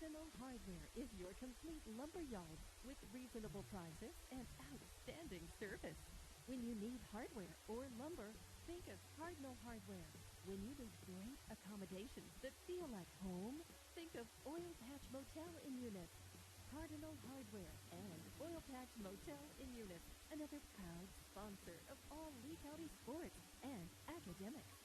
Cardinal Hardware is your complete lumber yard with reasonable prices and outstanding service. When you need hardware or lumber, think of Cardinal Hardware. When you need great accommodations that feel like home, think of Oil Patch Motel in Eunice. Cardinal Hardware and Oil Patch Motel in Eunice, another proud sponsor of all Lea County sports and academics.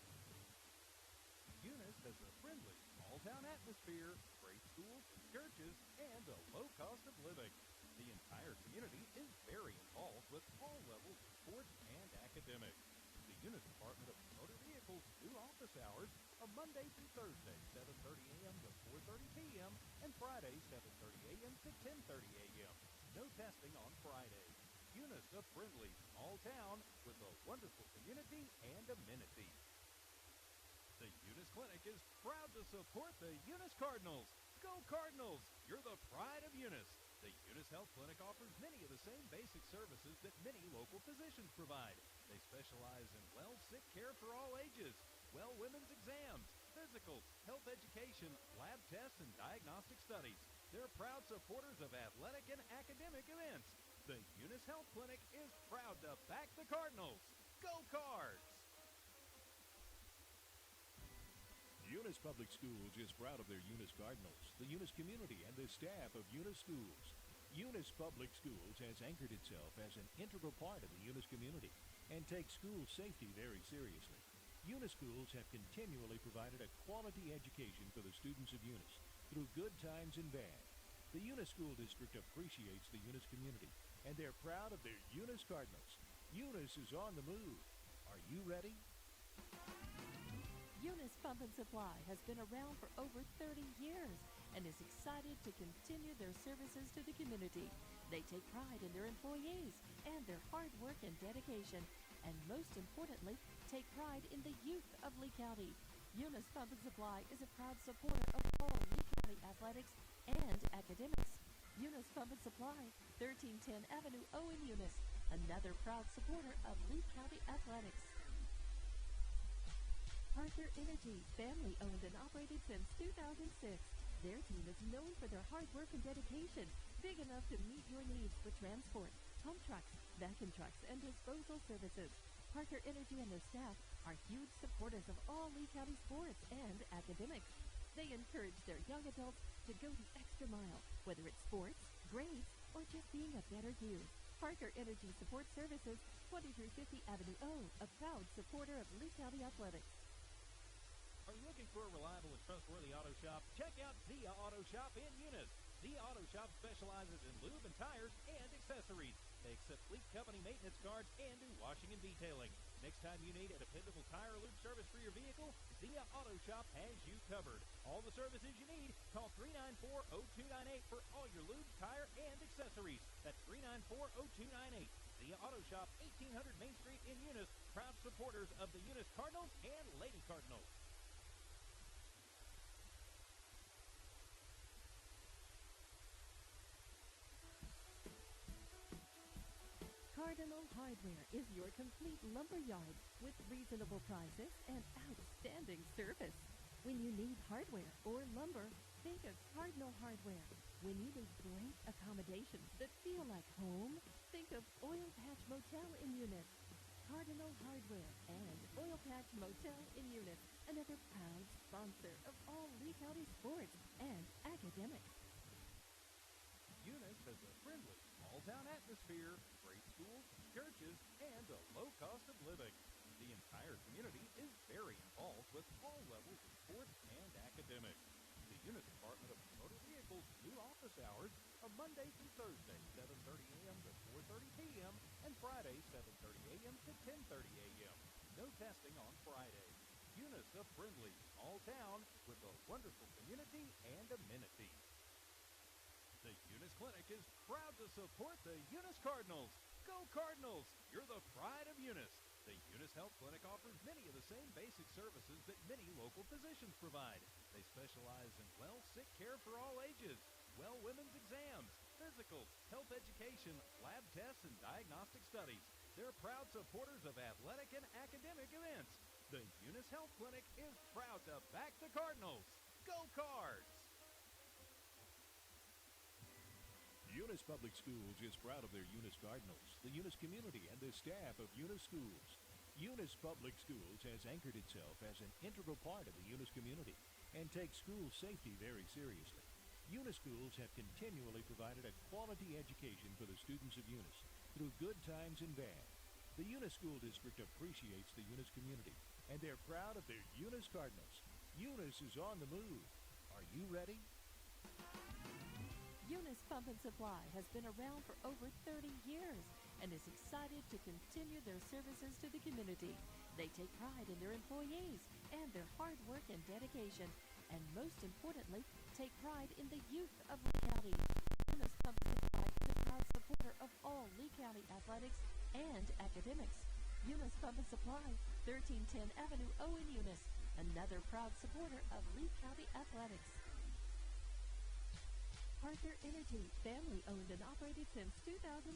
Eunice has a friendly, small-town atmosphere, great schools, churches, and a low cost of living. The entire community is very involved with all levels of sports and academics. The Eunice Department of Motor Vehicles do office hours are Monday through Thursday, 7:30 a.m. to 4:30 p.m., and Friday, 7:30 a.m. to 10:30 a.m. No testing on Friday. Eunice, a friendly, small town with a wonderful community and amenities. The Eunice Clinic is proud to support the Eunice Cardinals. Go Cardinals! You're the pride of Eunice. The Eunice Health Clinic offers many of the same basic services that many local physicians provide. They specialize in sick care for all ages, women's exams, physicals, health education, lab tests, and diagnostic studies. They're proud supporters of athletic and academic events. The Eunice Health Clinic is proud to back the Cardinals. Go Cards! Eunice Public Schools is proud of their Eunice Cardinals, the Eunice community, and the staff of Eunice Schools. Eunice Public Schools has anchored itself as an integral part of the Eunice community and takes school safety very seriously. Eunice Schools have continually provided a quality education for the students of Eunice through good times and bad. The Eunice School District appreciates the Eunice community, and they're proud of their Eunice Cardinals. Eunice is on the move. Are you ready? Eunice Pump and Supply has been around for over 30 years and is excited to continue their services to the community. They take pride in their employees and their hard work and dedication, and most importantly, take pride in the youth of Lea County. Eunice Pump and Supply is a proud supporter of all Lea County athletics and academics. Eunice Pump and Supply, 1310 Avenue O in Eunice, another proud supporter of Lea County athletics. Parker Energy, family owned and operated since 2006. Their team is known for their hard work and dedication, big enough to meet your needs for transport, pump trucks, vacuum trucks, and disposal services. Parker Energy and their staff are huge supporters of all Lea County sports and academics. They encourage their young adults to go the extra mile, whether it's sports, grades, or just being a better you. Parker Energy Support Services, 2350 Avenue O, a proud supporter of Lea County athletics. Are you looking for a reliable and trustworthy auto shop? Check out Zia Auto Shop in Eunice. Zia Auto Shop specializes in lube and tires and accessories. They accept fleet company maintenance cards and do washing and detailing. Next time you need a dependable tire lube service for your vehicle, Zia Auto Shop has you covered. All the services you need, call 394-0298 for all your lube, tire, and accessories. That's 394-0298. Zia Auto Shop, 1800 Main Street in Eunice, proud supporters of the Eunice Cardinals and Lady Cardinals. Cardinal Hardware is your complete lumber yard with reasonable prices and outstanding service. When you need hardware or lumber, think of Cardinal Hardware. When you need great accommodations that feel like home, think of Oil Patch Motel in Eunice. Cardinal Hardware and Oil Patch Motel in Eunice, another proud sponsor of all Lea County sports and academics. Eunice has a friendly, small-town atmosphere, great schools, churches, and a low cost of living. The entire community is very involved with all levels of sports and academics. The Eunice Department of Motor Vehicles do office hours are Monday through Thursday, 7:30 a.m. to 4:30 p.m., and Friday, 7:30 a.m. to 10:30 a.m. No testing on Friday. Eunice, a friendly, small town with a wonderful community and amenities. The Eunice Clinic is proud to support the Eunice Cardinals. Go Cardinals! You're the pride of Eunice. The Eunice Health Clinic offers many of the same basic services that many local physicians provide. They specialize in sick care for all ages, women's exams, physicals, health education, lab tests, and diagnostic studies. They're proud supporters of athletic and academic events. The Eunice Health Clinic is proud to back the Cardinals. Go Cards! Eunice Public Schools is proud of their Eunice Cardinals, the Eunice community, and the staff of Eunice Schools. Eunice Public Schools has anchored itself as an integral part of the Eunice community and takes school safety very seriously. Eunice Schools have continually provided a quality education for the students of Eunice through good times and bad. The Eunice School District appreciates the Eunice community, and they're proud of their Eunice Cardinals. Eunice is on the move. Are you ready? Eunice Pump and Supply has been around for over 30 years and is excited to continue their services to the community. They take pride in their employees and their hard work and dedication, and most importantly, take pride in the youth of Lea County. Eunice Pump and Supply is a proud supporter of all Lea County athletics and academics. Eunice Pump and Supply, 1310 Avenue O in Eunice, another proud supporter of Lea County athletics. Parker Energy, family owned and operated since 2006.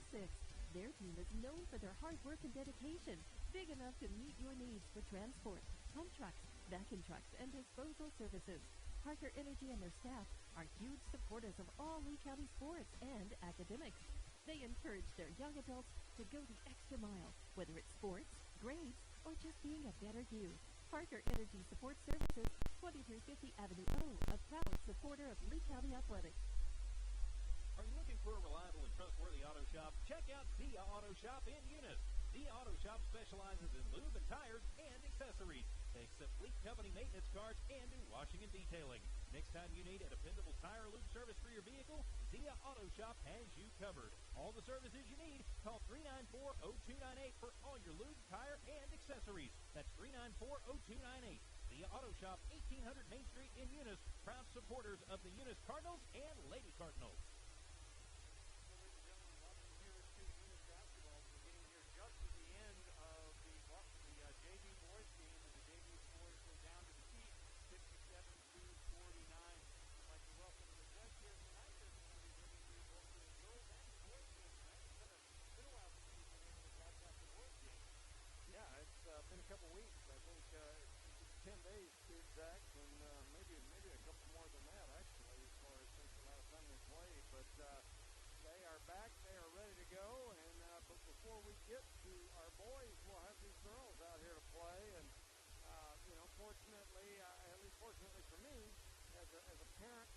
Their team is known for their hard work and dedication, big enough to meet your needs for transport, pump trucks, vacuum trucks, and disposal services. Parker Energy and their staff are huge supporters of all Lea County sports and academics. They encourage their young adults to go the extra mile, whether it's sports, grades, or just being a better you. Parker Energy Support Services, 2350 Avenue O, a proud supporter of Lea County athletics. Are you looking for a reliable and trustworthy auto shop? Check out Lea Auto Shop in Eunice. Lea Auto Shop specializes in lube and tires and accessories. They accept fleet company maintenance cards and do washing and detailing. Next time you need a dependable tire lube service for your vehicle, Lea Auto Shop has you covered. All the services you need, call 394-0298 for all your lube, tire, and accessories. That's 394-0298. Lea Auto Shop, 1800 Main Street in Eunice. Proud supporters of the Eunice Cardinals and Lady Cardinals. Been a couple weeks, I think 10 days to be exact, and maybe a couple more than that actually, as far as since the last time they played. But they are back, they are ready to go, and but before we get to our boys, we'll have these girls out here to play. And fortunately, at least fortunately for me, as a parent,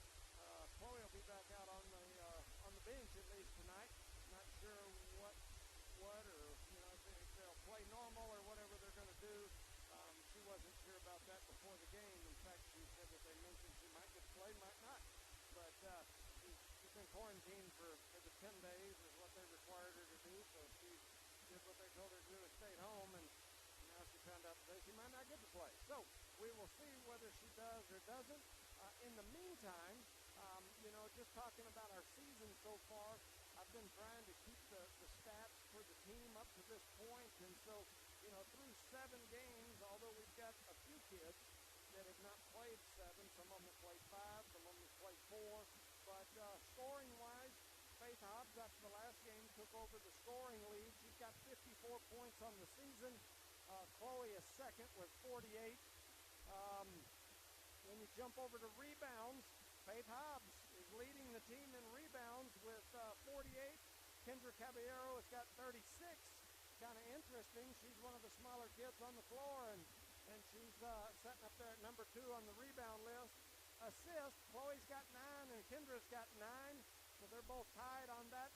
Chloe will be back out on the bench at least tonight. Not sure what or if they'll play normal or whatever they're going to do. She wasn't sure about that before the game. In fact, she said that they mentioned she might get to play, might not. But she's been quarantined for the 10 days is what they required her to do. So she did what they told her to do, is stay at home, and now she found out today she might not get to play. So we will see whether she does or doesn't. In the meantime, just talking about our season so far, I've been trying to keep the stats for the team up to this point, and so, through 7 games, although we've got a few kids that have not played 7, some of them have played 5, some of them have played 4, but scoring-wise, Faith Hobbs, after the last game, took over the scoring lead. She's got 54 points on the season. Chloe is second with 48. When you jump over to rebounds, Faith Hobbs is leading the team in rebounds with 48. Kendra Caballero has got 36. Kind of interesting. She's one of the smaller kids on the floor, and she's sitting up there at number 2 on the rebound list. Assists, Chloe's got 9 and Kendra's got 9, so they're both tied on that.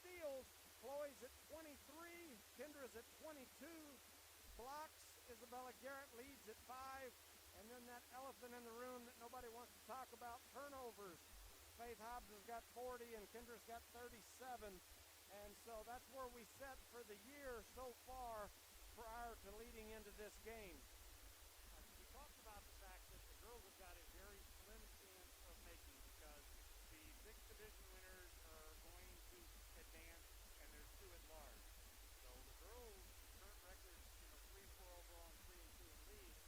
Steals, Chloe's at 23, Kendra's at 22. Blocks, Isabella Garrett leads at 5. And then that elephant in the room that nobody wants to talk about, turnovers. Faith Hobbs has got 40 and Kendra's got 37. And so that's where we set for the year so far prior to leading into this game. We talked about the fact that the girls have got a very slim chance of making, because the 6 division winners are going to advance, and there's 2 at large. So the girls' current record, 3-4 overall and 3-2 in league.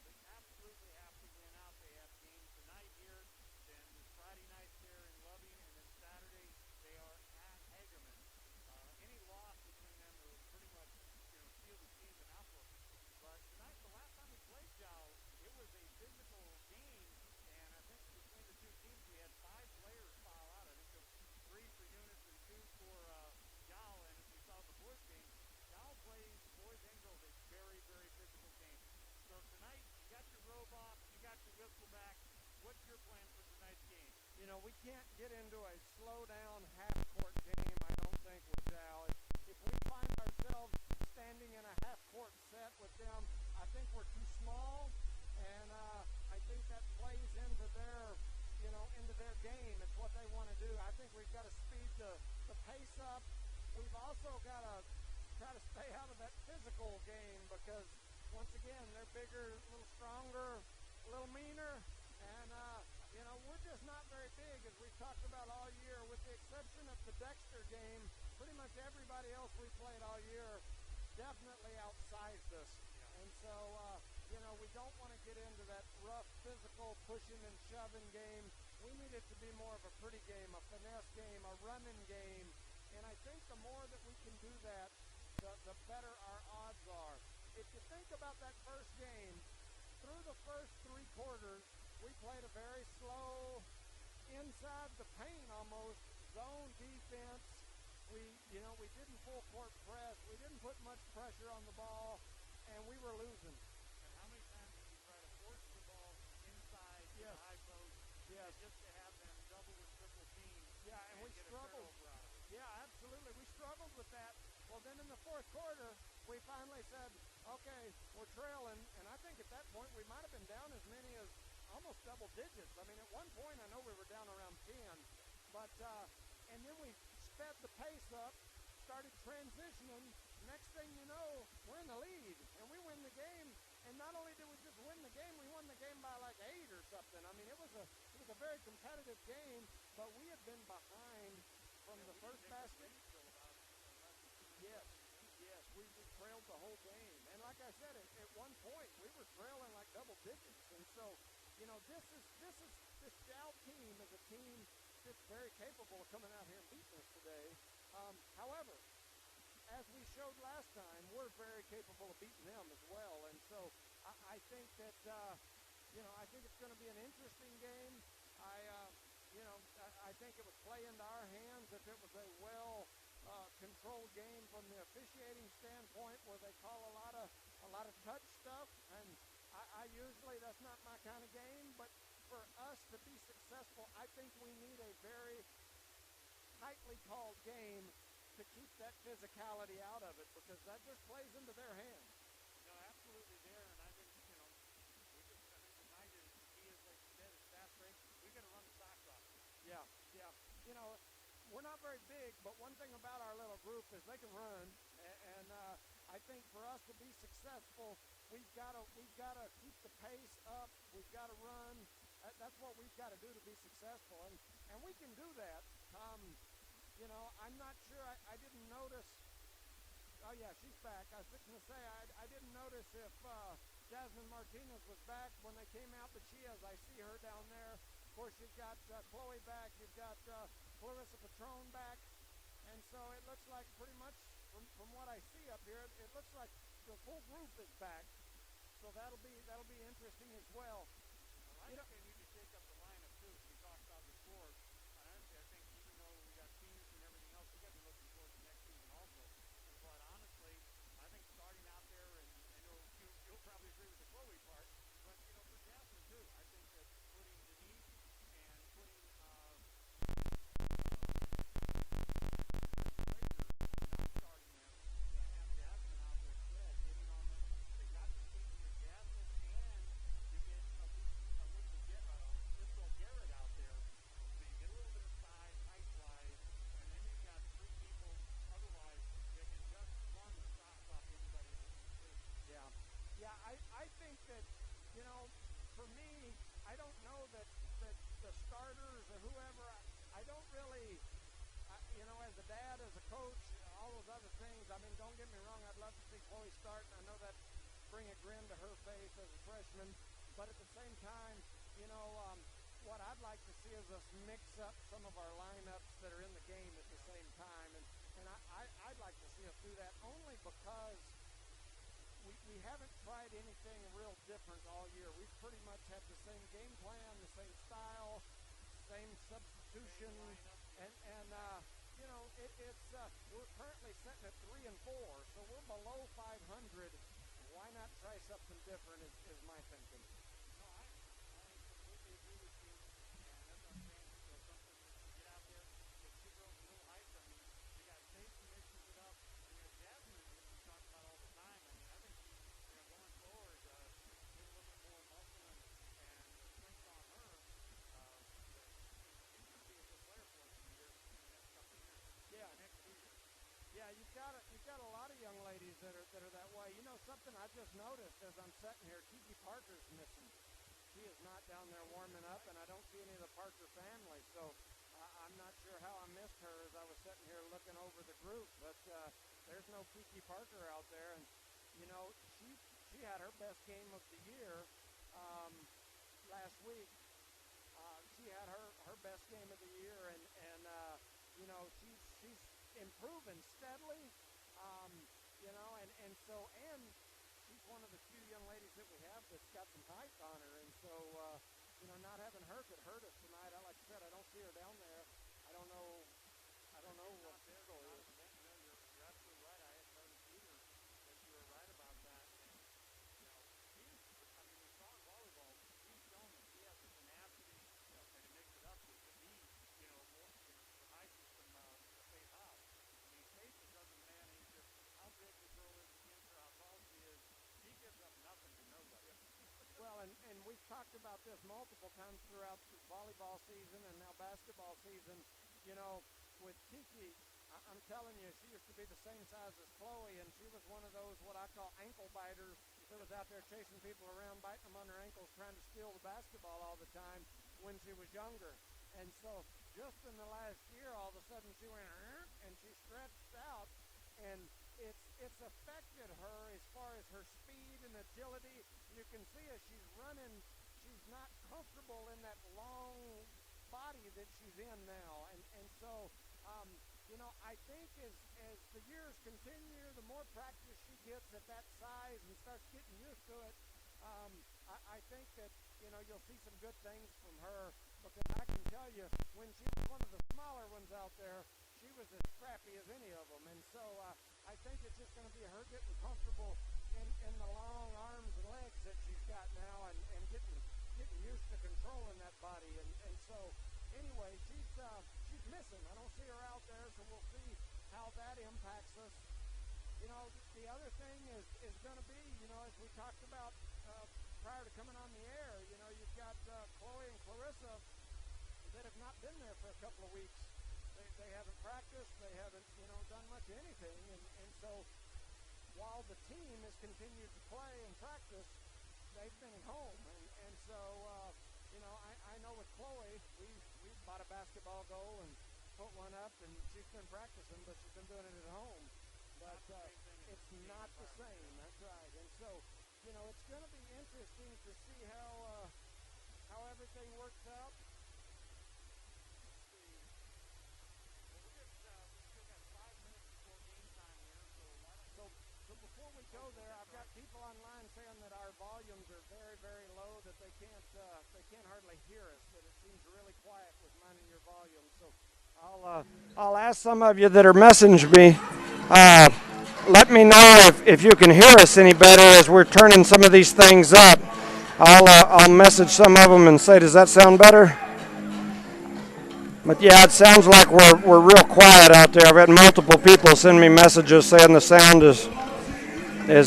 They absolutely have to win out. They have games tonight here, then Friday night there in Loving, and then Saturday they are at Hagerman. Any loss between them will pretty much, seal the season out for them. But tonight, the last time we played Joe, it was a physical game, and I think between the two teams we had 5 players foul out. I your plan for tonight's game? You know, we can't get into a slow-down half-court game, I don't think, with Dow. If we find ourselves standing in a half-court set with them, I think we're too small, and I think that plays into their, into their game. It's what they want to do. I think we've got to speed the pace up. We've also got to try to stay out of that physical game because, once again, they're bigger, a little stronger, a little meaner, and, we're just not very big, as we've talked about all year. With the exception of the Dexter game, pretty much everybody else we played all year definitely outsized us. Yeah. And so, we don't want to get into that rough, physical, pushing and shoving game. We need it to be more of a pretty game, a finesse game, a running game. And I think the more that we can do that, the better our odds are. If you think about that first game, through the first three quarters, we played a very slow, inside the paint almost, zone defense. We didn't full court press. We didn't put much pressure on the ball, and we were losing. And how many times did you try to force the ball inside to the high post just to have them double and triple team? Yeah, and we get struggled. A turnover out of it? Yeah, absolutely. We struggled with that. Well, then in the fourth quarter, we finally said, okay, we're trailing, and I think at that point we might have been down as many as almost double digits. I mean, at one point I know we were down around 10, but and then we sped the pace up, started transitioning. Next thing you know, we're in the lead, and we win the game. And not only did we just win the game, we won the game by like 8 or something. I mean, it was a very competitive game, but we had been behind from the first basket. Yes, we trailed the whole game. And like I said, at one point, we were trailing like double digits. And so, this Dow team is a team that's very capable of coming out here and beating us today. However, as we showed last time, we're very capable of beating them as well. And so I think that, I think it's going to be an interesting game. I think it would play into our hands if it was a controlled game from the officiating standpoint, where they call a lot of touch stuff, and I usually, that's not my kind of game, but for us to be successful, I think we need a very tightly called game to keep that physicality out of it, because that just plays into their hands. No, absolutely there, and I think, tonight is the key, is like you said, it's fast break. We got to run the socks off. Yeah. We're not very big, but one thing about our little group is they can run, and I think for us to be successful, we've got to keep the pace up. We've got to run. That's what we've got to do to be successful, and we can do that. I'm not sure. I didn't notice. Oh yeah, she's back. I was fixing to say I didn't notice if Jasmine Martinez was back when they came out, but she is. I see her down there. Of course, you've got Chloe back. You've got Clarissa Patron back, and so it looks like pretty much from what I see up here, it looks like the full group is back. So that'll be interesting as well. I think they need to shake up the lineup too. We talked about the scores, and honestly, I think even though we got seniors and everything else, we got to be looking forward to next season also. But honestly, I think starting out there, and I know you'll probably agree with the Chloe part, but for Jasmine too, I think that putting Denise and putting I think that, for me, I don't know that the starters or whoever, I don't really, as a dad, as a coach, all those other things, I mean, don't get me wrong, I'd love to see Chloe start, and I know that bring a grin to her face as a freshman, but at the same time, what I'd like to see is us mix up some of our lineups that are in the game at the same time, and I'd like to see us do that only because we haven't tried anything real different all year. We've pretty much had the same game plan, the same style, same substitution, and we're currently sitting at 3-4, so we're below 500. Why not try something different is my thinking. No, I completely agree with you. something I just noticed as I'm sitting here. Kiki Parker's missing. She is not down there warming up, and I don't see any of the Parker family. So I'm not sure how I missed her as I was sitting here looking over the group. But there's no Kiki Parker out there. And, you know, she had her best game of the year last week. She had her best game of the year, and you know, she's improving steadily, you know, and so she's one of the few young ladies that we have that's got some height on her, and so you know, not having her could hurt us tonight. Like I said, I don't see her down there. I don't know what the story is. You're absolutely right. I hadn't noticed either that you were right about that. And you know, we saw in volleyball, she's shown that she has the tenacity and to mix it up to be, you know, more, reminds me from Faith House. I mean, Faith doesn't manage just how big the girl is against her, how tall she is. She gives up nothing to nobody. Well, and we've talked about this multiple times throughout the volleyball season and now basketball season. You know, with Kiki, I'm telling you, she used to be the same size as Chloe, and she was one of those what I call ankle biters that was out there chasing people around, biting them on their ankles, trying to steal the basketball all the time when she was younger. And so just in the last year, all of a sudden she went, and she stretched out, and it's affected her as far as her speed and agility. You can see as she's running, she's not comfortable in that long body that she's in now. And so, you know, I think as the years continue, the more practice she gets at that size and starts getting used to it, I think that, you know, you'll see some good things from her, because I can tell you, when she was one of the smaller ones out there, she was as scrappy as any of them. And so I think it's just going to be her getting comfortable in the long arms and legs that she's got now, and getting used to controlling that body. And so anyway, she's missing. I don't see her out there, so we'll see how that impacts us. You know, the other thing is going to be, you know, as we talked about prior to coming on the air, you know, you've got Chloe and Clarissa that have not been there for a couple of weeks. They haven't practiced. They haven't, you know, done much of anything. And so while the team has continued to play and practice, they've been at home. And so, you know, I know with Chloe, we bought a basketball goal and put one up, and she's been practicing, but she's been doing it at home. But it's not the same. That's right. And so, you know, it's going to be interesting to see how everything works out. So before we go there, I've got people online saying that our volumes are very, very low, that they can't hardly hear us, that it seems really quiet with mine and your volume. So I'll ask some of you that are messaging me, let me know if you can hear us any better as we're turning some of these things up. I'll message some of them and say, does that sound better? But yeah, it sounds like we're real quiet out there. I've had multiple people send me messages saying the sound is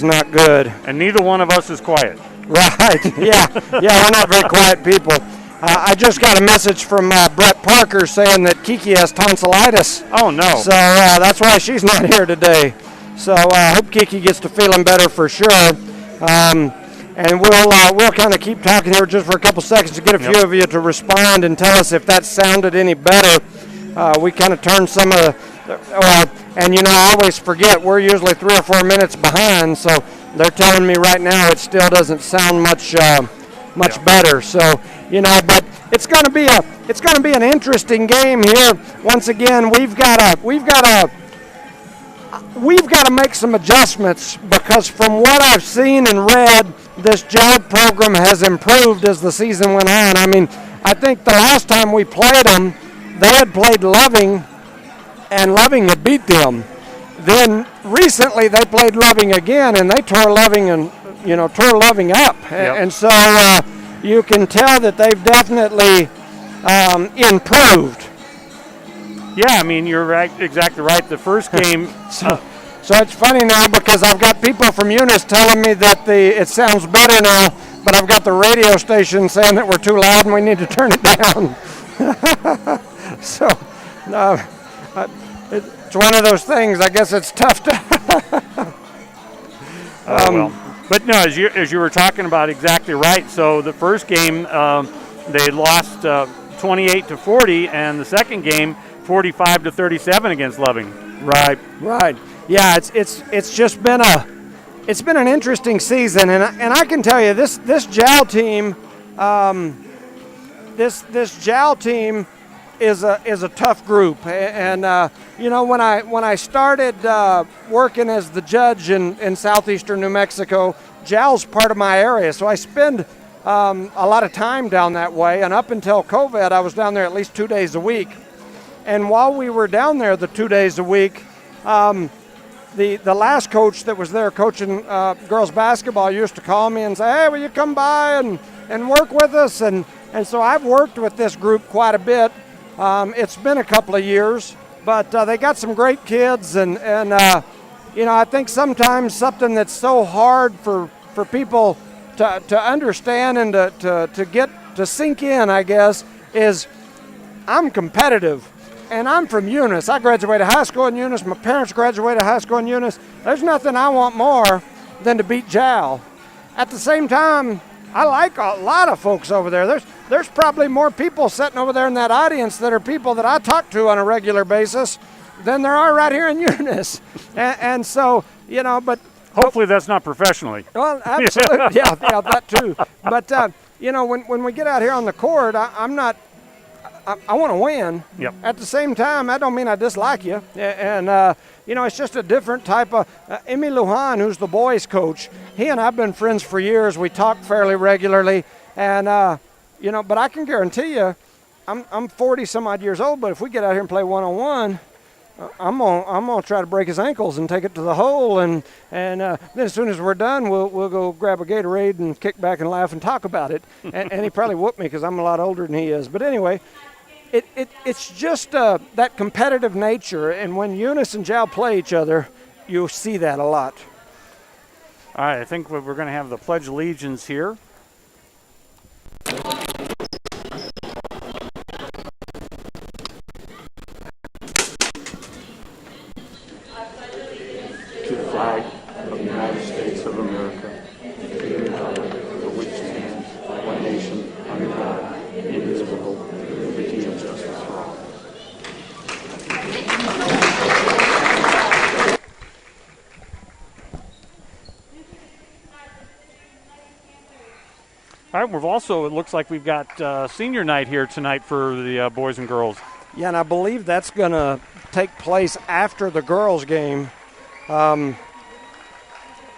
not good. And neither one of us is quiet. Right. Yeah, we're not very quiet people. I just got a message from Brett Parker saying that Kiki has tonsillitis. Oh, no. So that's why she's not here today. So I hope Kiki gets to feeling better for sure. And we'll kind of keep talking here just for a couple seconds to get a few of you to respond and tell us if that sounded any better. We kind of turned some of and you know, I always forget, we're usually 3 or 4 minutes behind, so they're telling me right now it still doesn't sound much better. So, you know, but it's going to be an interesting game here. Once again, we've got to make some adjustments, because from what I've seen and read, this JAG program has improved as the season went on. I mean, I think the last time we played them, they had played Loving, and Loving had beat them. Then recently they played Loving again, and they tore Loving up. Yep. And so you can tell that they've definitely improved. Yeah, I mean, you're right, exactly right. The first game. So it's funny now, because I've got people from Eunice telling me that it sounds better now, but I've got the radio station saying that we're too loud and we need to turn it down. So it's one of those things. I guess it's tough to But no, as you were talking about, exactly right. So the first game they lost 28-40, and the second game 45-37 against Loving. Right. Yeah, it's just been an interesting season, and I can tell you this JAL team, this JAL team is a tough group, and when I started working as the judge in southeastern New Mexico, JAL's part of my area, so I spend a lot of time down that way, and up until COVID, I was down there at least 2 days a week. And while we were down there the 2 days a week, the last coach that was there coaching girls basketball used to call me and say, hey, will you come by and work with us? And so I've worked with this group quite a bit. It's been a couple of years, but they got some great kids, and I think sometimes something that's so hard for people to understand and to get to sink in, I guess, is I'm competitive. And I'm from Eunice. I graduated high school in Eunice. My parents graduated high school in Eunice. There's nothing I want more than to beat JAL. At the same time, I like a lot of folks over there. There's probably more people sitting over there in that audience that are people that I talk to on a regular basis than there are right here in Eunice. And so, but hopefully that's not professionally. Well, absolutely. yeah, that too. But, when we get out here on the court, I want to win. Yep. At the same time, that don't mean I dislike you. And, it's just a different type of Emmy Lujan, who's the boys coach. He and I have been friends for years. We talk fairly regularly. And, but I can guarantee you, I'm 40 some odd years old, but if we get out here and play one-on-one, I'm gonna try to break his ankles and take it to the hole, and then as soon as we're done, we'll go grab a Gatorade and kick back and laugh and talk about it. And he probably whooped me because I'm a lot older than he is. But anyway, it's just that competitive nature, and when Eunice and JAL play each other, you'll see that a lot. All right, I think we're going to have the Pledge of Allegiance here. To the flag of the United States of America, to the republic for which stands one nation under God, indivisible, with liberty and justice for all. All right, it looks like we've got senior night here tonight for the boys and girls. Yeah, and I believe that's going to take place after the girls' game. I'm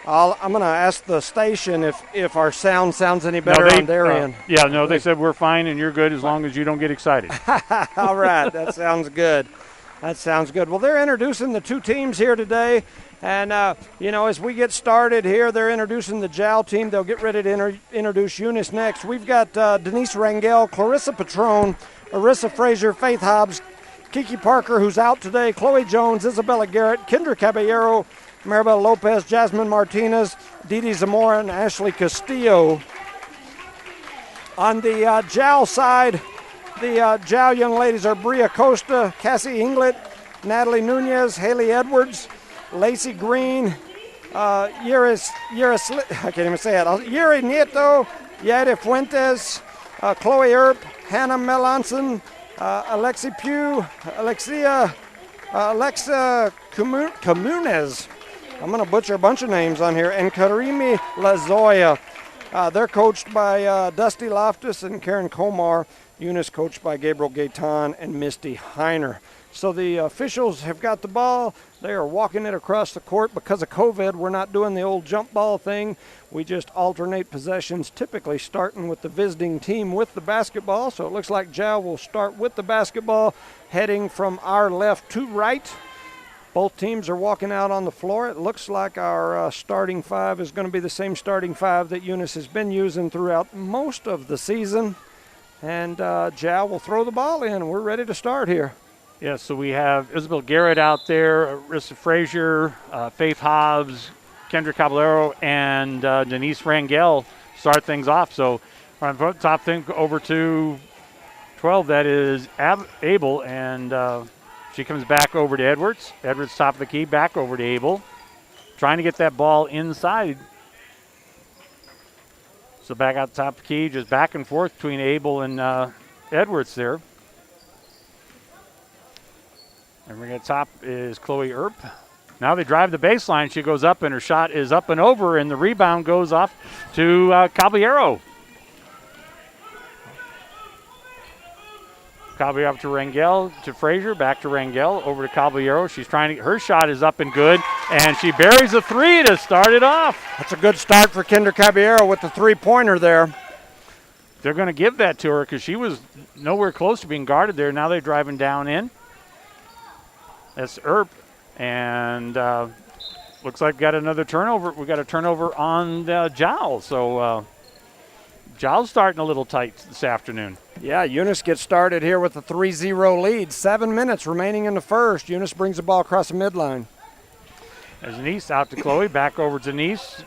going to ask the station if our sound sounds any better on their end. Yeah, no, they said we're fine and you're good as long as you don't get excited. All right, that sounds good. Well, they're introducing the two teams here today. And, as we get started here, they're introducing the JAL team. They'll get ready to introduce Eunice next. We've got Denise Rangel, Clarissa Patron, Arissa Frazier, Faith Hobbs, Kiki Parker, who's out today, Chloe Jones, Isabella Garrett, Kendra Caballero, Maribel Lopez, Jasmine Martinez, Didi Zamora, and Ashley Castillo. On the JAL side, the JAL young ladies are Bria Costa, Cassie Inglet, Natalie Nunez, Haley Edwards, Lacey Green, Yuri Nieto, Yade Fuentes, Chloe Earp, Hannah Melanson, Alexa Comunes. I'm going to butcher a bunch of names on here. And Karimi Lazoya. They're coached by Dusty Loftus and Karen Komar. Eunice coached by Gabriel Gaetan and Misty Heiner. So the officials have got the ball. They are walking it across the court. Because of COVID, we're not doing the old jump ball thing. We just alternate possessions, typically starting with the visiting team with the basketball. So it looks like JAL will start with the basketball, heading from our left to right. Both teams are walking out on the floor. It looks like our starting five is going to be the same starting five that Eunice has been using throughout most of the season. And JAL will throw the ball in. We're ready to start here. Yeah, so we have Isabel Garrett out there, Arissa Frazier, Faith Hobbs, Kendra Caballero, and Denise Rangel start things off. So on the top thing over to 12, that is Abel, and she comes back over to Edwards. Edwards top of the key, back over to Abel. trying to get that ball inside. So back out top of the key, just back and forth between Abel and Edwards there. And we're going to top is Chloe Earp. Now they drive the baseline. She goes up, and her shot is up and over, and the rebound goes off to Caballero. Caballero up to Rangel, to Frazier, back to Rangel, over to Caballero. She's trying to, her shot is up and good, and she buries a three to start it off. That's a good start for Kendra Caballero with the three-pointer there. They're going to give that to her because she was nowhere close to being guarded there. Now they're driving down in. That's Earp, and looks like we got another turnover. We got a turnover on Giles, so Giles starting a little tight this afternoon. Yeah, Eunice gets started here with a 3-0 lead. 7 minutes remaining in the first. Eunice brings the ball across the midline. There's Denise out to Chloe, back over to Denise.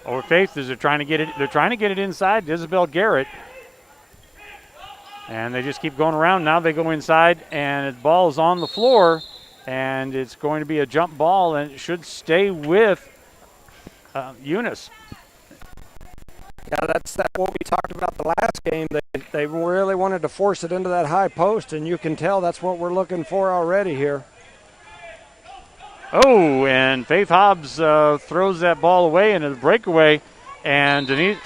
Over Faith as they're trying to get it. They're trying to get it inside to Isabel Garrett. And they just keep going around. Now they go inside, and the ball is on the floor, and it's going to be a jump ball, and it should stay with Eunice. Yeah, that's what we talked about the last game. They really wanted to force it into that high post, and you can tell that's what we're looking for already here. Oh, and Faith Hobbs throws that ball away into the breakaway, and Denise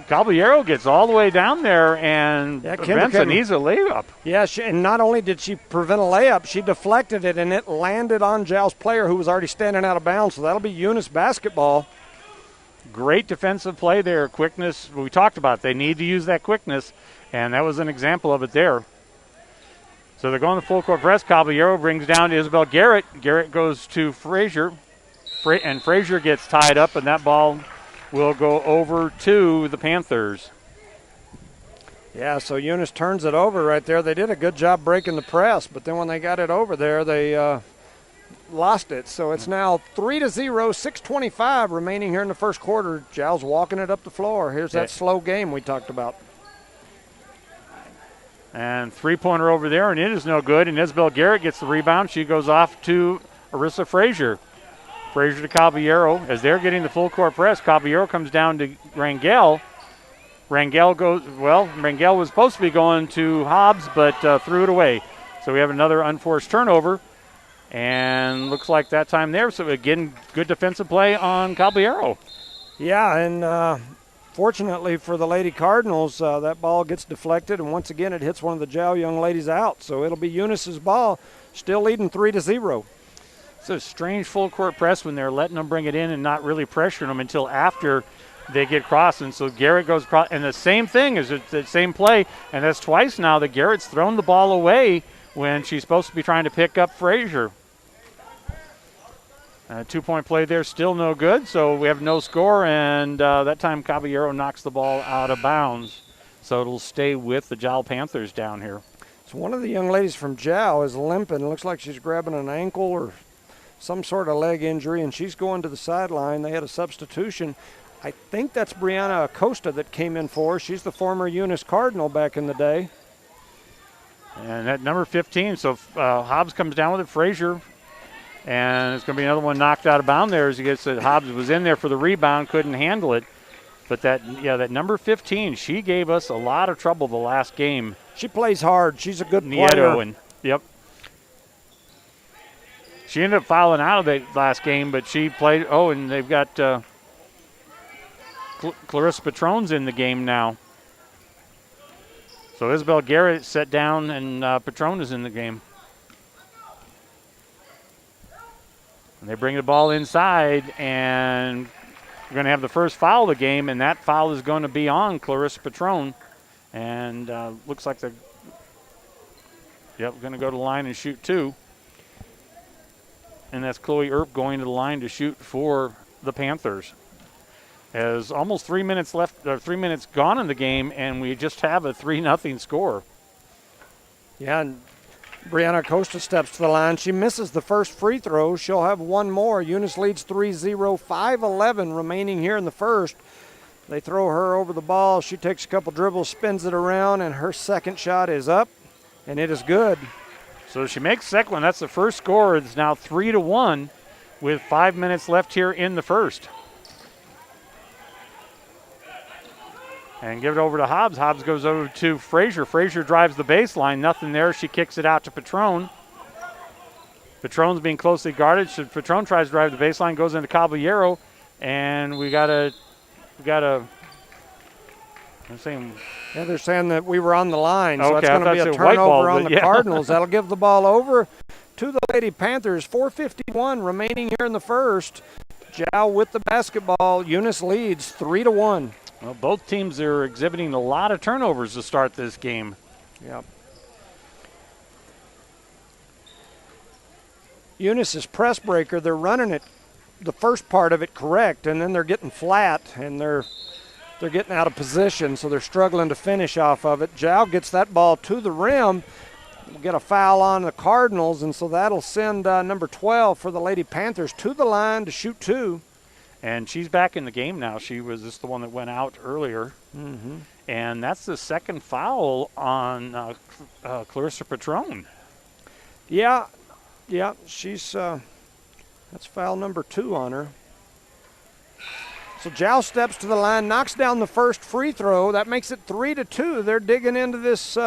Caballero gets all the way down there and prevents an easy layup. Yeah, and not only did she prevent a layup, she deflected it, and it landed on Giles' player who was already standing out of bounds, so that'll be Eunice Basketball. Great defensive play there, quickness. We talked about it. They need to use that quickness, and that was an example of it there. So they're going to full court press. Caballero brings down to Isabel Garrett. Garrett goes to Frazier, and Frazier gets tied up, and that ball will go over to the Panthers. Yeah, so Eunice turns it over right there. They did a good job breaking the press, but then when they got it over there, they lost it. So it's now 3-0, 6:25 remaining here in the first quarter. Giles walking it up the floor. Here's that slow game we talked about. And three-pointer over there, and it is no good. And Isabel Garrett gets the rebound. She goes off to Arissa Frazier. Frazier to Caballero. As they're getting the full court press, Caballero comes down to Rangel. Rangel was supposed to be going to Hobbs, but threw it away. So we have another unforced turnover. And looks like that time there. So again, good defensive play on Caballero. Yeah, and fortunately for the Lady Cardinals, that ball gets deflected, and once again it hits one of the Jow young ladies out. So it'll be Eunice's ball, still leading 3-0. It's a strange full court press when they're letting them bring it in and not really pressuring them until after they get crossed. And so Garrett goes across, and the same thing is the same play, and that's twice now that Garrett's thrown the ball away when she's supposed to be trying to pick up Frazier. 2-point play there, still no good, so we have no score, and that time Caballero knocks the ball out of bounds. So it'll stay with the Jow Panthers down here. So one of the young ladies from Jow is limping. It looks like she's grabbing an ankle or some sort of leg injury, and she's going to the sideline. They had a substitution. I think that's Brianna Acosta that came in for her. She's the former Eunice Cardinal back in the day. And at number 15, so Hobbs comes down with it, Frazier. And it's going to be another one knocked out of bounds there as he gets it. Hobbs was in there for the rebound, couldn't handle it. But that number 15, she gave us a lot of trouble the last game. She plays hard. She's a good player. Yep. She ended up fouling out of the last game, but she played. Oh, and they've got Clarissa Patrone's in the game now. So Isabel Garrett set down, and Patrone is in the game. And they bring the ball inside, and we're going to have the first foul of the game, and that foul is going to be on Clarissa Patrone. And looks like we're going to go to the line and shoot two. And that's Chloe Earp going to the line to shoot for the Panthers. Has almost 3 minutes left, or 3 minutes gone in the game, and we just have a 3-0 score. Yeah, and Brianna Acosta steps to the line. She misses the first free throw. She'll have one more. Eunice leads 3-0, 5:11 remaining here in the first. They throw her over the ball. She takes a couple dribbles, spins it around, and her second shot is up, and it is good. So she makes the second one. That's the first score. It's now 3-1. with 5 minutes left here in the first. And give it over to Hobbs. Hobbs goes over to Frazier. Frazier drives the baseline. Nothing there. She kicks it out to Patron. Patron's being closely guarded. Patron tries to drive the baseline, goes into Caballero, and we got a. I'm saying. Yeah, they're saying that we were on the line, so okay, it's going to be a turnover on the Cardinals. That'll give the ball over to the Lady Panthers. 4:51 remaining here in the first. Jow with the basketball. Eunice leads 3-1. Well, both teams are exhibiting a lot of turnovers to start this game. Yep. Eunice's press breaker, they're running it, the first part of it correct, and then they're getting flat, and they're getting out of position, so they're struggling to finish off of it. Jow gets that ball to the rim. We'll get a foul on the Cardinals, and so that'll send number 12 for the Lady Panthers to the line to shoot 2. And she's back in the game now. She was just the one that went out earlier. Mm-hmm. And that's the second foul on Clarissa Patron. Yeah, she's that's foul number 2 on her. So Jow steps to the line, knocks down the first free throw. That makes it 3-2. They're digging into this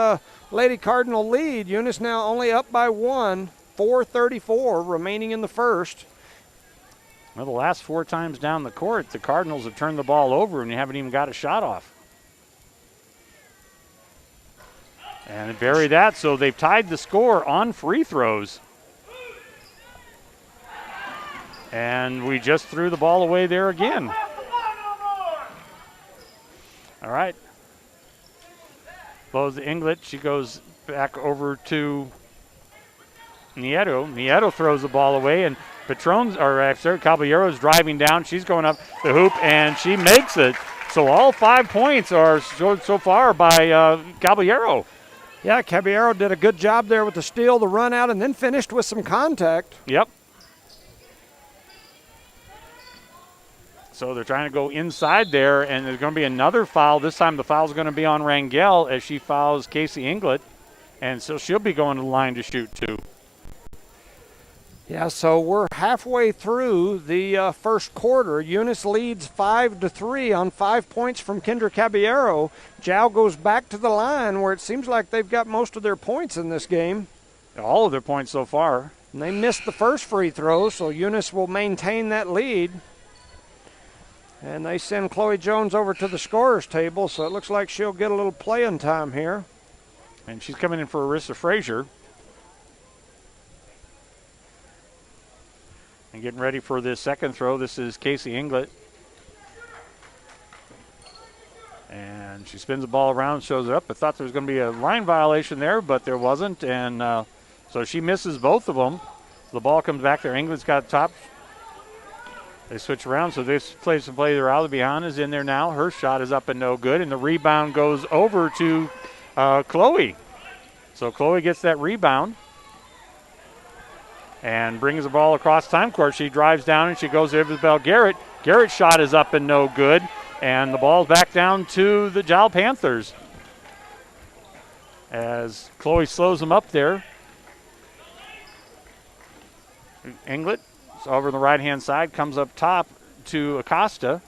Lady Cardinal lead. Eunice now only up by 1, 4:34 remaining in the first. Well, the last 4 times down the court, the Cardinals have turned the ball over and you haven't even got a shot off. And bury that, so they've tied the score on free throws. And we just threw the ball away there again. All right. Blows the Inglet. She goes back over to Nieto. Nieto throws the ball away, and Caballero's driving down. She's going up the hoop, and she makes it. So all 5 points are so far by Caballero. Yeah, Caballero did a good job there with the steal, the run out, and then finished with some contact. Yep. So they're trying to go inside there, and there's going to be another foul. This time the foul's going to be on Rangel as she fouls Casey Inglet, and so she'll be going to the line to shoot 2. Yeah, so we're halfway through the first quarter. Eunice leads 5-3 on 5 points from Kendra Caballero. Jow goes back to the line where it seems like they've got most of their points in this game. All of their points so far. And they missed the first free throw, so Eunice will maintain that lead. And they send Chloe Jones over to the scorer's table, so it looks like she'll get a little playing time here. And she's coming in for Arissa Frazier. And getting ready for this second throw, this is Casey Inglet. And she spins the ball around, shows it up. I thought there was going to be a line violation there, but there wasn't. And so she misses both of them. The ball comes back there. Inglet's got top. They switch around, so this plays some play. They're behind is in there now. Her shot is up and no good, and the rebound goes over to Chloe. So Chloe gets that rebound and brings the ball across time court. She drives down and she goes to Isabel Garrett. Garrett's shot is up and no good, and the ball's back down to the Jowl Panthers as Chloe slows them up there. Inglet over on the right-hand side, comes up top to Acosta.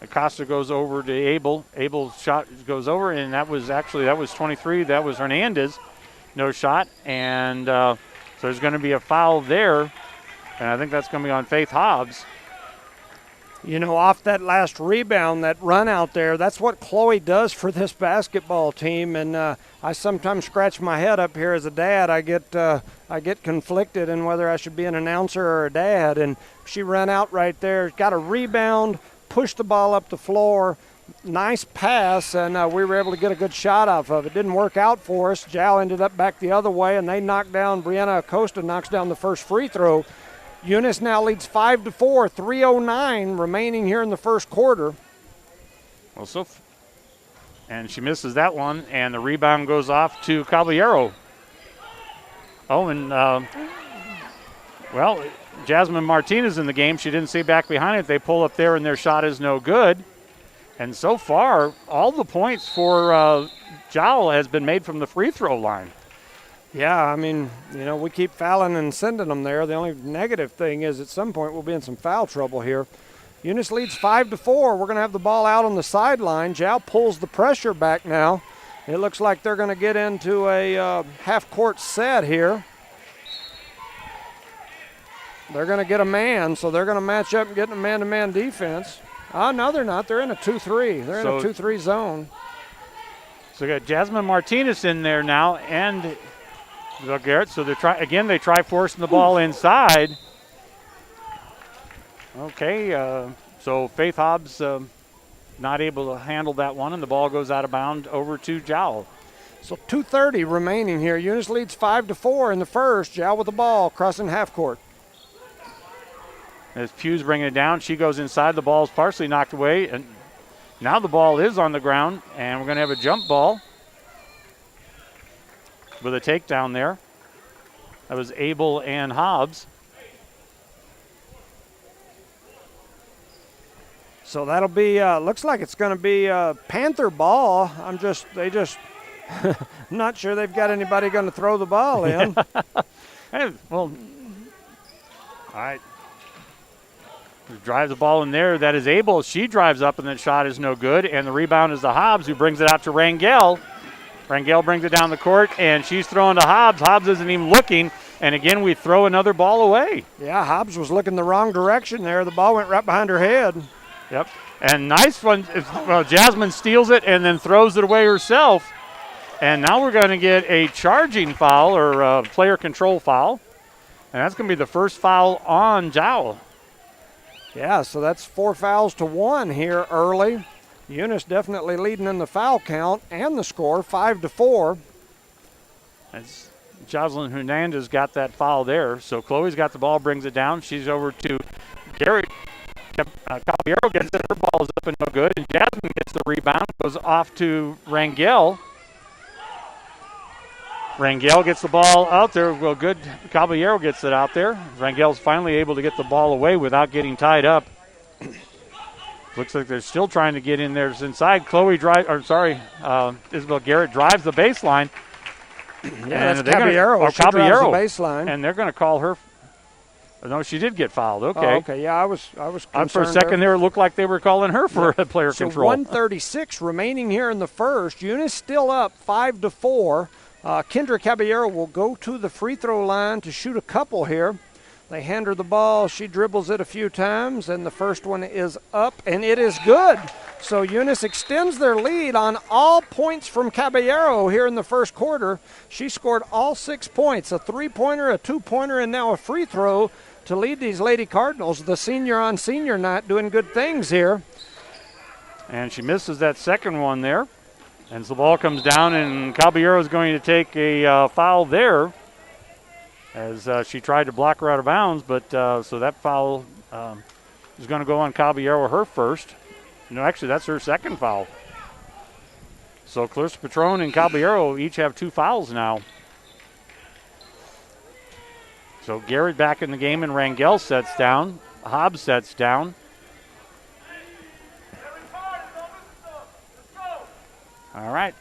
Acosta goes over to Abel. Abel's shot goes over, and that was 23. That was Hernandez. No shot, and so there's going to be a foul there, and I think that's going to be on Faith Hobbs. You know, off that last rebound, that run out there, that's what Chloe does for this basketball team. And I sometimes scratch my head up here as a dad. I get conflicted in whether I should be an announcer or a dad. And she ran out right there, got a rebound, pushed the ball up the floor. Nice pass, and we were able to get a good shot off of it. Didn't work out for us. Jow ended up back the other way, and they knocked down, Brianna Acosta knocks down the first free throw. Eunice now leads 5-4, 3:09 remaining here in the first quarter. Well, and she misses that one, and the rebound goes off to Caballero. Oh, and Jasmine Martinez in the game. She didn't see back behind it. They pull up there, and their shot is no good. And so far, all the points for Jowl has been made from the free throw line. Yeah, I mean, we keep fouling and sending them there. The only negative thing is at some point we'll be in some foul trouble here. Eunice leads 5-4. We're going to have the ball out on the sideline. Jow pulls the pressure back now. It looks like they're going to get into a half-court set here. They're going to get a man, so they're going to match up and get in a man-to-man defense. Oh, no, they're not. They're in a 2-3. They're in a 2-3 zone. So we got Jasmine Martinez in there now and Bill Garrett. So they try forcing the ball inside. Okay, so Faith Hobbs not able to handle that one, and the ball goes out of bounds over to Jowl. So 2:30 remaining here. Eunice leads 5-4 in the first. Jowl with the ball crossing half court. As Pugh's bringing it down, she goes inside. The ball's partially knocked away, and now the ball is on the ground, and we're going to have a jump ball with a takedown there. That was Abel and Hobbs. So that'll be, looks like it's going to be Panther ball. I'm not sure they've got anybody going to throw the ball in. Hey, well, all right. Drives the ball in there. That is Abel. She drives up, and that shot is no good. And the rebound is to Hobbs, who brings it out to Rangel. Rangel brings it down the court, and she's throwing to Hobbs. Hobbs isn't even looking. And again, we throw another ball away. Yeah, Hobbs was looking the wrong direction there. The ball went right behind her head. Yep. And nice one. Well, Jasmine steals it and then throws it away herself. And now we're going to get a charging foul or a player control foul. And that's going to be the first foul on Jowl. Yeah, so that's 4 fouls to 1 here early. Eunice definitely leading in the foul count and the score, 5-4. As Jocelyn Hernandez got that foul there. So Chloe's got the ball, brings it down. She's over to Gary. Caballero gets it. Her ball is up and no good. And Jasmine gets the rebound. Goes off to Rangel. Rangel gets the ball out there. Well, good. Caballero gets it out there. Rangel's finally able to get the ball away without getting tied up. Looks like they're still trying to get in there inside. Isabel Garrett drives the baseline. Yeah, that's Caballero. She drives the baseline. And they're going to call her. No, she did get fouled. Okay. Oh, okay. Yeah, I was concerned. For a second there, it looked like they were calling her for a player control. 1:36 remaining here in the first. Eunice still up 5-4. Kendra Caballero will go to the free throw line to shoot a couple here. They hand her the ball. She dribbles it a few times, and the first one is up, and it is good. So Eunice extends their lead on all points from Caballero here in the first quarter. She scored all 6 points, a 3-pointer, a 2-pointer, and now a free throw to lead these Lady Cardinals. The senior on senior night doing good things here. And she misses that second one there. And so the ball comes down, and Caballero is going to take a foul there as she tried to block her out of bounds. But so that foul is going to go on Caballero, her first. No, actually, that's her second foul. So Clarissa Patron and Caballero each have 2 fouls now. So Garrett back in the game, and Rangel sets down. Hobbs sets down. All right.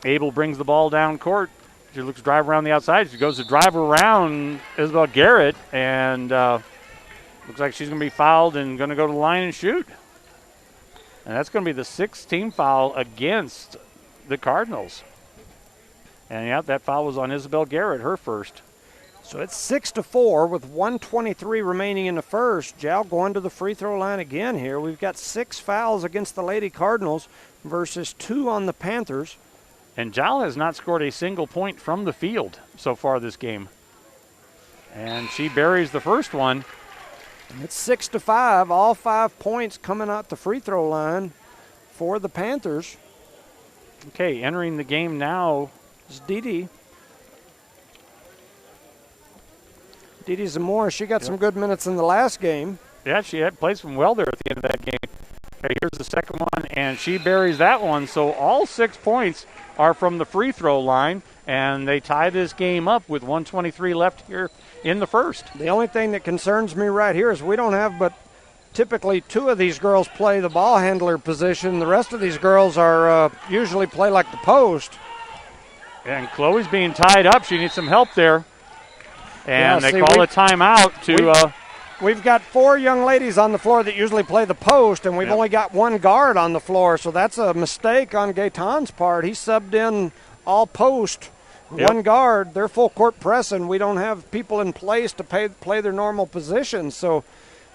Abel brings the ball down court. She looks to drive around the outside. She goes to drive around Isabel Garrett, and looks like she's going to be fouled and going to go to the line and shoot. And that's going to be the 6th team foul against the Cardinals. And, yeah, that foul was on Isabel Garrett, her first. So it's 6-4 with 1:23 remaining in the first. Jowl going to the free throw line again here. We've got 6 fouls against the Lady Cardinals versus 2 on the Panthers. And Jowl has not scored a single point from the field so far this game. And she buries the first one. It's 6-5, all 5 points coming out the free throw line for the Panthers. Okay, entering the game now is Didi. Didi Zamora, she got some good minutes in the last game. Yeah, she had played some well there at the end of that game. Okay, here's the second one, and she buries that one. So all 6 points are from the free throw line, and they tie this game up with 1:23 left here in the first. The only thing that concerns me right here is we don't have but typically 2 of these girls play the ball handler position. The rest of these girls are usually play like the post. And Chloe's being tied up. She needs some help there. And they call a timeout to... We've got 4 young ladies on the floor that usually play the post, and we've only got 1 guard on the floor, so that's a mistake on Gaetan's part. He subbed in all post, 1 guard. They're full court pressing. We don't have people in place to play their normal positions, so...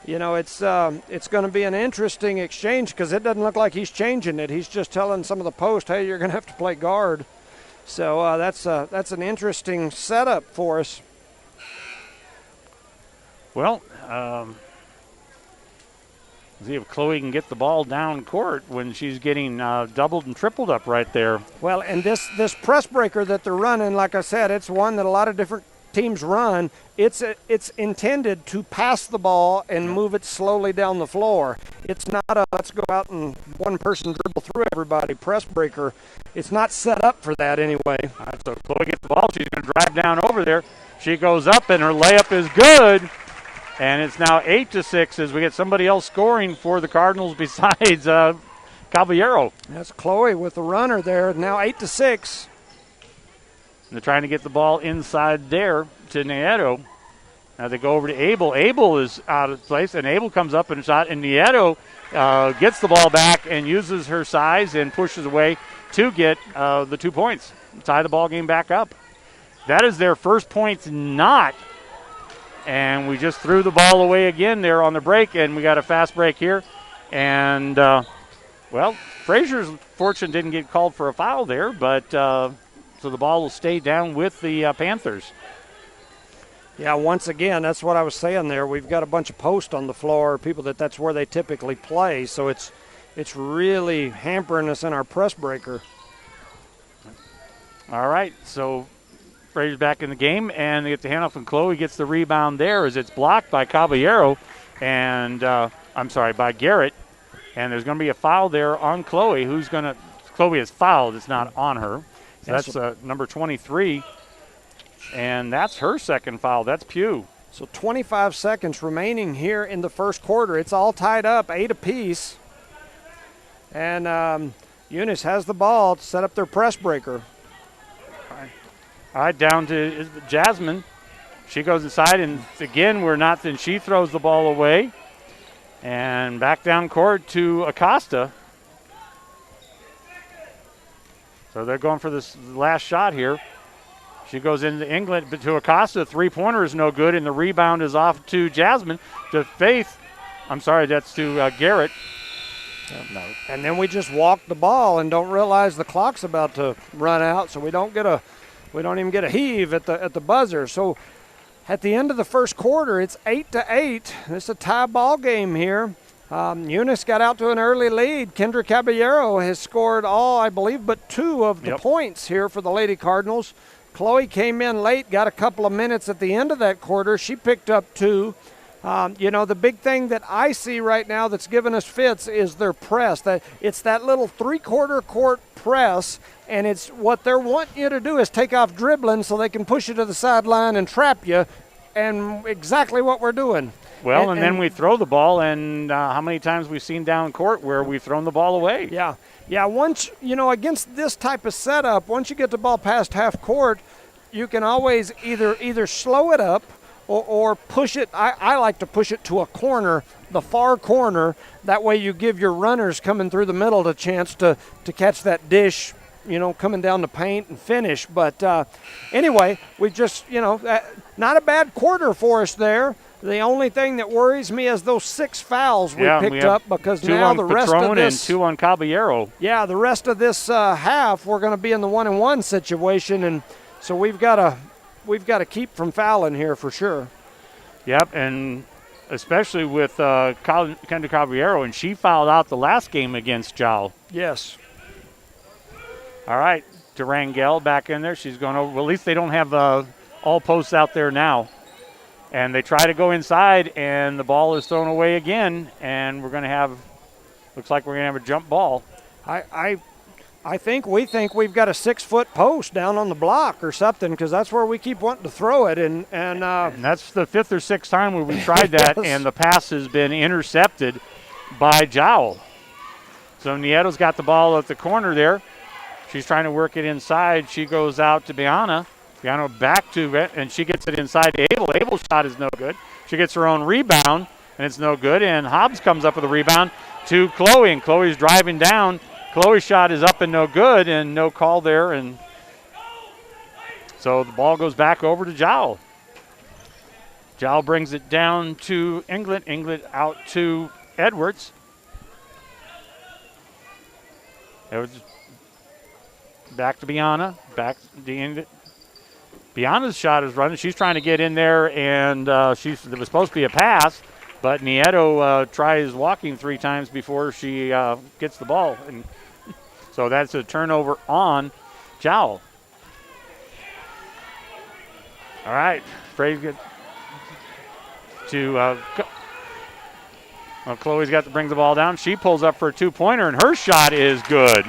it's going to be an interesting exchange because it doesn't look like he's changing it. He's just telling some of the post, hey, you're going to have to play guard. So that's an interesting setup for us. Well, see if Chloe can get the ball down court when she's getting doubled and tripled up right there. Well, and this press breaker that they're running, like I said, it's one that a lot of different teams run. It's intended to pass the ball and move it slowly down the floor. It's not a let's go out and one person dribble through everybody press breaker. It's not set up for that anyway. All right, so Chloe gets the ball. She's going to drive down over there. She goes up and her layup is good. And it's now 8-6 as we get somebody else scoring for the Cardinals besides Caballero. That's Chloe with the runner there. Now 8-6. And they're trying to get the ball inside there to Nieto. Now they go over to Abel. Abel is out of place, and Abel comes up and shot, and Nieto gets the ball back and uses her size and pushes away to get the 2 points, tie the ball game back up. That is their first points not. And we just threw the ball away again there on the break, and we got a fast break here. And, Frazier's fortune didn't get called for a foul there, but so the ball will stay down with the Panthers. Yeah, once again, that's what I was saying there. We've got a bunch of posts on the floor, people that's where they typically play, so it's really hampering us in our press breaker. All right, so Frazier's back in the game, and they get the handoff, and Chloe gets the rebound there as it's blocked by Caballero, and by Garrett, and there's going to be a foul there on Chloe. Chloe is fouled. It's not on her. So that's number 23, and that's her second foul. That's Pugh. So 25 seconds remaining here in the first quarter. It's all tied up, 8 apiece, and Eunice has the ball to set up their press breaker. All right, down to Jasmine. She goes inside, and again, and she throws the ball away. And back down court to Acosta. So they're going for this last shot here. She goes into England, but to Acosta, three-pointer is no good, and the rebound is off to Jasmine. To Faith. That's to Garrett. No. And then we just walk the ball and don't realize the clock's about to run out, so we don't even get a heave at the buzzer. So at the end of the first quarter, it's 8-8. This is a tie ball game here. Eunice got out to an early lead. Kendra Caballero has scored all, I believe, but 2 of the points here for the Lady Cardinals. Chloe came in late, got a couple of minutes at the end of that quarter. She picked up 2. The big thing that I see right now that's giving us fits is their press. It's that little three-quarter court press, and it's what they're wanting you to do is take off dribbling so they can push you to the sideline and trap you, and exactly what we're doing. Well, and then we throw the ball, and how many times we've seen down court where we've thrown the ball away. Yeah, once, against this type of setup, once you get the ball past half court, you can always either slow it up or push it. I like to push it to a corner, the far corner. That way you give your runners coming through the middle a chance to catch that dish, coming down the paint and finish. But anyway, we just, not a bad quarter for us there. The only thing that worries me is those 6 fouls we picked up, because now the rest of this. And 2 on Caballero. Yeah, the rest of this half we're going to be in the 1-and-1 situation, and so we've got to keep from fouling here for sure. Yep, and especially with Kendra Caballero, and she fouled out the last game against Jow. Yes. All right, Durangel back in there. She's going over. Well, at least they don't have all posts out there now. And they try to go inside, and the ball is thrown away again, and looks like we're going to have a jump ball. I think we think we've got a 6-foot post down on the block or something, because that's where we keep wanting to throw it. And that's the 5th or 6th time where we tried that, yes. And the pass has been intercepted by Jowl. So Nieto's got the ball at the corner there. She's trying to work it inside. She goes out to Biana. Biana back to it, and she gets it inside to Abel. Abel's shot is no good. She gets her own rebound, and it's no good. And Hobbs comes up with a rebound to Chloe, and Chloe's driving down. Chloe's shot is up and no good, and no call there. And so the ball goes back over to Jowl. Jowl brings it down to England. England out to Edwards. Edwards back to Biana. Back to England. Biana's shot is running. She's trying to get in there, and there was supposed to be a pass, but Nieto tries walking 3 times before she gets the ball. And so that's a turnover on Jowl. All right. Fraser to Chloe's got to bring the ball down. She pulls up for a 2-pointer, and her shot is good.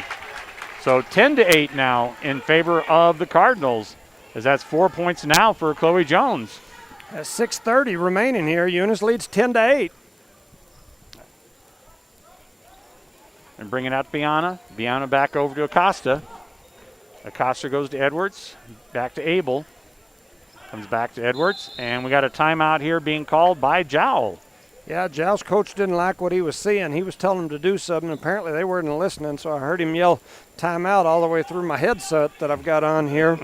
So 10-8 now in favor of the Cardinals, as that's 4 points now for Chloe Jones. 6:30 remaining here. Eunice leads 10-8. And bring it out to Biana. Biana back over to Acosta. Acosta goes to Edwards. Back to Abel. Comes back to Edwards. And we got a timeout here being called by Jowl. Yeah, Jowl's coach didn't like what he was seeing. He was telling them to do something. Apparently they weren't listening, so I heard him yell timeout all the way through my headset that I've got on here.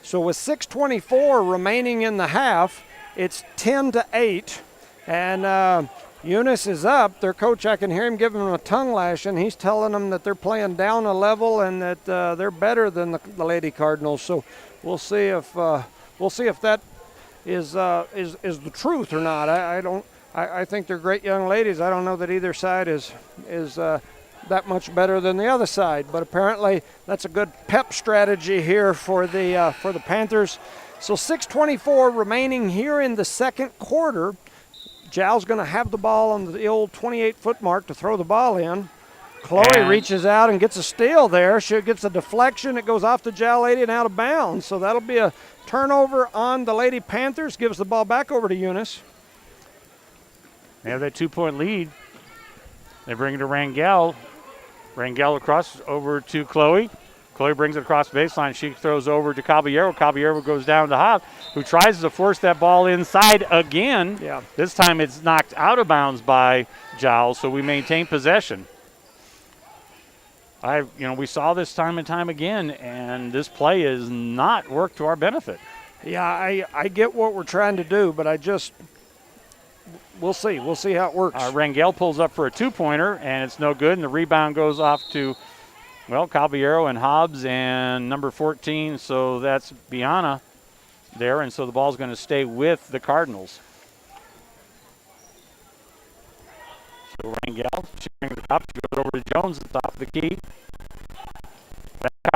So with 6:24 remaining in the half, it's 10-8. And Eunice is up. Their coach, I can hear him giving them a tongue lashing. He's telling them that they're playing down a level and that they're better than the Lady Cardinals. So we'll see if that is the truth or not. I think they're great young ladies. I don't know that either side is that much better than the other side, but apparently that's a good pep strategy here for the Panthers. So 6:24 remaining here in the second quarter. Jowl's going to have the ball on the old 28-foot mark to throw the ball in. Chloe reaches out and gets a steal there. She gets a deflection. It goes off the Jowl lady and out of bounds. So that'll be a turnover on the Lady Panthers. Gives the ball back over to Eunice. They have that 2-point lead. They bring it to Rangel. Rangel across over to Chloe. Chloe brings it across the baseline. She throws over to Caballero. Caballero goes down to Hobbs, who tries to force that ball inside again. Yeah. This time it's knocked out of bounds by Jowl, so we maintain possession. We saw this time and time again, and this play has not worked to our benefit. Yeah, I get what we're trying to do, but we'll see. We'll see how it works. Rangel pulls up for a 2-pointer, and it's no good, and the rebound goes off to, Caballero and Hobbs and number 14, so that's Biana there, and so the ball's going to stay with the Cardinals. So Rangel, she brings it up, she goes over to Jones at the top of the key.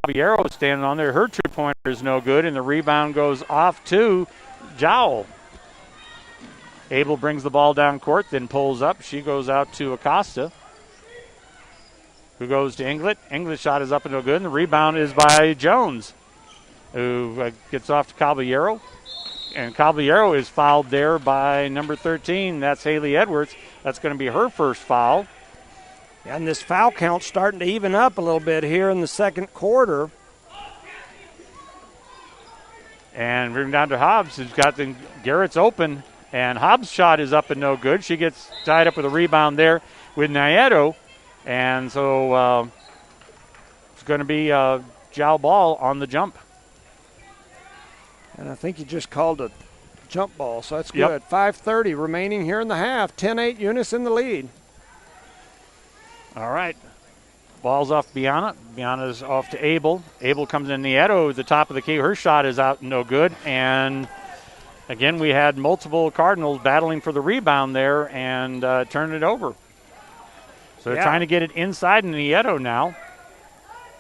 Caballero is standing on there. Her 2-pointer is no good, and the rebound goes off to Jowl. Abel brings the ball down court, then pulls up. She goes out to Acosta, who goes to England. England's shot is up and no good, and the rebound is by Jones, who gets off to Caballero. And Caballero is fouled there by number 13. That's Haley Edwards. That's going to be her first foul. And this foul count's starting to even up a little bit here in the second quarter. And moving down to Hobbs, who's got Garrett's open. And Hobbs' shot is up and no good. She gets tied up with a rebound there with Nieto. And so it's going to be Jowl ball on the jump. And I think you just called a jump ball, so that's good. 5:30 remaining here in the half. 10-8, Eunice in the lead. All right. Ball's off Biana. Biana's off to Abel. Abel comes in Nieto at the top of the key. Her shot is out and no good. And again, we had multiple Cardinals battling for the rebound there and turn it over. So they're trying to get it inside Nieto now.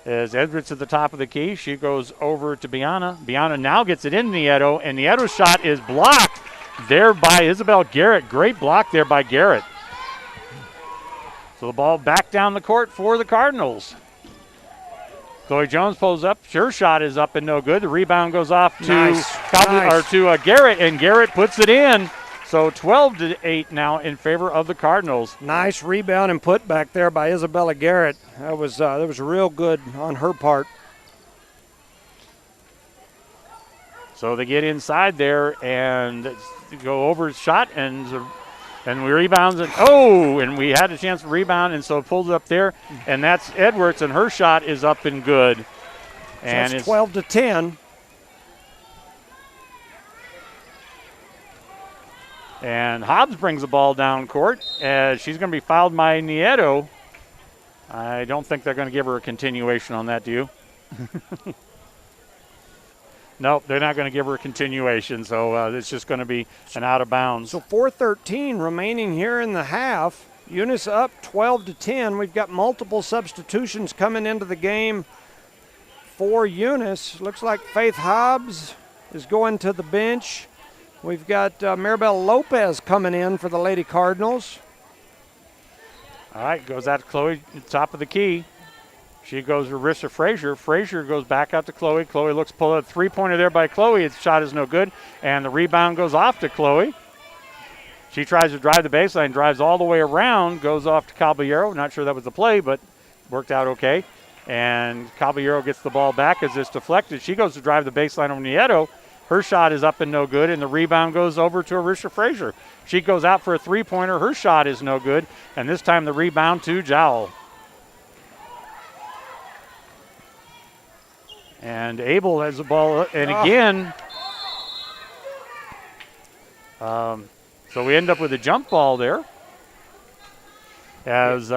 As Edwards at the top of the key, she goes over to Biana. Biana now gets it in Nieto, and Nieto's shot is blocked there by Isabel Garrett. Great block there by Garrett. So the ball back down the court for the Cardinals. Chloe Jones pulls up. Her shot is up and no good. The rebound goes off to Garrett, and Garrett puts it in. So 12-8 now in favor of the Cardinals. Nice rebound and put back there by Isabella Garrett. That was real good on her part. So they get inside there and go over his shot, and we rebounds, and we had a chance to rebound, and so it pulls it up there, and that's Edwards, and her shot is up and good. And so it's 12-10. And Hobbs brings the ball down court, as she's going to be fouled by Nieto. I don't think they're going to give her a continuation on that, do you? Nope, they're not going to give her a continuation, so it's just going to be an out of bounds. So 4:13 remaining here in the half. Eunice up 12-10. We've got multiple substitutions coming into the game for Eunice. Looks like Faith Hobbs is going to the bench. We've got Maribel Lopez coming in for the Lady Cardinals. All right, goes out to Chloe, top of the key. She goes to Rissa Frazier. Frazier goes back out to Chloe. Chloe looks pull a three-pointer there by Chloe. Its shot is no good, and the rebound goes off to Chloe. She tries to drive the baseline, drives all the way around, goes off to Caballero. Not sure that was the play, but worked out okay. And Caballero gets the ball back as it's deflected. She goes to drive the baseline over Nieto. Her shot is up and no good, and the rebound goes over to Arisha Frazier. She goes out for a three-pointer. Her shot is no good, and this time the rebound to Jowl. And Abel has the ball, and again, so we end up with a jump ball there, as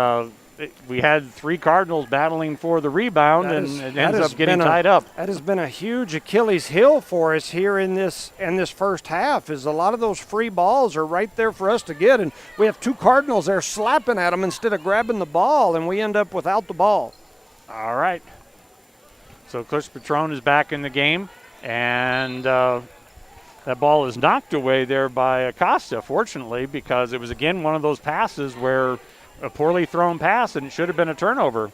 we had three Cardinals battling for the rebound, and it ends up getting tied up. That has been a huge Achilles heel for us here in this first half, is a lot of those free balls are right there for us to get, and we have two Cardinals there slapping at them instead of grabbing the ball, and we end up without the ball. All right. So Chris Patron is back in the game, and that ball is knocked away there by Acosta, fortunately, because it was, again, one of those passes where a poorly thrown pass, and it should have been a turnover.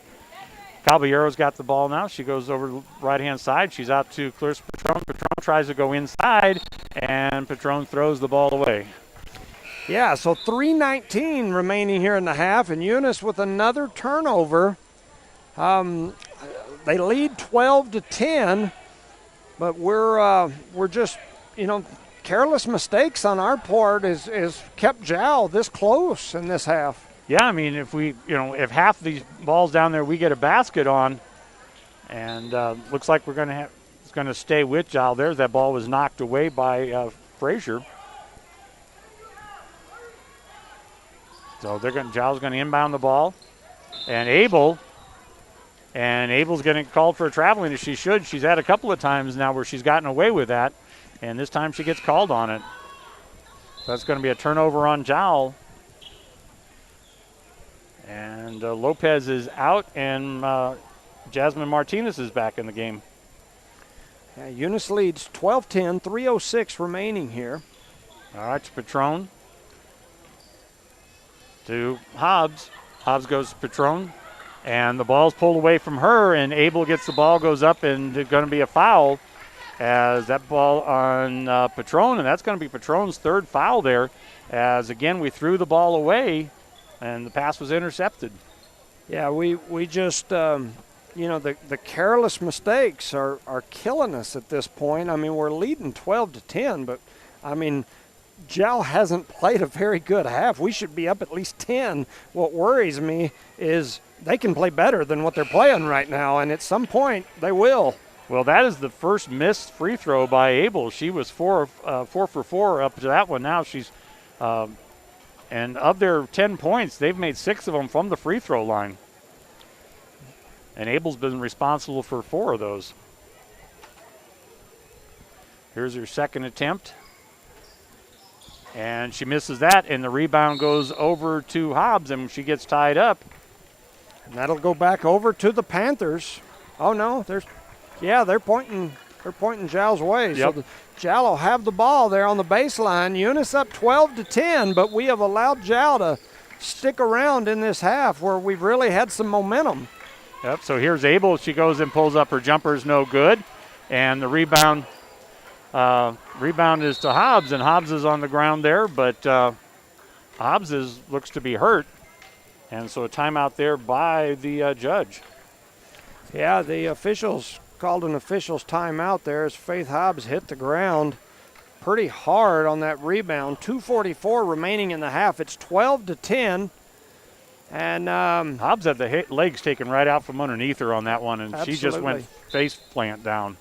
Caballero's got the ball now. She goes over the right-hand side. She's out to Chris Patron. Patron tries to go inside, and Patron throws the ball away. Yeah, so 3:19 remaining here in the half, and Eunice with another turnover. They lead 12-10, but we're just, careless mistakes on our part is kept Jowl this close in this half. Yeah, I mean, if half of these balls down there we get a basket on, and looks like it's going to stay with Jowl there. That ball was knocked away by Frazier. So Jowl's going to inbound the ball, and Abel's getting called for a traveling as she should. She's had a couple of times now where she's gotten away with that, and this time she gets called on it. So that's going to be a turnover on Jowl. And Lopez is out, and Jasmine Martinez is back in the game. Yeah, Eunice leads 12-10, 3:06 remaining here. All right, to Patron. To Hobbs. Hobbs goes to Patron. And the ball's pulled away from her, and Abel gets the ball, goes up, and it's going to be a foul as that ball on Patron, and that's going to be Patron's third foul there, as, again, we threw the ball away, and the pass was intercepted. Yeah, we just, the careless mistakes are killing us at this point. I mean, we're leading 12-10, but, Jowl hasn't played a very good half. We should be up at least 10. What worries me is they can play better than what they're playing right now, and at some point they will. Well, that is the first missed free throw by Abel. She was 4 for 4 up to that one. Now she's, and of their 10 points, they've made 6 of them from the free throw line. And Abel's been responsible for 4 of those. Here's her second attempt. And she misses that, and the rebound goes over to Hobbs, and she gets tied up. And that'll go back over to the Panthers. Oh no, they're pointing Jowl's way. Yep. So Jowl will have the ball there on the baseline. Eunice up 12-10, but we have allowed Jowl to stick around in this half where we've really had some momentum. Yep. So here's Abel. She goes and pulls up her jumper's no good, and the rebound is to Hobbs, and Hobbs is on the ground there, but Hobbs looks to be hurt. And so a timeout there by the judge. Yeah, the officials called an official's timeout there as Faith Hobbs hit the ground pretty hard on that rebound. 2:44 remaining in the half. It's 12-10. And Hobbs had the legs taken right out from underneath her on that one, and absolutely. she just went face plant down.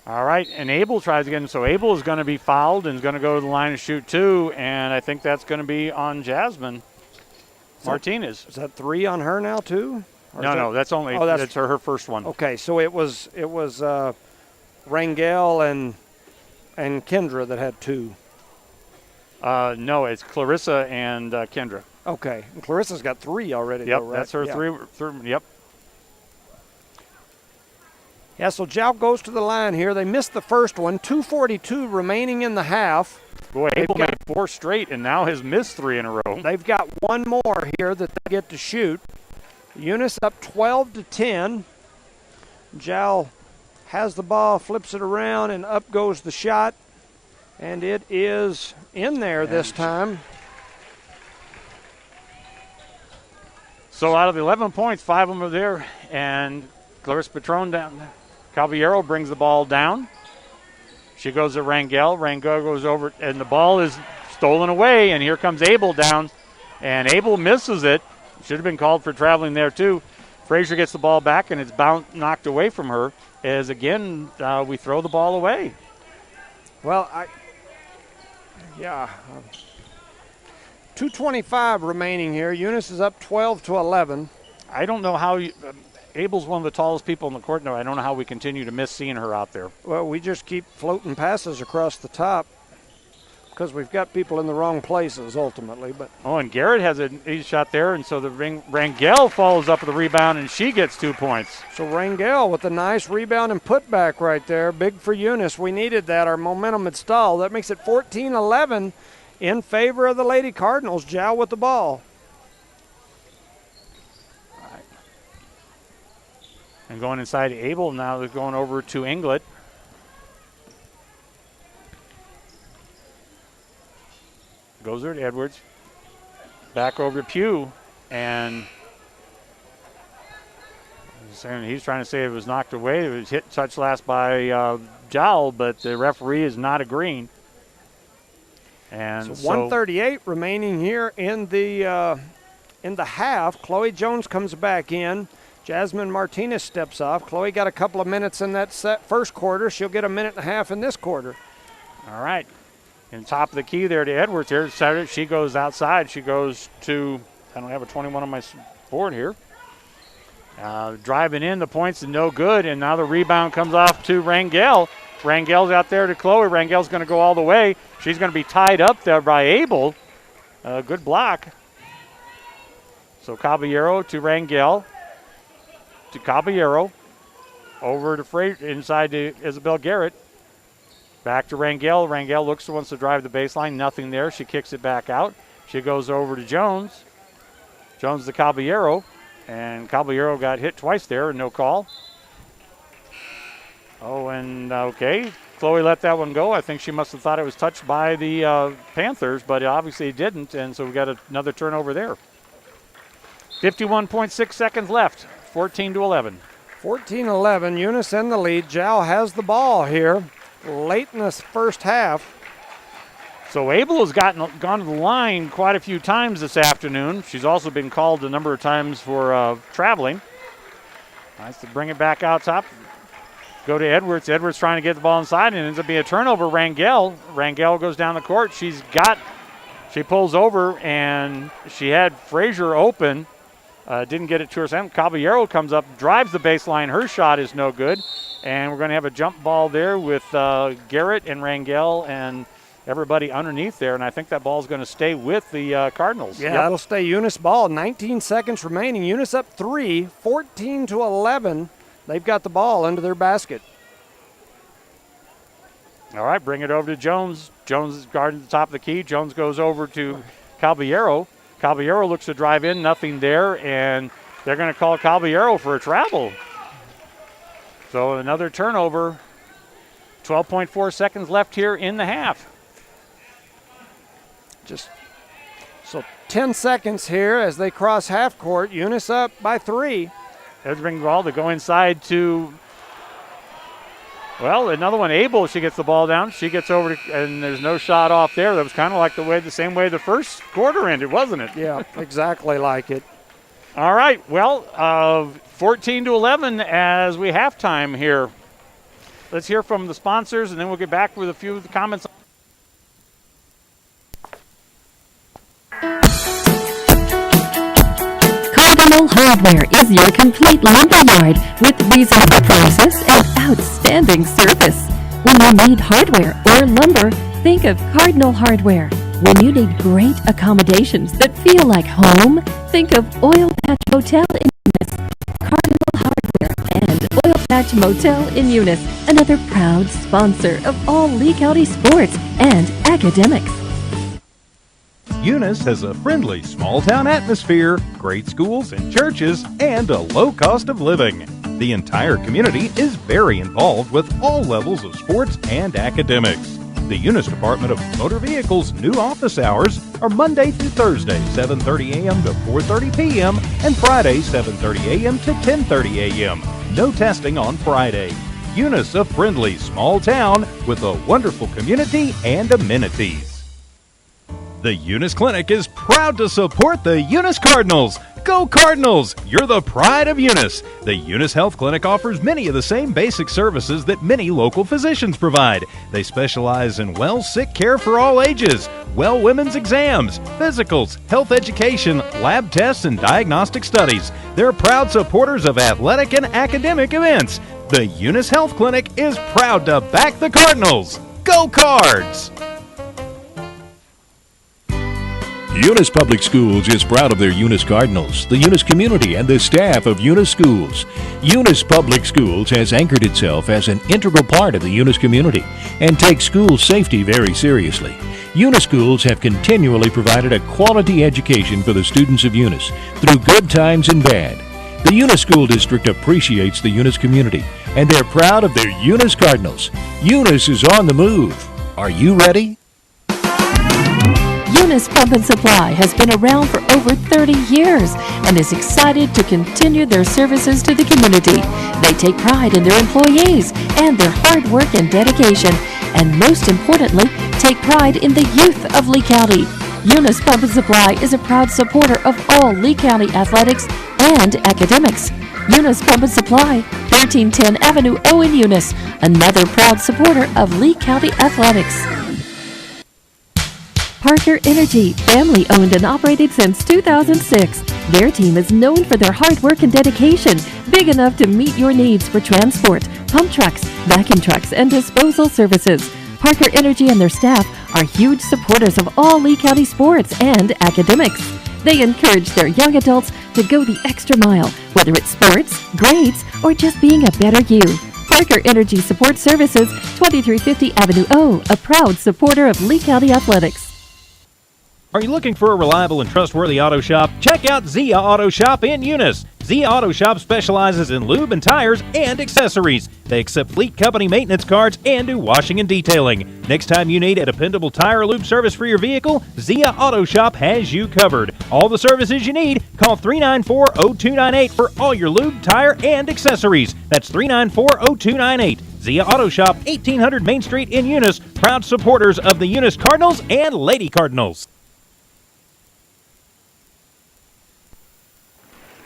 All right, and Abel tries again. So Abel is going to be fouled and is going to go to the line and shoot 2, and I think that's going to be on Jasmine Martinez. Is that 3 on her now too? No, that's only that's her first one. Okay, so it was Rangel and Kendra that had 2. No, it's Clarissa and Kendra. Okay, and Clarissa's got 3 already. Yep, though, right? that's her 3. Yep. Yeah, so Jow goes to the line here. They missed the first one. 2:42 remaining in the half. Boy, Abel made 4 straight and now has missed 3 in a row. They've got one more here that they get to shoot. Eunice up 12-10. Jow has the ball, flips it around, and up goes the shot. And it is in there this time. So out of the 11 points, 5 of them are there. And Clarissa Patron down. Caballero brings the ball down. She goes to Rangel. Rangel goes over, and the ball is stolen away. And here comes Abel down. And Abel misses it. Should have been called for traveling there, too. Frazier gets the ball back, and it's knocked away from her. As, again, we throw the ball away. Well, 2:25 remaining here. Eunice is up 12-11. I don't know how Abel's one of the tallest people in the court now. I don't know how we continue to miss seeing her out there. Well, we just keep floating passes across the top because we've got people in the wrong places ultimately. But and Garrett has a shot there, and so the Rangel follows up with the rebound, and she gets 2 points. So Rangel with a nice rebound and putback right there. Big for Eunice. We needed that. Our momentum had stalled. That makes it 14-11 in favor of the Lady Cardinals. Jow with the ball. All right. And going inside to Abel, now they're going over to Inglet. Goes there to Edwards. Back over to Pugh. And he's trying to say it was knocked away. It was hit touch last by Jowl, but the referee is not agreeing. And so 1:38 remaining here in the half. Chloe Jones comes back in. Jasmine Martinez steps off. Chloe got a couple of minutes in that first quarter. She'll get a minute and a half in this quarter. All right. And top of the key there to Edwards here. She goes outside. She goes to, I don't have a 21 on my board here. Driving in, the points are no good, and now the rebound comes off to Rangel. Rangel's out there to Chloe. Rangel's going to go all the way. She's going to be tied up there by Abel. Good block. So Caballero to Rangel. To Caballero. Over to Frazier, inside to Isabel Garrett. Back to Rangel. Rangel wants to drive the baseline. Nothing there. She kicks it back out. She goes over to Jones. Jones to Caballero. And Caballero got hit twice there and no call. Okay. Chloe let that one go. I think she must have thought it was touched by the Panthers, but obviously it didn't, and so we got another turnover there. 51.6 seconds left. 14-11. 14-11. Eunice in the lead. Jow has the ball here late in this first half. So Abel has gone to the line quite a few times this afternoon. She's also been called a number of times for traveling. Nice to bring it back out top. Go to Edwards. Edwards trying to get the ball inside, and it ends up being a turnover. Rangel goes down the court. She pulls over, and she had Frazier open. Didn't get it to her. Caballero comes up, drives the baseline. Her shot is no good. And we're going to have a jump ball there with Garrett and Rangel and everybody underneath there. And I think that ball is going to stay with the Cardinals. Yeah, that'll stay Eunice ball. 19 seconds remaining. Eunice up 3, 14-11. They've got the ball into their basket. All right, bring it over to Jones. Jones is guarding the top of the key. Jones goes over to Caballero. Caballero looks to drive in, nothing there, and they're going to call Caballero for a travel. So another turnover. 12.4 seconds left here in the half. So 10 seconds here as they cross half court. Eunice up by 3. Basketball to go inside to, well, another one, Abel. She gets the ball down. She gets over to, and there's no shot off there. That was kind of like the same way the first quarter ended, wasn't it? Yeah, exactly like it. All right, well, 14-11 as we halftime here. Let's hear from the sponsors, and then we'll get back with a few of the comments. Cardinal Hardware is your complete lumber yard with reasonable prices and outstanding service. When you need hardware or lumber, think of Cardinal Hardware. When you need great accommodations that feel like home, think of Oil Patch Motel in Eunice. Cardinal Hardware and Oil Patch Motel in Eunice, another proud sponsor of all Lea County sports and academics. Eunice has a friendly small-town atmosphere, great schools and churches, and a low cost of living. The entire community is very involved with all levels of sports and academics. The Eunice Department of Motor Vehicles' new office hours are Monday through Thursday, 7:30 a.m. to 4:30 p.m., and Friday, 7:30 a.m. to 10:30 a.m. No testing on Friday. Eunice, a friendly small town with a wonderful community and amenities. The Eunice Clinic is proud to support the Eunice Cardinals. Go Cardinals! You're the pride of Eunice. The Eunice Health Clinic offers many of the same basic services that many local physicians provide. They specialize in sick care for all ages, women's exams, physicals, health education, lab tests, and diagnostic studies. They're proud supporters of athletic and academic events. The Eunice Health Clinic is proud to back the Cardinals. Go Cards! Eunice Public Schools is proud of their Eunice Cardinals, the Eunice community, and the staff of Eunice Schools. Eunice Public Schools has anchored itself as an integral part of the Eunice community and takes school safety very seriously. Eunice Schools have continually provided a quality education for the students of Eunice through good times and bad. The Eunice School District appreciates the Eunice community, and they're proud of their Eunice Cardinals. Eunice is on the move. Are you ready? Eunice Pump and Supply has been around for over 30 years and is excited to continue their services to the community. They take pride in their employees and their hard work and dedication, and most importantly, take pride in the youth of Lea County. Eunice Pump and Supply is a proud supporter of all Lea County athletics and academics. Eunice Pump and Supply, 1310 Avenue O in Eunice, another proud supporter of Lea County athletics. Parker Energy, family owned and operated since 2006. Their team is known for their hard work and dedication, big enough to meet your needs for transport, pump trucks, vacuum trucks, and disposal services. Parker Energy and their staff are huge supporters of all Lea County sports and academics. They encourage their young adults to go the extra mile, whether it's sports, grades, or just being a better you. Parker Energy Support Services, 2350 Avenue O, a proud supporter of Lea County athletics. Are you looking for a reliable and trustworthy auto shop? Check out Zia Auto Shop in Eunice. Zia Auto Shop specializes in lube and tires and accessories. They accept fleet company maintenance cards and do washing and detailing. Next time you need a dependable tire or lube service for your vehicle, Zia Auto Shop has you covered. All the services you need, call 394-0298 for all your lube, tire, and accessories. That's 394-0298. Zia Auto Shop, 1800 Main Street in Eunice, proud supporters of the Eunice Cardinals and Lady Cardinals.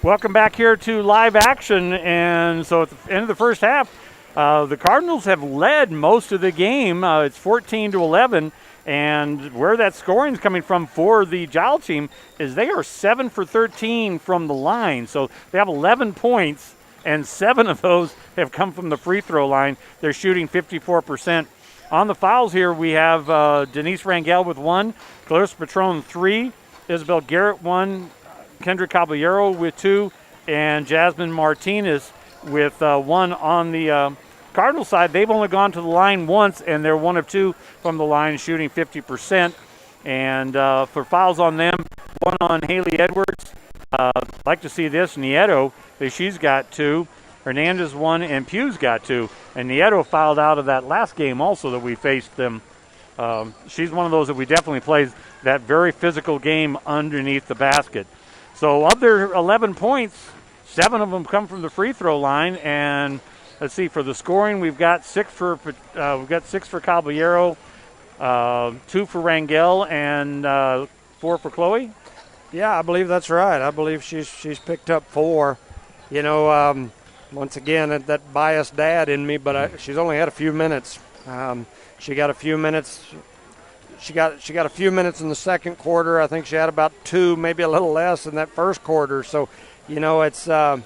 Welcome back here to live action, and so at the end of the first half, the Cardinals have led most of the game. It's 14-11, and where that scoring is coming from for the Giles team is they are 7 for 13 from the line. So they have 11 points, and 7 of those have come from the free throw line. They're shooting 54%. On the fouls here, we have Denise Rangel with 1, Clarissa Patron 3, Isabel Garrett 1, Kendra Caballero with 2, and Jasmine Martinez with 1 on the Cardinal side. They've only gone to the line once, and they're 1 of 2 from the line, shooting 50%. And for fouls on them, 1 on Haley Edwards. Like to see this, Nieto, she's got 2. Hernandez 1, and Pugh's got 2. And Nieto fouled out of that last game also that we faced them. She's one of those that we definitely plays that very physical game underneath the basket. So of their 11 points, 7 of them come from the free throw line. And let's see, for the scoring, we've got 6 for Caballero, 2 for Rangel, and 4 for Chloe. Yeah, I believe that's right. I believe she's picked up 4. You know, once again, that biased dad in me, but she's only had a few minutes. She got a few minutes. She got a few minutes in the second quarter. I think she had about 2, maybe a little less in that first quarter. So, you know, it's tough.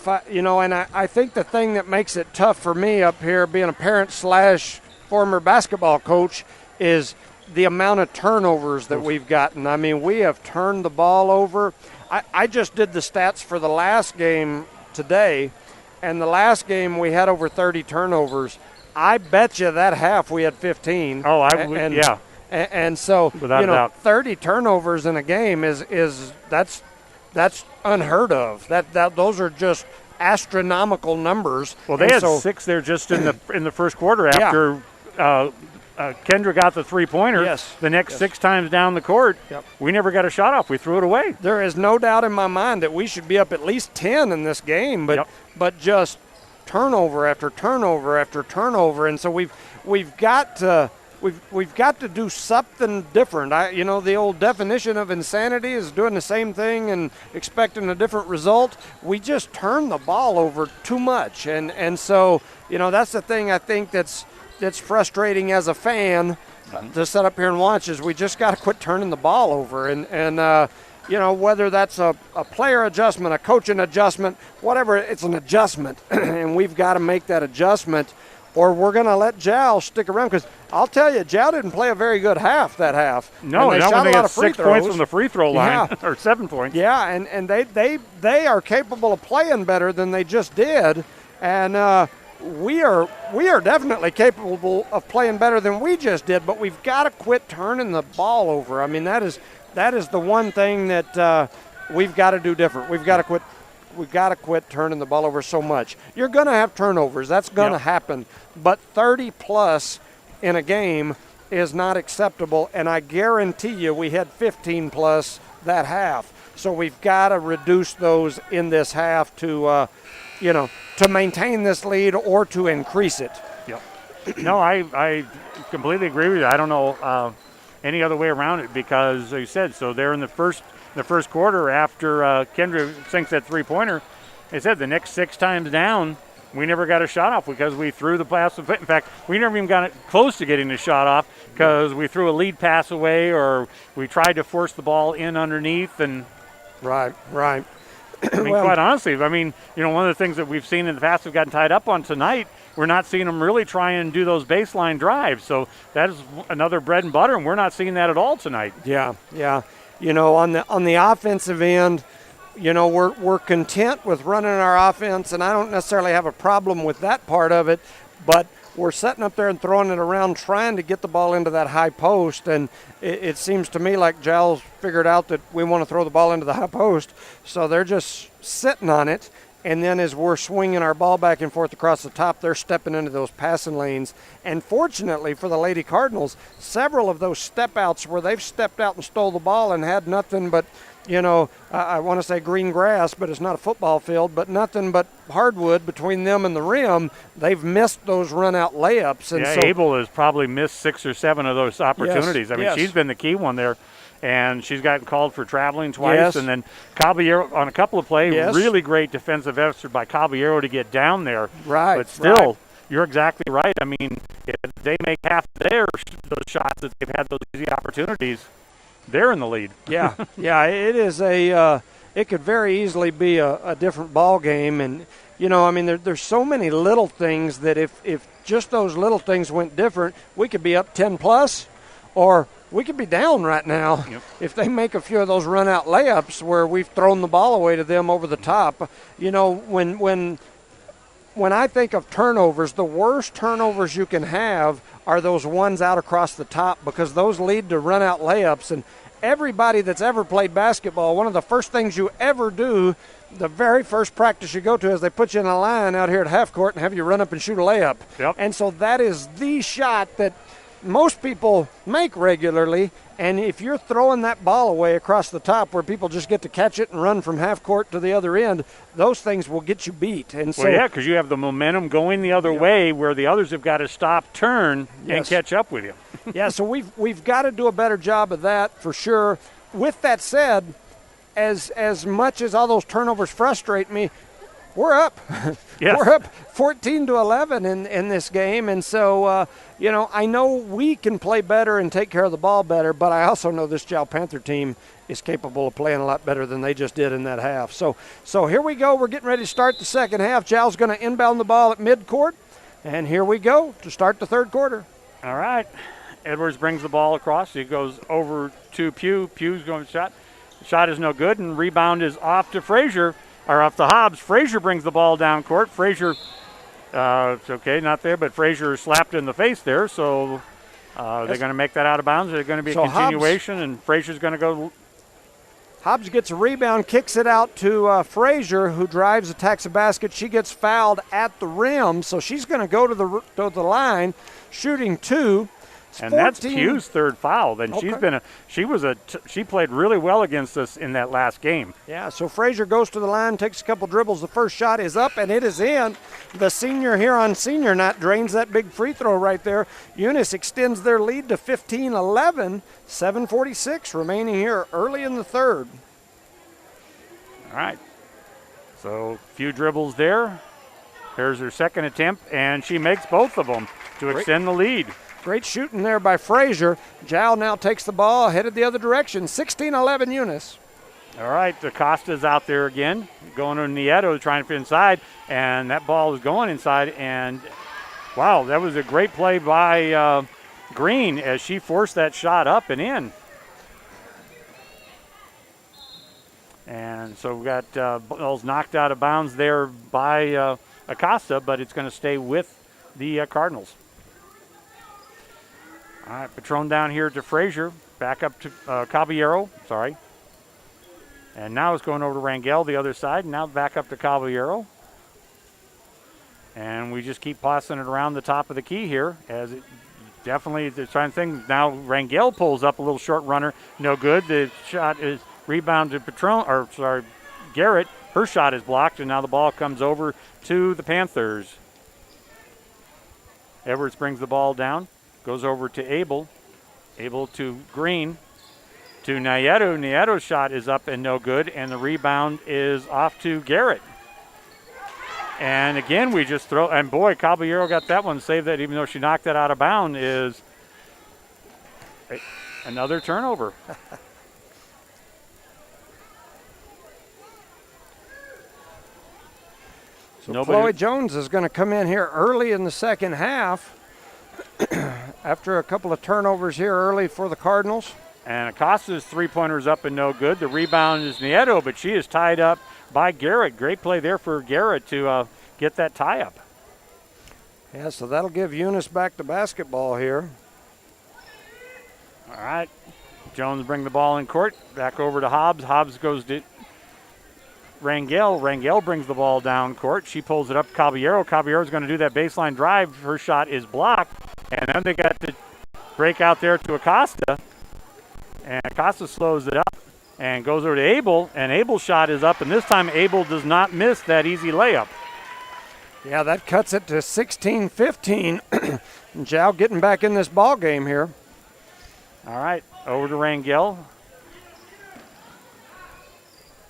And I think the thing that makes it tough for me up here, being a parent / former basketball coach, is the amount of turnovers that we've gotten. I mean, we have turned the ball over. I just did the stats for the last game today, and the last game we had over 30 turnovers. I bet you that half we had 15. Oh, yeah. And so, without a doubt, 30 turnovers in a game is that's unheard of. Those are just astronomical numbers. Well, they had 6 there just in the first quarter after Kendra got the 3-pointer. Yes. The next 6 times down the court, we never got a shot off. We threw it away. There is no doubt in my mind that we should be up at least 10 in this game, but just turnover after turnover after turnover, and so we've got to do something different. The old definition of insanity is doing the same thing and expecting a different result. We just turn the ball over too much, and so that's the thing I think that's frustrating as a fan to sit up here and watch, is we just got to quit turning the ball over, and whether that's a player adjustment, a coaching adjustment, whatever, it's an adjustment, and we've got to make that adjustment, or we're going to let Jal stick around. Because I'll tell you, Jal didn't play a very good that half. No, they not shot when they a lot had of free 6 throws. points from the free throw line, or 7 points. Yeah, and they are capable of playing better than they just did, and we are definitely capable of playing better than we just did, but we've got to quit turning the ball over. I mean, that is the one thing that we've got to do different. We've got to quit turning the ball over so much. You're going to have turnovers. That's going to happen. But 30-plus in a game is not acceptable, and I guarantee you we had 15-plus that half. So we've got to reduce those in this half to maintain this lead or to increase it. Yep. No, I completely agree with you. I don't know any other way around it, because, as you said, so they're in the first quarter after Kendra sinks that 3-pointer. They said the next 6 times down, we never got a shot off because we threw the pass. In fact, we never even got close to getting a shot off because we threw a lead pass away, or we tried to force the ball in underneath. And right. I mean, quite honestly, one of the things that we've seen in the past we've gotten tied up on tonight, we're not seeing them really try and do those baseline drives. So that is another bread and butter, and we're not seeing that at all tonight. Yeah. On the offensive end, we're content with running our offense, and I don't necessarily have a problem with that part of it, but we're sitting up there and throwing it around trying to get the ball into that high post, and it seems to me like Giles figured out that we want to throw the ball into the high post, so they're just sitting on it, and then as we're swinging our ball back and forth across the top, they're stepping into those passing lanes. And fortunately for the Lady Cardinals, several of those step outs where they've stepped out and stole the ball and had nothing but I want to say green grass, but it's not a football field, but nothing but hardwood between them and the rim. They've missed those run-out layups. And so Abel has probably missed 6 or 7 of those opportunities. Yes. She's been the key one there, and she's gotten called for traveling twice. And then Caballero on a couple of plays, really great defensive effort by Caballero to get down there. Right. But still, you're exactly right. I mean, if they make half those shots that they've had those easy opportunities, they're in the lead. Yeah, it is it could very easily be a different ball game. And, there's so many little things that if just those little things went different, we could be up 10-plus, or we could be down right now if they make a few of those run-out layups where we've thrown the ball away to them over the top. When I think of turnovers, the worst turnovers you can have are those ones out across the top, because those lead to run-out layups. And everybody that's ever played basketball, one of the first things you ever do, the very first practice you go to, is they put you in a line out here at half court and have you run up and shoot a layup. Yep. And so that is the shot that most people make regularly, and if you're throwing that ball away across the top where people just get to catch it and run from half court to the other end, those things will get you beat. And so, well, yeah, because you have the momentum going the other way where the others have got to stop, turn, and catch up with you. Yeah, so we've got to do a better job of that for sure. With that said, as much as all those turnovers frustrate me, we're up. Yes. We're up 14-11 in this game. And so, I know we can play better and take care of the ball better, but I also know this Jal Panther team is capable of playing a lot better than they just did in that half. So here we go. We're getting ready to start the second half. Jal's going to inbound the ball at midcourt. And here we go to start the third quarter. All right. Edwards brings the ball across. He goes over to Pugh. Pugh's going to shot. The shot is no good, and rebound is off to Frazier. Or off to Hobbs. Frazier brings the ball down court. Frazier, it's okay, not there, but Frazier slapped in the face there, so they're going to make that out of bounds. There's going to be a continuation, and Frazier's going to go. Hobbs gets a rebound, kicks it out to Frazier, who drives, attacks the basket. She gets fouled at the rim, so she's going to go to the line, shooting two. And that's Pugh's third foul. And she played really well against us in that last game. Yeah, so Frazier goes to the line, takes a couple dribbles. The first shot is up, and it is in. The senior here on senior night drains that big free throw right there. Eunice extends their lead to 15-11, 7:46 remaining here early in the third. All right. So a few dribbles there. Here's her second attempt, and she makes both of them to extend the lead. Great shooting there by Frazier. Jal now takes the ball, headed the other direction. 16-11 Eunice. All right, Acosta's out there again, going to Nieto, trying to fit inside, and that ball is going inside. And, wow, that was a great play by Green as she forced that shot up and in. And so we got balls knocked out of bounds there by Acosta, but it's going to stay with the Cardinals. All right, Patron down here to Frazier, back up to Caballero, sorry. And now it's going over to Rangel, the other side, and now back up to Caballero. And we just keep passing it around the top of the key here, as it definitely, they're trying to think. Now Rangel pulls up a little short runner, no good. The shot is rebounded Garrett. Her shot is blocked, and now the ball comes over to the Panthers. Edwards brings the ball down. Goes over to Abel to Green, to Nieto. Nieto's shot is up and no good, and the rebound is off to Garrett. And again, we just throw, and boy, Caballero got that one, saved that, even though she knocked that out of bounds, is another turnover. So Chloe Jones is going to come in here early in the second half. After a couple of turnovers here early for the Cardinals. And Acosta's three-pointer's up and no good. The rebound is Nieto, but she is tied up by Garrett. Great play there for Garrett to get that tie-up. Yeah, so that'll give Eunice back to basketball here. All right. Jones bring the ball in court. Back over to Hobbs. Hobbs goes to Rangel. Rangel brings the ball down court. She pulls it up to Caballero. Caballero's going to do that baseline drive. Her shot is blocked. And then they got to break out there to Acosta. And Acosta slows it up and goes over to Abel. And Abel's shot is up. And this time Abel does not miss that easy layup. Yeah, that cuts it to 16-15. Jal getting back in this ball game here. All right, over to Rangel.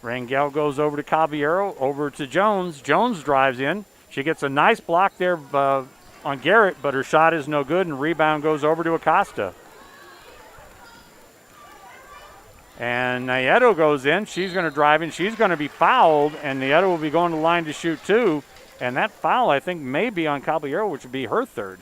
Rangel goes over to Caballero, over to Jones. Jones drives in. She gets a nice block there on Garrett, but her shot is no good, and rebound goes over to Acosta. And Nieto goes in. She's going to drive in. She's going to be fouled, and Nieto will be going to the line to shoot two. And that foul, I think, may be on Caballero, which would be her third.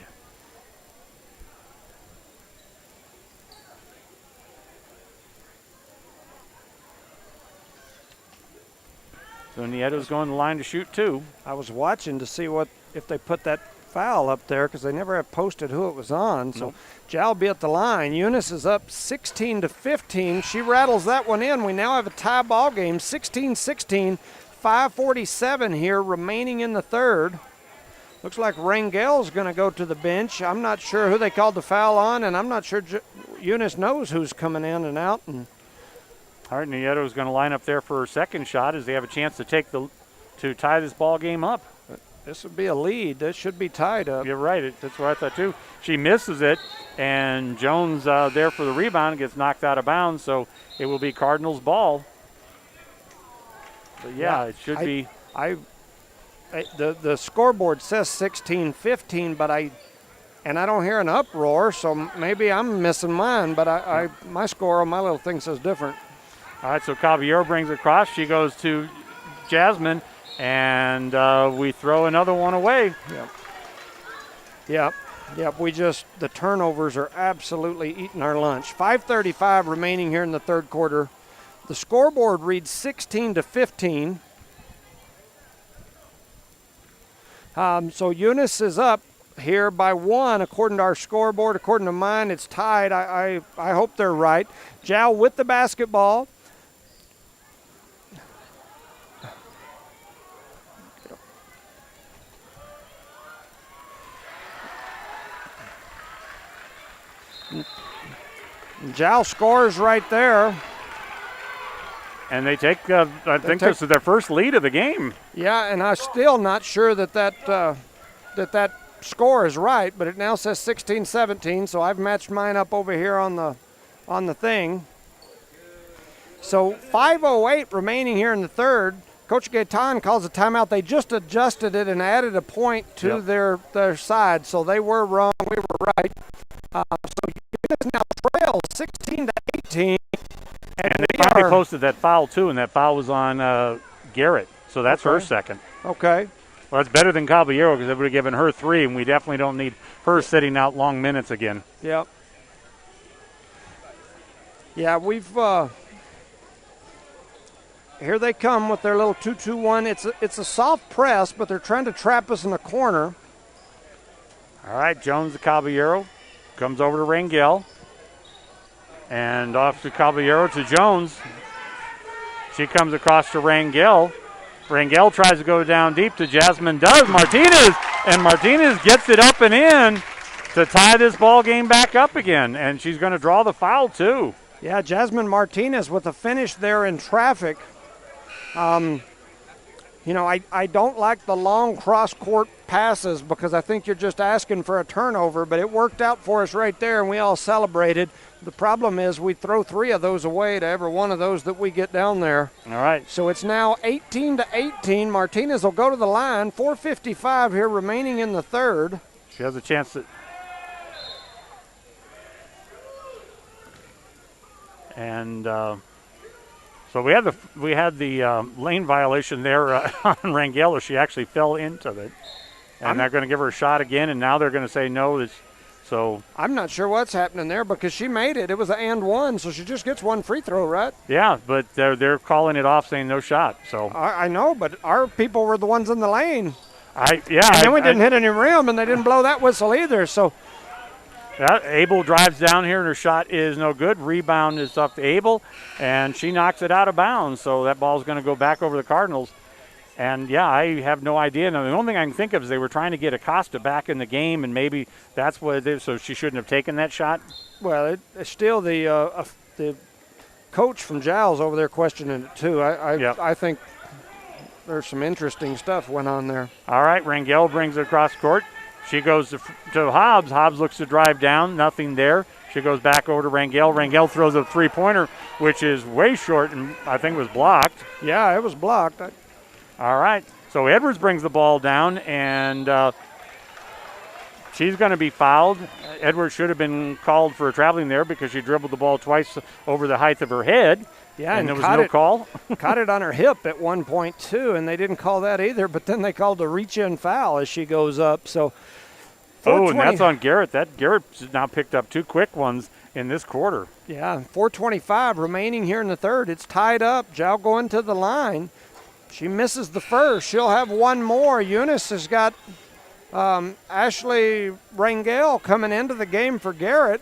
So Nieto's going to the line to shoot two. I was watching to see if they put that foul up there because they never have posted who it was on. So Jal will be at the line. Eunice is up 16-15. She rattles that one in. We now have a tie ball game, 16-16, 5:47 here remaining in the third. Looks like Rangel's going to go to the bench. I'm not sure who they called the foul on, and I'm not sure Eunice knows who's coming in and out. And all right, Nieto's going to line up there for her second shot as they have a chance to tie this ball game up. This would be a lead. This should be tied up. You're right. That's what I thought, too. She misses it, and Jones there for the rebound gets knocked out of bounds, so it will be Cardinals' ball. But, yeah, it should be. The scoreboard says 16-15, but I don't hear an uproar, so maybe I'm missing mine, but my score on my little thing says different. All right, so Caballero brings it across. She goes to Jasmine, and we throw another one away. Yep. The turnovers are absolutely eating our lunch. 5:35 remaining here in the third quarter. The scoreboard reads 16-15. So Eunice is up here by 1 according to our scoreboard. According to mine, it's tied. I hope they're right. Jow with the basketball. Jow scores right there. And they take, I think this is their first lead of the game. Yeah, and I'm still not sure that score is right, but it now says 16-17, so I've matched mine up over here on the thing. So 5:08 remaining here in the third. Coach Gaetan calls a timeout. They just adjusted it and added a point to their side, so they were wrong. We were right. So Eunice now trails 16-18. And they finally posted that foul, too, and that foul was on Garrett. So that's her second. Okay. Well, that's better than Caballero because they would have given her 3, and we definitely don't need her sitting out long minutes again. Yep. Yeah, we've here they come with their little 2-2-1. It's a soft press, but they're trying to trap us in a corner. All right, Jones to Caballero. Comes over to Rangel. And off to Caballero to Jones. She comes across to Rangel. Rangel tries to go down deep to Jasmine. Does Martinez. And Martinez gets it up and in to tie this ball game back up again. And she's going to draw the foul, too. Yeah, Jasmine Martinez with a finish there in traffic. I don't like the long cross-court passes because I think you're just asking for a turnover, but it worked out for us right there, and we all celebrated. The problem is we throw 3 of those away to every one of those that we get down there. All right. So it's now 18-18. Martinez will go to the line. 4:55 here remaining in the third. She has a chance to. And so we had the lane violation there on Rangel. She actually fell into it. And they're going to give her a shot again, and now they're going to say no. So I'm not sure what's happening there because she made it. It was an and one, so she just gets one free throw, right? Yeah, but they're calling it off, saying no shot. So I know, but our people were the ones in the lane. And then we didn't hit any rim, and they didn't blow that whistle either. So Abel drives down here, and her shot is no good. Rebound is up to Abel, and she knocks it out of bounds. So that ball's going to go back over the Cardinals. And, I have no idea. Now, the only thing I can think of is they were trying to get Acosta back in the game, and maybe that's what it is, so she shouldn't have taken that shot. Well, it's still the coach from Giles over there questioning it, too. I think there's some interesting stuff went on there. All right, Rangel brings it across court. She goes to Hobbs. Hobbs looks to drive down. Nothing there. She goes back over to Rangel. Rangel throws a three-pointer, which is way short and I think was blocked. Yeah, it was blocked. All right. So Edwards brings the ball down, and she's going to be fouled. Edwards should have been called for traveling there because she dribbled the ball twice over the height of her head. Yeah, and there was no call. Caught it on her hip at one point, too, and they didn't call that either, but then they called a reach-in foul as she goes up. So, and that's on Garrett. Garrett's now picked up 2 quick ones in this quarter. Yeah, 4:25 remaining here in the third. It's tied up. Jow going to the line. She misses the first. She'll have one more. Eunice has got Ashley Rangel coming into the game for Garrett.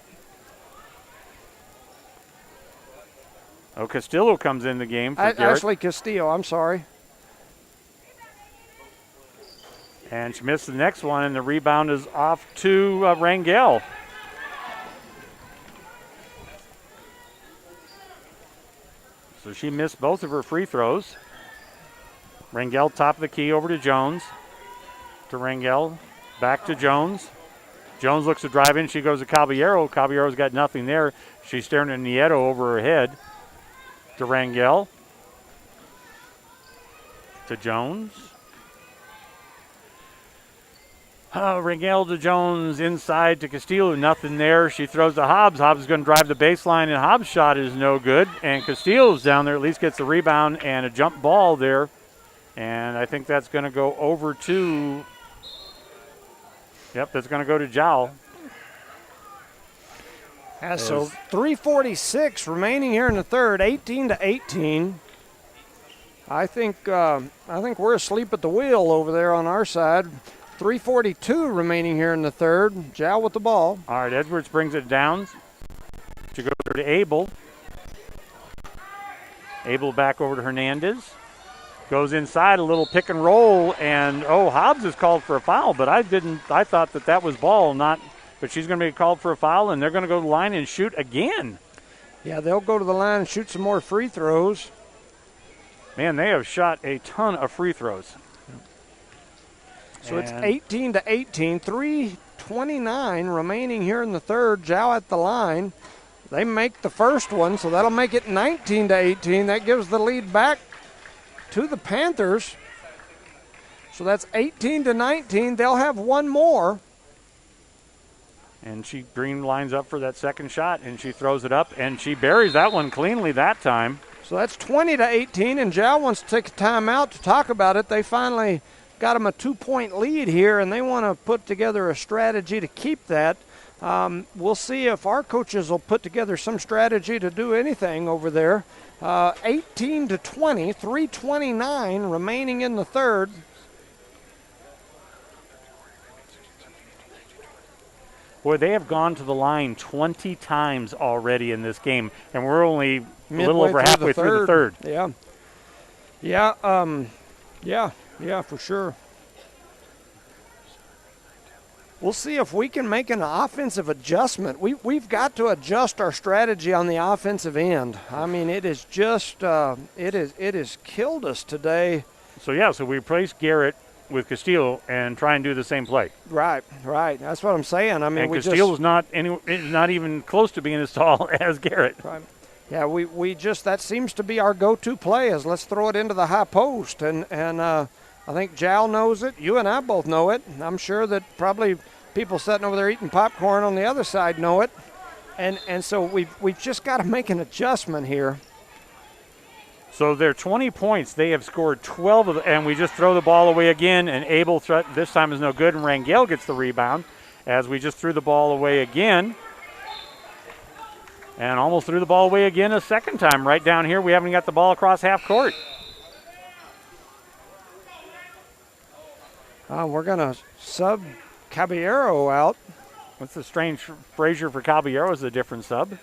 Oh, Castillo comes in the game for Garrett. Ashley Castillo, I'm sorry. And she missed the next one, and the rebound is off to Rangel. So she missed both of her free throws. Rangel top of the key over to Jones. To Rangel, back to Jones. Jones looks to drive in. She goes to Caballero. Caballero's got nothing there. She's staring at Nieto over her head. To Rangel. To Jones. Rangel to Jones, inside to Castillo, nothing there. She throws to Hobbs. Hobbs is going to drive the baseline, and Hobbs' shot is no good. And Castillo's down there, at least gets the rebound and a jump ball there. And I think that's going to go over to, that's going to go to Jowl. Yeah, so 3:46 remaining here in the third, 18-18. I think we're asleep at the wheel over there on our side. 3:42 remaining here in the third. Jowl with the ball. All right, Edwards brings it down. She goes over to Abel. Abel back over to Hernandez. Goes inside, a little pick and roll, and Hobbs is called for a foul, but I thought that was ball, but she's going to be called for a foul, and they're going to go to the line and shoot again. Yeah, they'll go to the line and shoot some more free throws. Man, they have shot a ton of free throws. So it's 18-18, 3:29 remaining here in the third. Jowl at the line. They make the first one, so that'll make it 19-18. That gives the lead back to the Panthers. So that's 18-19. They'll have one more. And Green lines up for that second shot, and she throws it up, and she buries that one cleanly that time. So that's 20-18, and Jowl wants to take a timeout to talk about it. They finally got them a 2-point lead here, and they want to put together a strategy to keep that. We'll see if our coaches will put together some strategy to do anything over there. 18-20, 3:29 remaining in the third. Boy, they have gone to the line 20 times already in this game, and we're only a little over halfway through the third. Yeah, for sure. We'll see if we can make an offensive adjustment. We've got to adjust our strategy on the offensive end. I mean, it is just it has killed us today. So we replace Garrett with Castillo and try and do the same play. Right. That's what I'm saying. I mean, and Castillo's not even close to being as tall as Garrett. Right. Yeah, we just, that seems to be our go-to play, is let's throw it into the high post. And I think Jowl knows it. You and I both know it. I'm sure that probably people sitting over there eating popcorn on the other side know it. And so we've just got to make an adjustment here. So they're 20 points. They have scored 12 of them, and we just throw the ball away again, and Abel this time is no good, and Rangel gets the rebound as we just threw the ball away again. And almost threw the ball away again a second time. Right down here, we haven't got the ball across half court. We're going to sub Caballero out. What's the strange Frazier for Caballero is a different sub.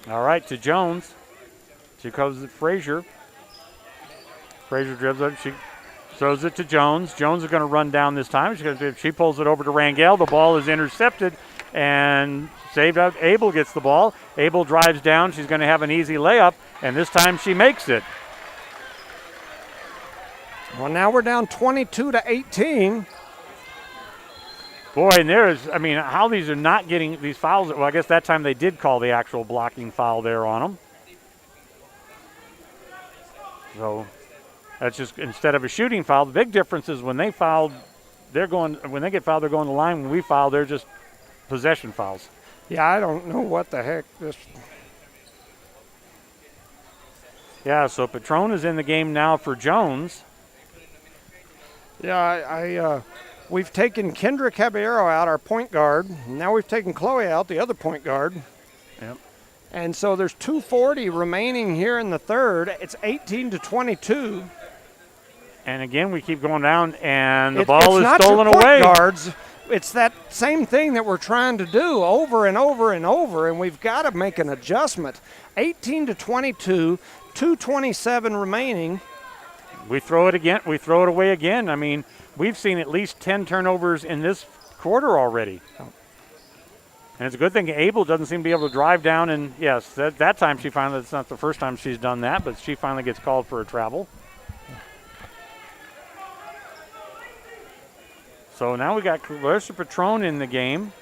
All right, to Jones. She goes to Frazier. Frazier dribbles it. She throws it to Jones. Jones is going to run down this time. She pulls it over to Rangel. The ball is intercepted and saved out. Abel gets the ball. Abel drives down. She's going to have an easy layup, and this time she makes it. Well, now we're down 22-18. Boy, and how these are not getting these fouls. Well, I guess that time they did call the actual blocking foul there on them. So that's just, instead of a shooting foul, the big difference is when they get fouled, they're going to the line. When we foul, they're just possession fouls. Yeah, I don't know what the heck this. Yeah, so Patron is in the game now for Jones. Yeah, we've taken Kendra Caballero out, our point guard. Now we've taken Chloe out, the other point guard. Yep. And so there's 2:40 remaining here in the third. It's 18-22. And again, we keep going down, and the ball is stolen away. Guards. It's that same thing that we're trying to do over and over and over, and we've got to make an adjustment. 18-22, 2:27 remaining. we throw it again. We throw it away again. I mean, we've seen at least 10 turnovers in this quarter already. And it's a good thing Abel doesn't seem to be able to drive down. And, yes, that time she finally, it's not the first time she's done that, but she finally gets called for a travel. So now we got Clarissa Patron in the game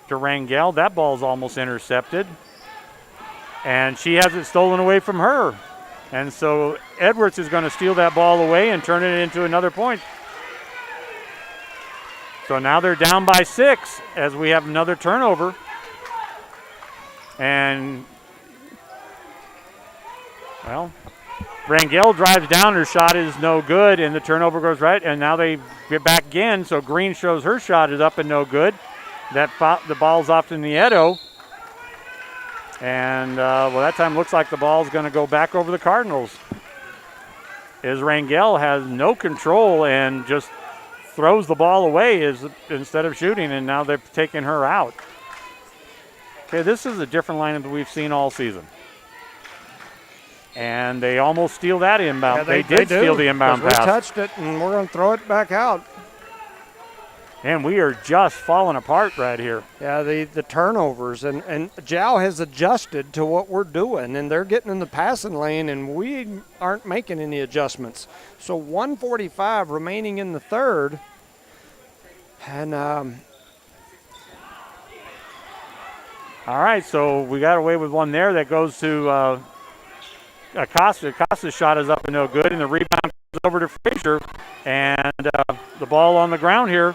to Rangel. That ball's almost intercepted. And she has it stolen away from her. And so Edwards is going to steal that ball away and turn it into another point. So now they're down by 6 as we have another turnover. And, well, Rangel drives down. Her shot is no good, and the turnover goes right. And now they get back again, so Green shows her shot is up and no good. The ball's off to Nieto. And, well, that time looks like the ball's going to go back over the Cardinals. As Rangel has no control and just throws the ball away instead of shooting, and now they're taking her out. Okay, this is a different lineup that we've seen all season. And they almost steal that inbound. Yeah, they did steal the inbound pass. We touched it, and we're going to throw it back out. And we are just falling apart right here. Yeah, the turnovers. And Jow has adjusted to what we're doing, and they're getting in the passing lane, and we aren't making any adjustments. So 1:45 remaining in the third. And all right, so we got away with one there. That goes to Acosta. Acosta's shot is up and no good, and the rebound goes over to Frazier. And the ball on the ground here.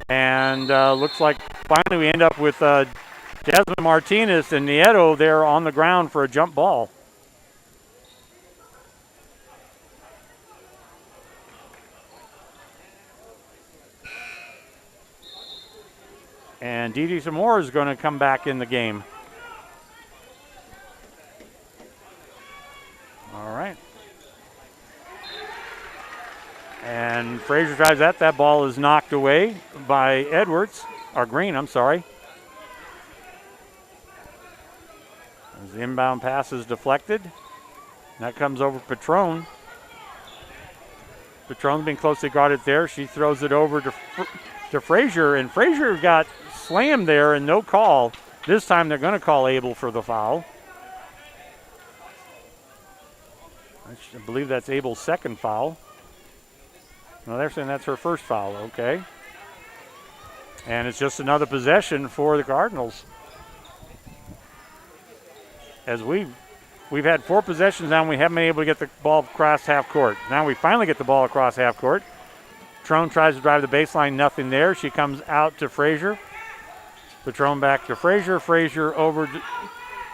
And looks like finally we end up with Jasmine Martinez and Nieto there on the ground for a jump ball. And Didi Zamora is going to come back in the game. All right. And Frazier drives that. That ball is knocked away by Edwards, or Green, I'm sorry. As the inbound pass is deflected. That comes over Patron. Patron's been closely guarded there. She throws it over to Frazier, and Frazier got slammed there and no call. This time they're going to call Abel for the foul. I believe that's Abel's second foul. No, they're saying that's her first foul, okay. And it's just another possession for the Cardinals. As we've had 4 possessions now, and we haven't been able to get the ball across half court. Now we finally get the ball across half court. Patron tries to drive the baseline, nothing there. She comes out to Frazier. Patron back to Frazier. Frazier over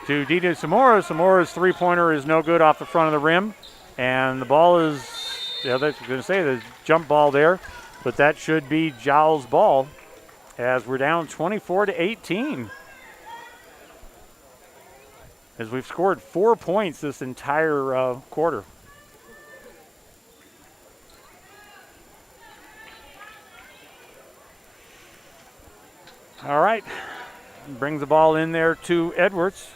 to Didi Zamora. Zamora's three-pointer is no good off the front of the rim. And the ball is, yeah, that's going to say the jump ball there, but that should be Jowl's ball as we're down 24-18. As we've scored 4 points this entire quarter. All right, brings the ball in there to Edwards.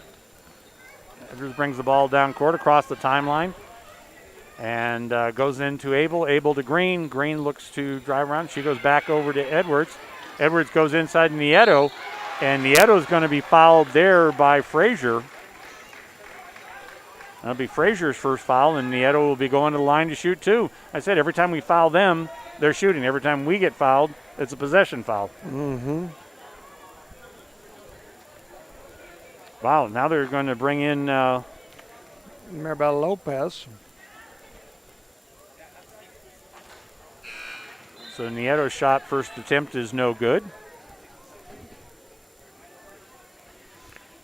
Edwards brings the ball down court across the timeline. And goes into Abel. Abel to Green. Green looks to drive around. She goes back over to Edwards. Edwards goes inside Nieto. And Nieto's going to be fouled there by Frazier. That'll be Frazier's first foul, and Nieto will be going to the line to shoot too. I said every time we foul them, they're shooting. Every time we get fouled, it's a possession foul. Mm-hmm. Wow, now they're going to bring in Maribel Lopez. So Nieto's shot, first attempt, is no good.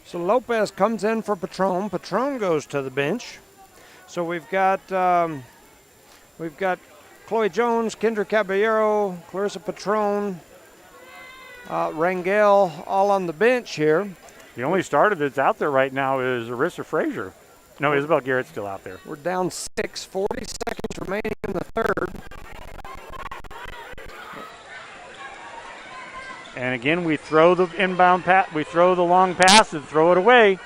So Lopez comes in for Patron. Patron goes to the bench. So we've got Chloe Jones, Kendra Caballero, Clarissa Patron, Rangel, all on the bench here. The only starter that's out there right now is Arissa Frazier. No, Isabel Garrett's still out there. We're down 6, 40 seconds remaining in the third. And again, we throw the inbound pass, we throw the long pass and throw it away.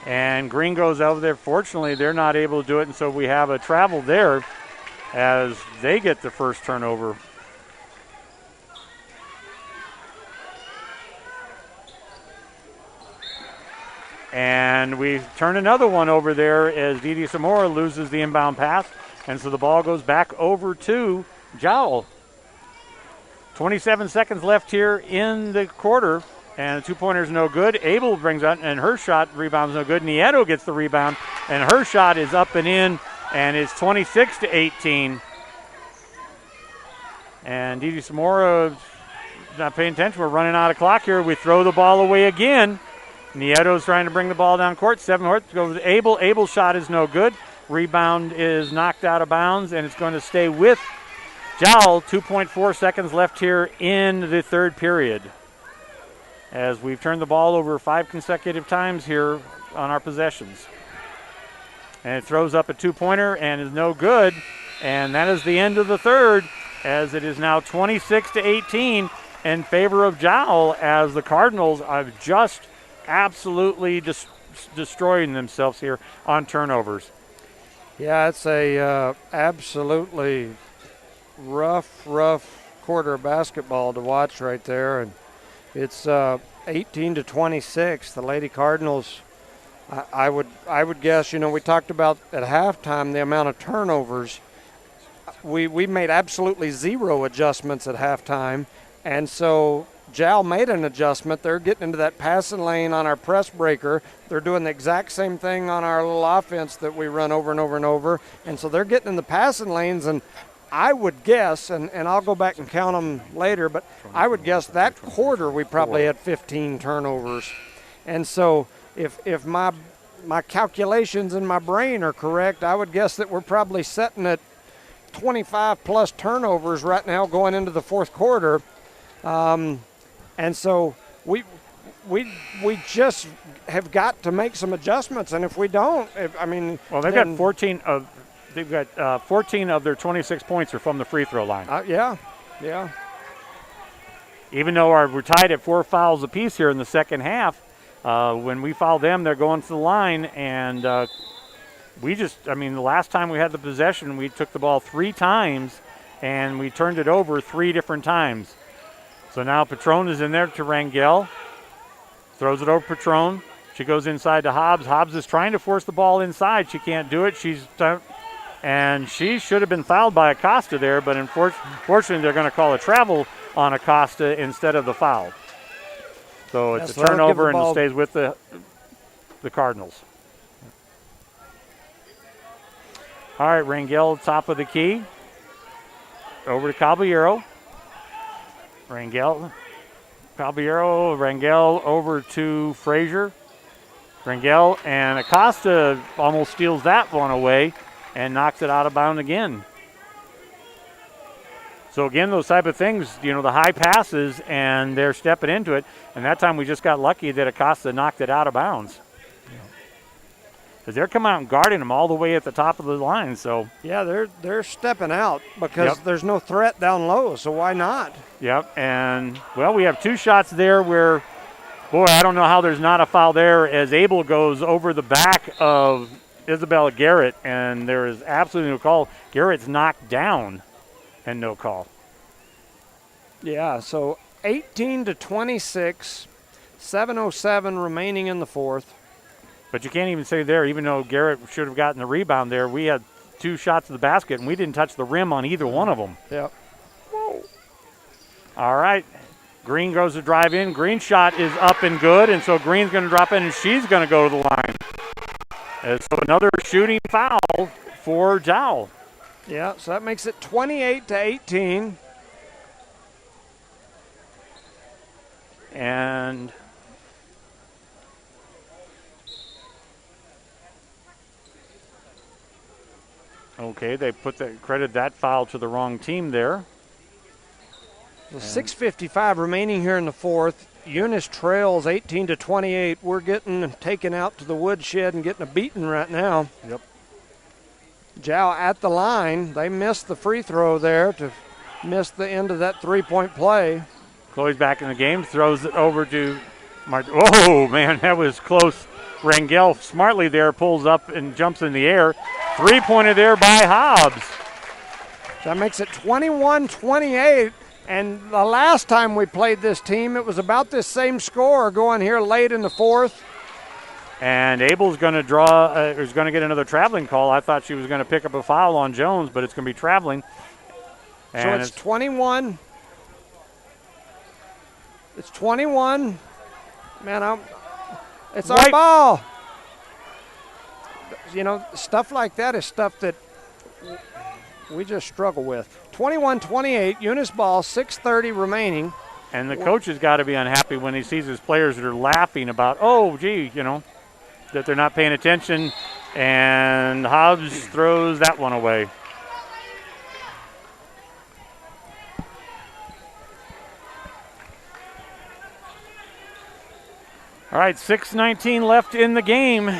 And Green goes over there. Fortunately, they're not able to do it, and so we have a travel there as they get the first turnover. And we turn another one over there as Didi Zamora loses the inbound pass. And so the ball goes back over to Jowl. 27 seconds left here in the quarter. And the two-pointer is no good. Abel brings out, and her shot rebounds no good. Nieto gets the rebound, and her shot is up and in, and it's 26-18. And Didi Zamora not paying attention. We're running out of clock here. We throw the ball away again. Nieto's trying to bring the ball down court. 7 horse goes to Abel. Abel's shot is no good. Rebound is knocked out of bounds, and it's going to stay with Jowl. 2.4 seconds left here in the third period, as we've turned the ball over 5 consecutive times here on our possessions. And it throws up a two-pointer and is no good. And that is the end of the third, as it is now 26-18 in favor of Jowl, as the Cardinals are just absolutely destroying themselves here on turnovers. Yeah, it's a absolutely rough quarter of basketball to watch right there. And it's 18-26. The Lady Cardinals, I would guess, we talked about at halftime the amount of turnovers. We made absolutely zero adjustments at halftime, and so Jowl made an adjustment. They're getting into that passing lane on our press breaker. They're doing the exact same thing on our little offense that we run over and over and over, and so they're getting in the passing lanes. And I would guess, and I'll go back and count them later, but I would guess that quarter we probably had 15 turnovers. And so if my calculations in my brain are correct, I would guess that we're probably sitting at 25-plus turnovers right now going into the fourth quarter. And so we just have got to make some adjustments, and if we don't, well, they've got 14 of. They've got 14 of their 26 points are from the free throw line. Yeah. Even though we're tied at 4 fouls apiece here in the second half, when we foul them, they're going to the line. And the last time we had the possession, we took the ball 3 times, and we turned it over 3 different times. So now Patron is in there to Rangel. Throws it over Patron. She goes inside to Hobbs. Hobbs is trying to force the ball inside. She can't do it. And she should have been fouled by Acosta there, but unfortunately they're going to call a travel on Acosta instead of the foul. So it's a turnover, and it stays with the Cardinals. All right, Rangel, top of the key. Over to Caballero. Rangel over to Frazier. Rangel, and Acosta almost steals that one away and knocks it out of bounds again. So again, those type of things, the high passes, and they're stepping into it. And that time we just got lucky that Acosta knocked it out of bounds. Because they're coming out and guarding them all the way at the top of the line. So yeah, they're stepping out because there's no threat down low. So why not? Yep. And we have 2 shots there where, boy, I don't know how there's not a foul there, as Abel goes over the back of Isabella Garrett, and there is absolutely no call. Garrett's knocked down, and no call. Yeah. So 18-26, 7:07 remaining in the fourth. But you can't even say there, even though Garrett should have gotten the rebound there, we had 2 shots at the basket, and we didn't touch the rim on either one of them. Yep. Whoa. All right. Green goes to drive in. Green's shot is up and good, and so Green's going to drop in, and she's going to go to the line. And so another shooting foul for Jowl. Yeah, so that makes it 28-18. And okay, they credit that foul to the wrong team there. So 6:55 remaining here in the fourth. Eunice trails 18-28. We're getting taken out to the woodshed and getting a beating right now. Yep. Jowl at the line. They missed the free throw there to miss the end of that 3-point play. Chloe's back in the game, throws it over to Oh, man, that was close. Rangel smartly there pulls up and jumps in the air. Three-pointer there by Hobbs. That makes it 21-28. And the last time we played this team, it was about this same score going here late in the fourth. And Abel's going to draw, is going to get another traveling call. I thought she was going to pick up a foul on Jones, but it's going to be traveling. And so it's 21. It's 21. Man, it's our ball. You know, stuff like that is stuff that we just struggle with. 21-28, Eunice ball, 6:30 remaining. And the coach has got to be unhappy when he sees his players that are laughing about, oh, gee, you know, that they're not paying attention. And Hobbs throws that one away. All right, 6:19 left in the game.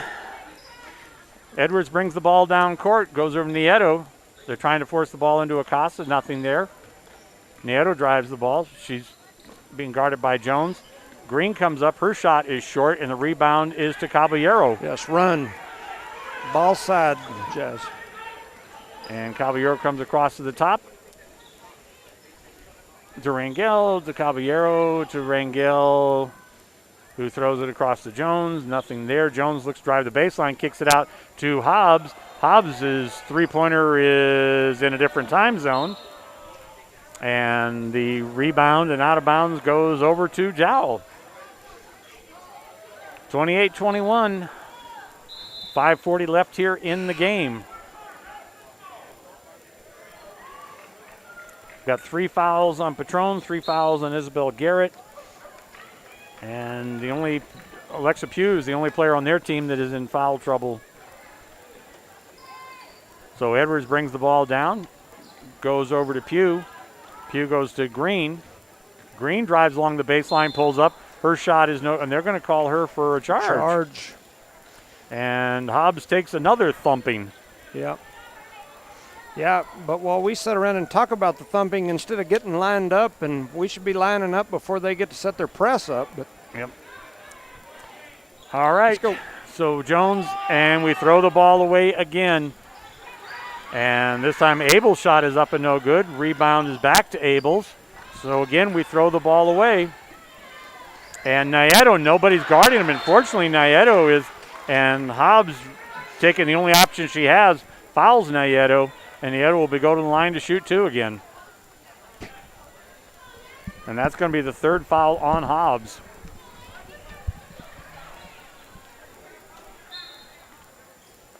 Edwards brings the ball down court, goes over to Nieto. They're trying to force the ball into Acosta, nothing there. Nieto drives the ball. She's being guarded by Jones. Green comes up, her shot is short, and the rebound is to Caballero. Yes, run. Ball side, Jazz. And Caballero comes across to the top. To Rangel, to Caballero, to Rangel, who throws it across to Jones. Nothing there. Jones looks to drive the baseline, kicks it out to Hobbs. Hobbs' three-pointer is in a different time zone. And the rebound and out of bounds goes over to Jowl. 28-21. 5:40 left here in the game. Got 3 fouls on Patron, 3 fouls on Isabel Garrett. And the only, Alexa Pugh is the only player on their team that is in foul trouble. So Edwards brings the ball down, goes over to Pugh. Pugh goes to Green. Green drives along the baseline, pulls up. Her shot is no, and they're going to call her for a charge. And Hobbs takes another thumping. Yep. Yeah, but while we sit around and talk about the thumping instead of getting lined up, and we should be lining up before they get to set their press up. But yep. All right. Let's go. So Jones, and we throw the ball away again. And this time Abel's shot is up and no good. Rebound is back to Abel's. So again, we throw the ball away. And Nieto, nobody's guarding him. Unfortunately, Nieto is, and Hobbs taking the only option she has, fouls Nieto. And Nieto will be going to the line to shoot 2 again. And that's going to be the 3rd foul on Hobbs.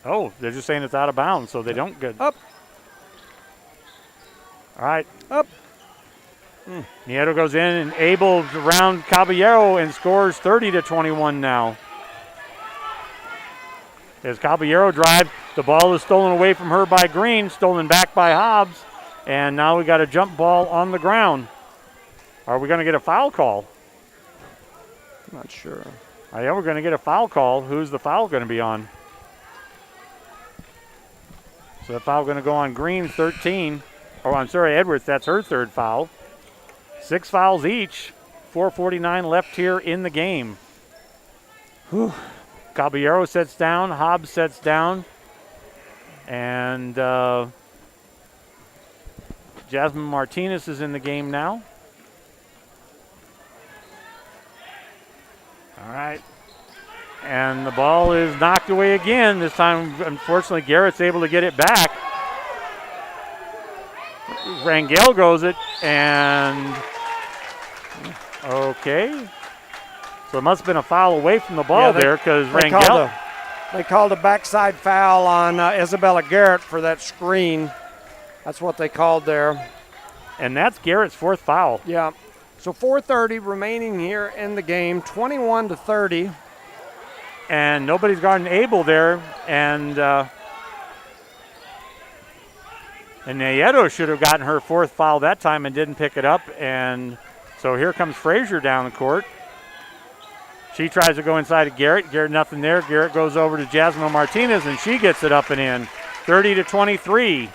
Oh, they're just saying it's out of bounds, so they don't get. Up. All right. Up. Nieto goes in, and Abel around Caballero and scores 30-21 now. As Caballero drives, the ball is stolen away from her by Green, stolen back by Hobbs, and now we got a jump ball on the ground. Are we going to get a foul call? Not sure. Yeah, we're going to get a foul call. Who's the foul going to be on? So the foul going to go on Green, 13. Oh, I'm sorry, Edwards. That's her 3rd foul. 6 fouls each. 4:49 left here in the game. Whew. Caballero sets down. Hobbs sets down. And Jasmine Martinez is in the game now. All right. And the ball is knocked away again. This time, unfortunately, Garrett's able to get it back. Rangel goes it, and okay. So it must have been a foul away from the ball there because Rangel. They called a backside foul on Isabella Garrett for that screen. That's what they called there. And that's Garrett's 4th foul. Yeah. So 4:30 remaining here in the game, 21-30. And nobody's guarding Abel there. And Nieto should have gotten her 4th foul that time and didn't pick it up. And so here comes Frazier down the court. She tries to go inside of Garrett. Garrett, nothing there. Garrett goes over to Jasmine Martinez, and she gets it up and in. 30-23.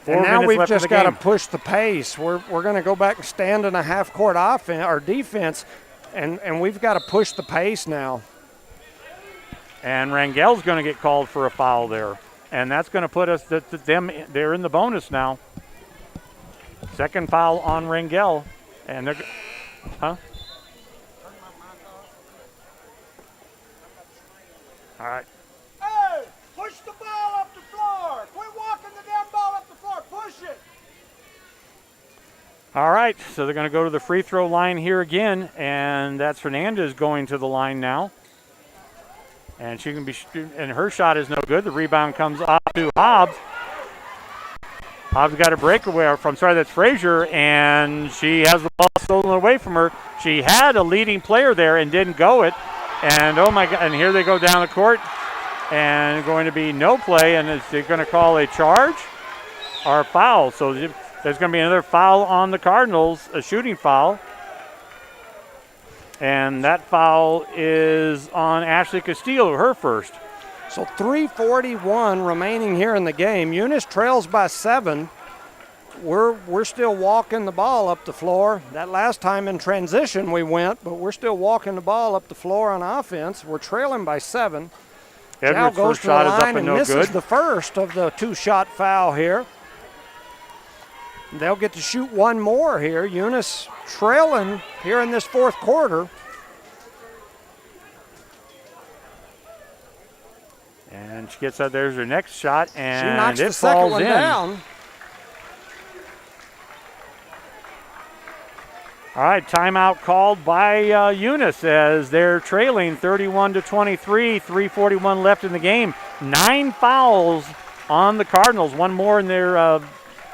And now we've just got to push the pace. We're going to go back and stand in a half-court offense or defense. And we've got to push the pace now. And Rangel's going to get called for a foul there. And that's going to put us, they're in the bonus now. Second foul on Rangel. And they're, huh? All right. Hey, push the ball up the floor. Quit walking the damn ball up the floor. Push it. All right, so they're going to go to the free throw line here again, and that's Fernandez going to the line now. And she can be, and her shot is no good. The rebound comes off to Hobbs. Hobbs got a breakaway from, that's Frazier, and she has the ball stolen away from her. She had a leading player there and didn't go it. And oh my God, and here they go down the court, and going to be no play, and they're going to call a charge or a foul. So there's going to be another foul on the Cardinals, a shooting foul. And that foul is on Ashley Castillo, her first. So 3:41 remaining here in the game. Eunice trails by 7. We're still walking the ball up the floor. That last time in transition we went, but we're still walking the ball up the floor on offense. We're trailing by 7. Edwards' goes first to the shot is line up and no misses good. The first of the 2-shot foul here. They'll get to shoot one more here. Eunice trailing here in this fourth quarter. And she gets out. There's her next shot, and she knocks it the second falls one in. down. All right, timeout called by Eunice as they're trailing 31-23, 3:41 left in the game. 9 fouls on the Cardinals, one more in their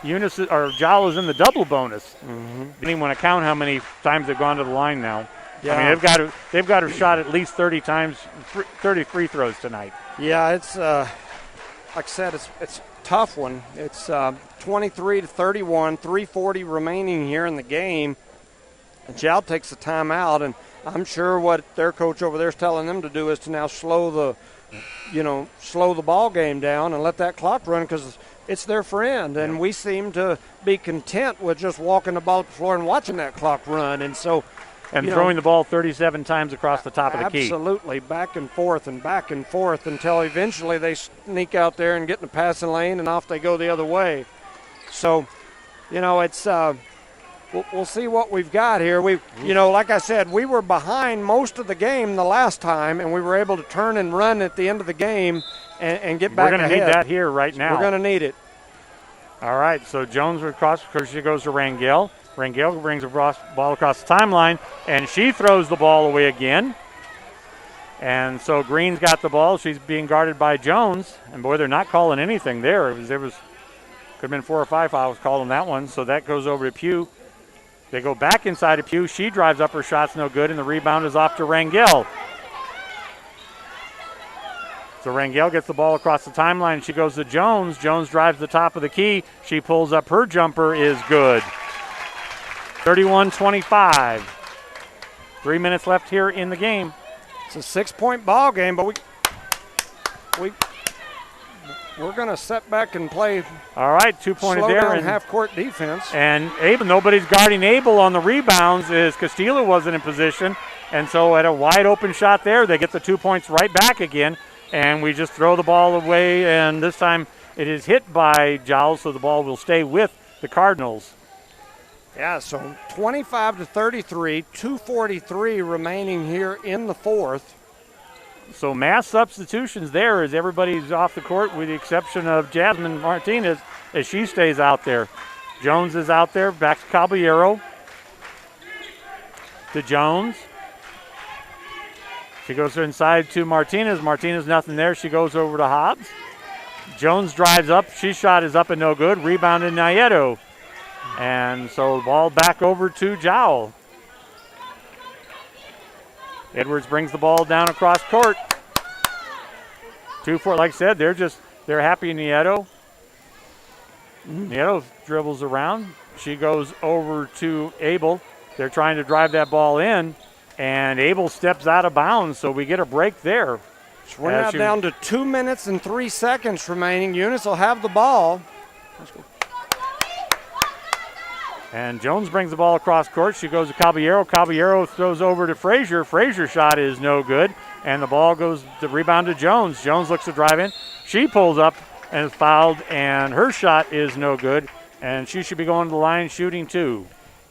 Eunice or Jala's in the double bonus. Didn't even want to count how many times they've gone to the line now. Yeah. I mean, they've got to shot at least 30 times, 30 free throws tonight. Yeah, it's like I said, it's a tough one. It's 23-31, 3:40 remaining here in the game. And Jal takes the timeout, and I'm sure what their coach over there is telling them to do is to now slow the ball game down and let that clock run because it's their friend. And we seem to be content with just walking the ball up the floor and watching that clock run. And so, and throwing the ball 37 times across the top of the key. Absolutely, back and forth until eventually they sneak out there and get in the passing lane, and off they go the other way. So, it's we'll see what we've got here. Like I said, we were behind most of the game the last time, and we were able to turn and run at the end of the game and get back ahead. We're going to need that here right now. We're going to need it. All right, so Jones across, because she goes to Rangel. Rangel brings the ball across the timeline, and she throws the ball away again. And so Green's got the ball. She's being guarded by Jones. And, boy, they're not calling anything there. Could have been 4 or 5 fouls calling that one. So that goes over to Pugh. They go back inside of Pugh. She drives up, her shot's no good, and the rebound is off to Rangel. So Rangel gets the ball across the timeline. She goes to Jones. Jones drives the top of the key. She pulls up. Her jumper is good. 31-25. 3 minutes left here in the game. It's a 6-point ball game, but we're going to set back and play. All right, 2-pointed there. And half-court defense. And Abel, nobody's guarding Abel on the rebounds as Castillo wasn't in position. And so at a wide-open shot there, they get the 2 points right back again. And we just throw the ball away, and this time it is hit by Giles, so the ball will stay with the Cardinals. Yeah, so 25-33, 2:43 remaining here in the fourth. So mass substitutions there as everybody's off the court with the exception of Jasmine Martinez as she stays out there. Jones is out there, back to Caballero. To Jones. She goes inside to Martinez. Martinez, nothing there. She goes over to Hobbs. Jones drives up. She shot is up and no good. Rebounded Nieto. And so the ball back over to Jowl. Edwards brings the ball down across court. 2-4, like I said, they're happy Nieto. Nieto dribbles around. She goes over to Abel. They're trying to drive that ball in, and Abel steps out of bounds, so we get a break there. So we're now down to 2 minutes and 3 seconds remaining. Eunice will have the ball. And Jones brings the ball across court. She goes to Caballero. Caballero throws over to Frazier. Frazier's shot is no good. And the ball goes to rebound to Jones. Jones looks to drive in. She pulls up and is fouled, and her shot is no good. And she should be going to the line shooting 2.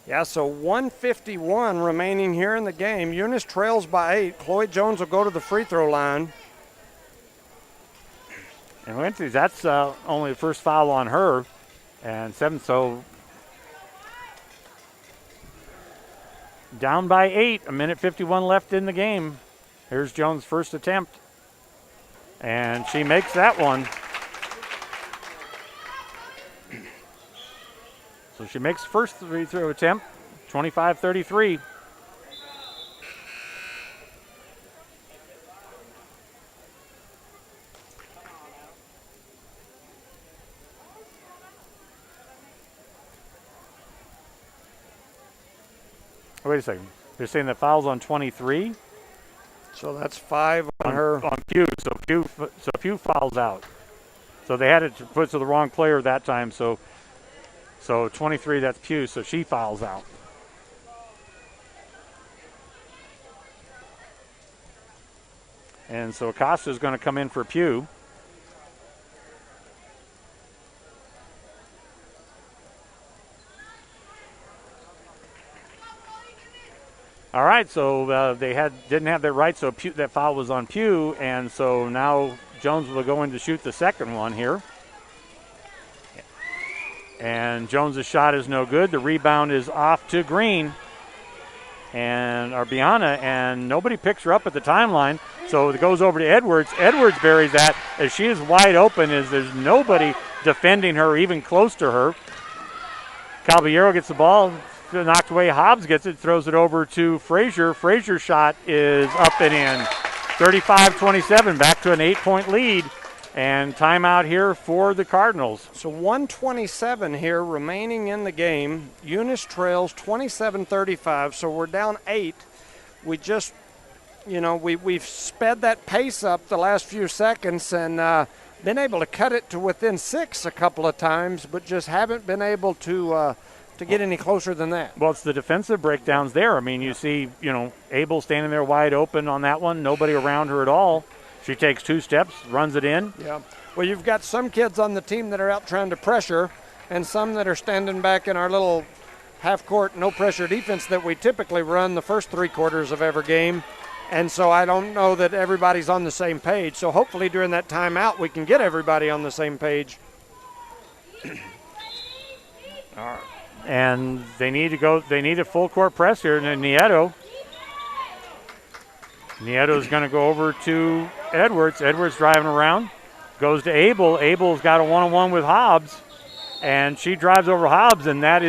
Yeah, so 1:51 remaining here in the game. Eunice trails by 8. Chloe Jones will go to the free throw line. And that's only the first foul on her. And 7, so down by 8, a minute 51 left in the game. Here's Jones' first attempt. And she makes that one. So she makes the first free throw attempt, 25-33. Wait a second. They're saying that foul's on 23? So that's 5 on her. On Pugh. So Pugh fouls out. So they had it put to the wrong player that time. So 23, that's Pugh. So she fouls out. And so Acosta's going to come in for Pugh. All right, so they didn't have that right, so that foul was on Pugh, and so now Jones will go in to shoot the second one here. And Jones' shot is no good. The rebound is off to Green and Arbiana, and nobody picks her up at the timeline, so it goes over to Edwards. Edwards buries that as she is wide open, as there's nobody defending her, even close to her. Caballero gets the ball. Knocked away. Hobbs gets it, throws it over to Frazier. Frazier's shot is up and in. 35-27, back to an 8-point lead. And timeout here for the Cardinals. So 1:27 here remaining in the game. Eunice trails 27-35, so we're down 8. We just, we've sped that pace up the last few seconds and been able to cut it to within 6 a couple of times, but just haven't been able to get any closer than that. Well, it's the defensive breakdowns there. I mean, you see, Abel standing there wide open on that one, nobody around her at all. She takes 2 steps, runs it in. Yeah. Well, you've got some kids on the team that are out trying to pressure and some that are standing back in our little half-court, no-pressure defense that we typically run the first 3 quarters of every game. And so I don't know that everybody's on the same page. So hopefully during that timeout we can get everybody on the same page. All right. And they need a full court press here. And Nieto's going to go over to Edwards. Edwards driving around, goes to Abel. Abel's got a one-on-one with Hobbs, and she drives over Hobbs, and that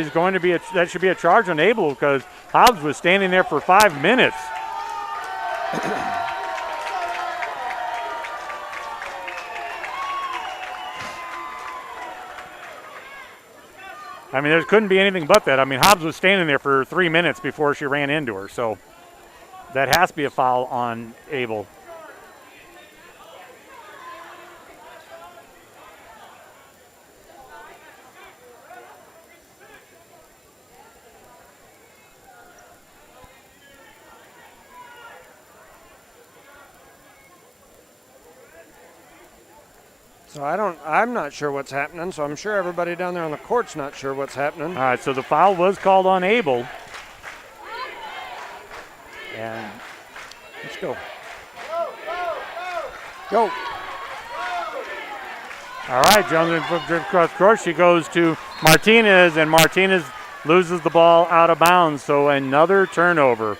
should be a charge on Abel because Hobbs was standing there for 5 minutes. I mean, there couldn't be anything but that. I mean, Hobbs was standing there for 3 minutes before she ran into her, so that has to be a foul on Abel. So I'm not sure what's happening, so I'm sure everybody down there on the court's not sure what's happening. All right, so the foul was called on Abel. And let's go. Go. All right, Jones across court. She goes to Martinez, and Martinez loses the ball out of bounds. So another turnover.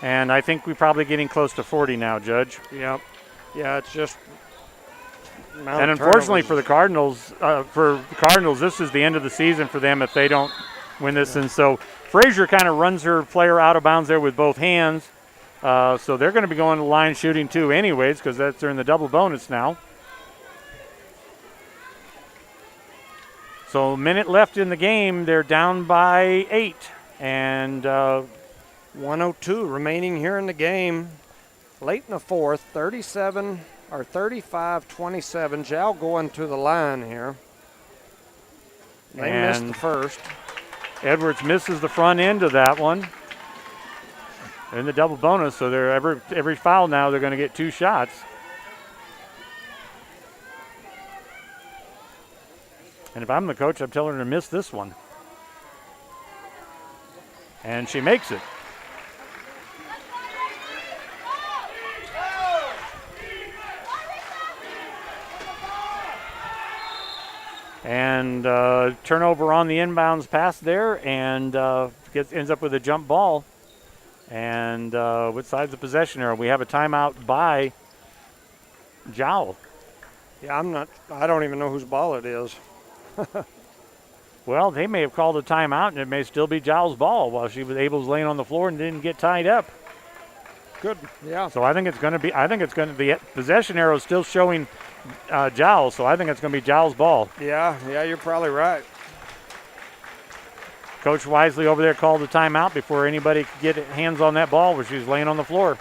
And I think we're probably getting close to 40 now, Judge. Yep. Yeah, it's just. And unfortunately for the Cardinals, this is the end of the season for them if they don't win this. Yeah. And so Frazier kind of runs her player out of bounds there with both hands. So they're going to be going to the line shooting 2 anyways because they're in the double bonus now. So a minute left in the game. They're down by 8. And 1:02 remaining here in the game. Late in the fourth, 35-27. Jal going to the line here. They missed the first. Edwards misses the front end of that one in the double bonus, so they're every foul now they're going to get 2 shots. And if I'm the coach, I'm telling her to miss this one. And she makes it. And turnover on the inbounds pass there, and ends up with a jump ball. And with sides of possession arrow, we have a timeout by Jowl. Yeah, I don't even know whose ball it is. Well, they may have called a timeout, and it may still be Jowl's ball while Abel's laying on the floor and didn't get tied up. Good, yeah. So I think the possession arrow is still showing Jowl, so I think it's going to be Jowl's ball. Yeah, you're probably right. Coach Wisely over there called the timeout before anybody could get hands on that ball where she was laying on the floor.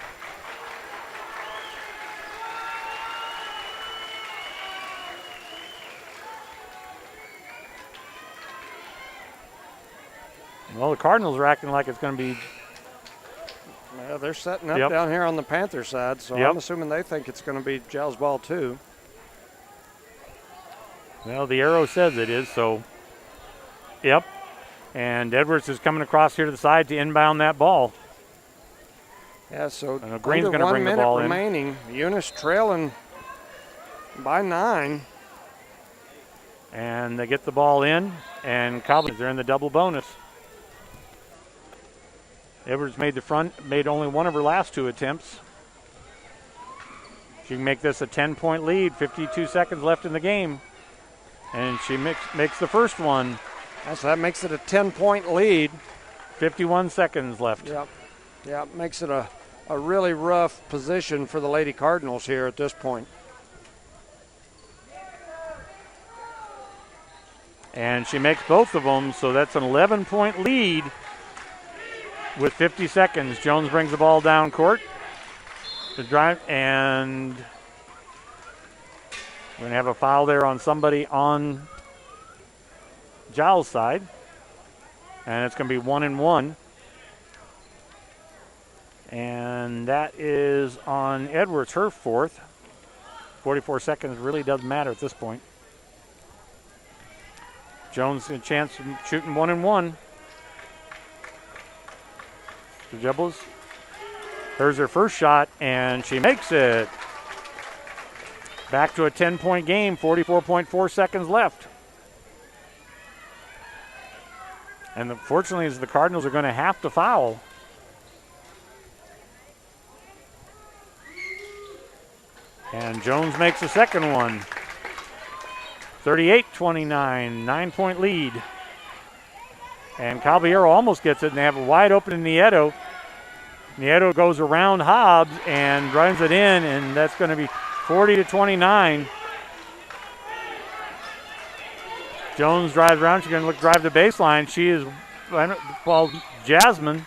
Well, the Cardinals are acting like it's going to be. Yeah, they're setting up down here on the Panther side, so I'm assuming they think it's going to be Jowl's ball too. Well, the arrow says it is, so. Yep. And Edwards is coming across here to the side to inbound that ball. Yeah, so Green's going to bring the ball remaining. Eunice trailing by 9. And they get the ball in, and Cowboys, they're in the double bonus. Edwards made only one of her last 2 attempts. She can make this a 10-point lead, 52 seconds left in the game. And she makes the first one. So that makes it a 10-point lead. 51 seconds left. Yep, makes it a really rough position for the Lady Cardinals here at this point. And she makes both of them, so that's an 11-point lead with 50 seconds. Jones brings the ball down court to drive, and we're going to have a foul there on somebody on Jowl's side, and it's going to be 1-1. And that is on Edwards, her 4th. 44 seconds really doesn't matter at this point. Jones a chance of shooting 1-1. The Jebbles. There's her first shot, and she makes it. Back to a 10-point game, 44.4 seconds left. And fortunately, the Cardinals are going to have to foul. And Jones makes the second one. 38-29, 9-point lead. And Caballero almost gets it, and they have a wide open Nieto. Nieto goes around Hobbs and drives it in, and that's going to be 40-29. Jones drives around. She's going to drive the baseline. She is, well, Jasmine.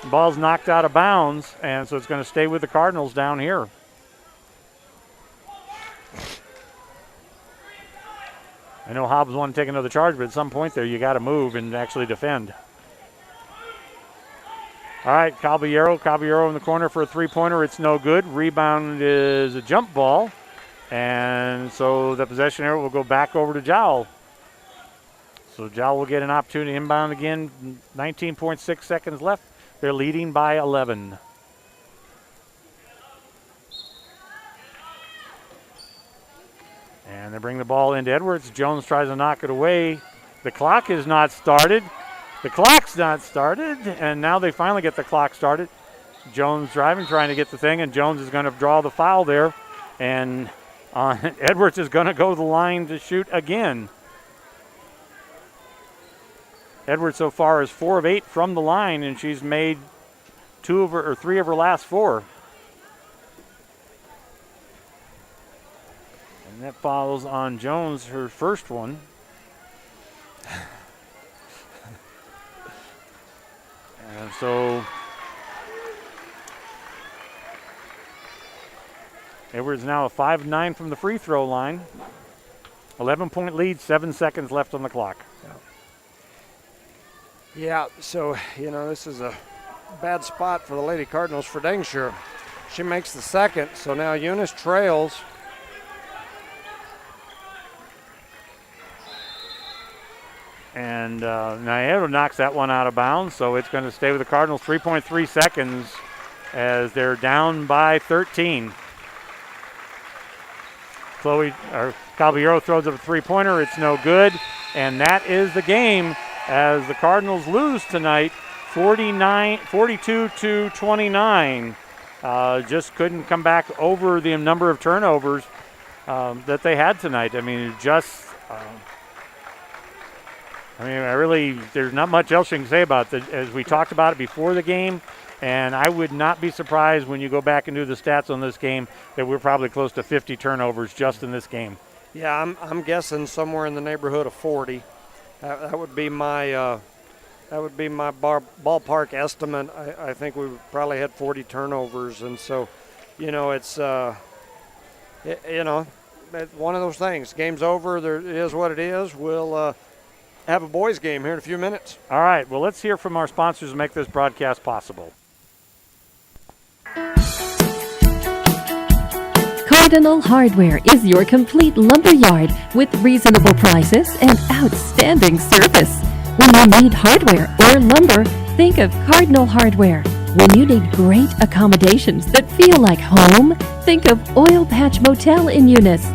The ball's knocked out of bounds, and so it's going to stay with the Cardinals down here. I know Hobbs wanted to take another charge, but at some point there you got to move and actually defend. All right, Caballero in the corner for a three-pointer. It's no good. Rebound is a jump ball. And so the possession area will go back over to Jowl. So Jowl will get an opportunity to inbound again. 19.6 seconds left. They're leading by 11. And they bring the ball into Edwards. Jones tries to knock it away. The clock is not started. The clock's not started. And now they finally get the clock started. Jones driving, trying to get the thing, and Jones is going to draw the foul there. And Edwards is going to go to the line to shoot again. Edwards so far is 4 of 8 from the line, and she's made 3 of her last 4. And that follows on Jones, her first one. And so Edwards now a 5-9 from the free throw line. 11-point lead, 7 seconds left on the clock. Yeah, so, this is a bad spot for the Lady Cardinals for dang sure. She makes the second, so now Eunice trails. And Naedo knocks that one out of bounds, so it's going to stay with the Cardinals. 3.3 seconds as they're down by 13. Caballero throws up a three-pointer. It's no good. And that is the game as the Cardinals lose tonight, 42-29. Just couldn't come back over the number of turnovers that they had tonight. I mean, there's not much else you can say about it. As we talked about it before the game, and I would not be surprised when you go back and do the stats on this game that we're probably close to 50 turnovers just in this game. Yeah, I'm guessing somewhere in the neighborhood of 40. That would be my ballpark estimate. I think we probably had 40 turnovers, and so, it's one of those things. Game's over. There it is what it is. We'll have a boys' game here in a few minutes. All right. Well, let's hear from our sponsors to make this broadcast possible. Cardinal Hardware is your complete lumber yard with reasonable prices and outstanding service. When you need hardware or lumber, think of Cardinal Hardware. When you need great accommodations that feel like home, think of Oil Patch Motel in Eunice.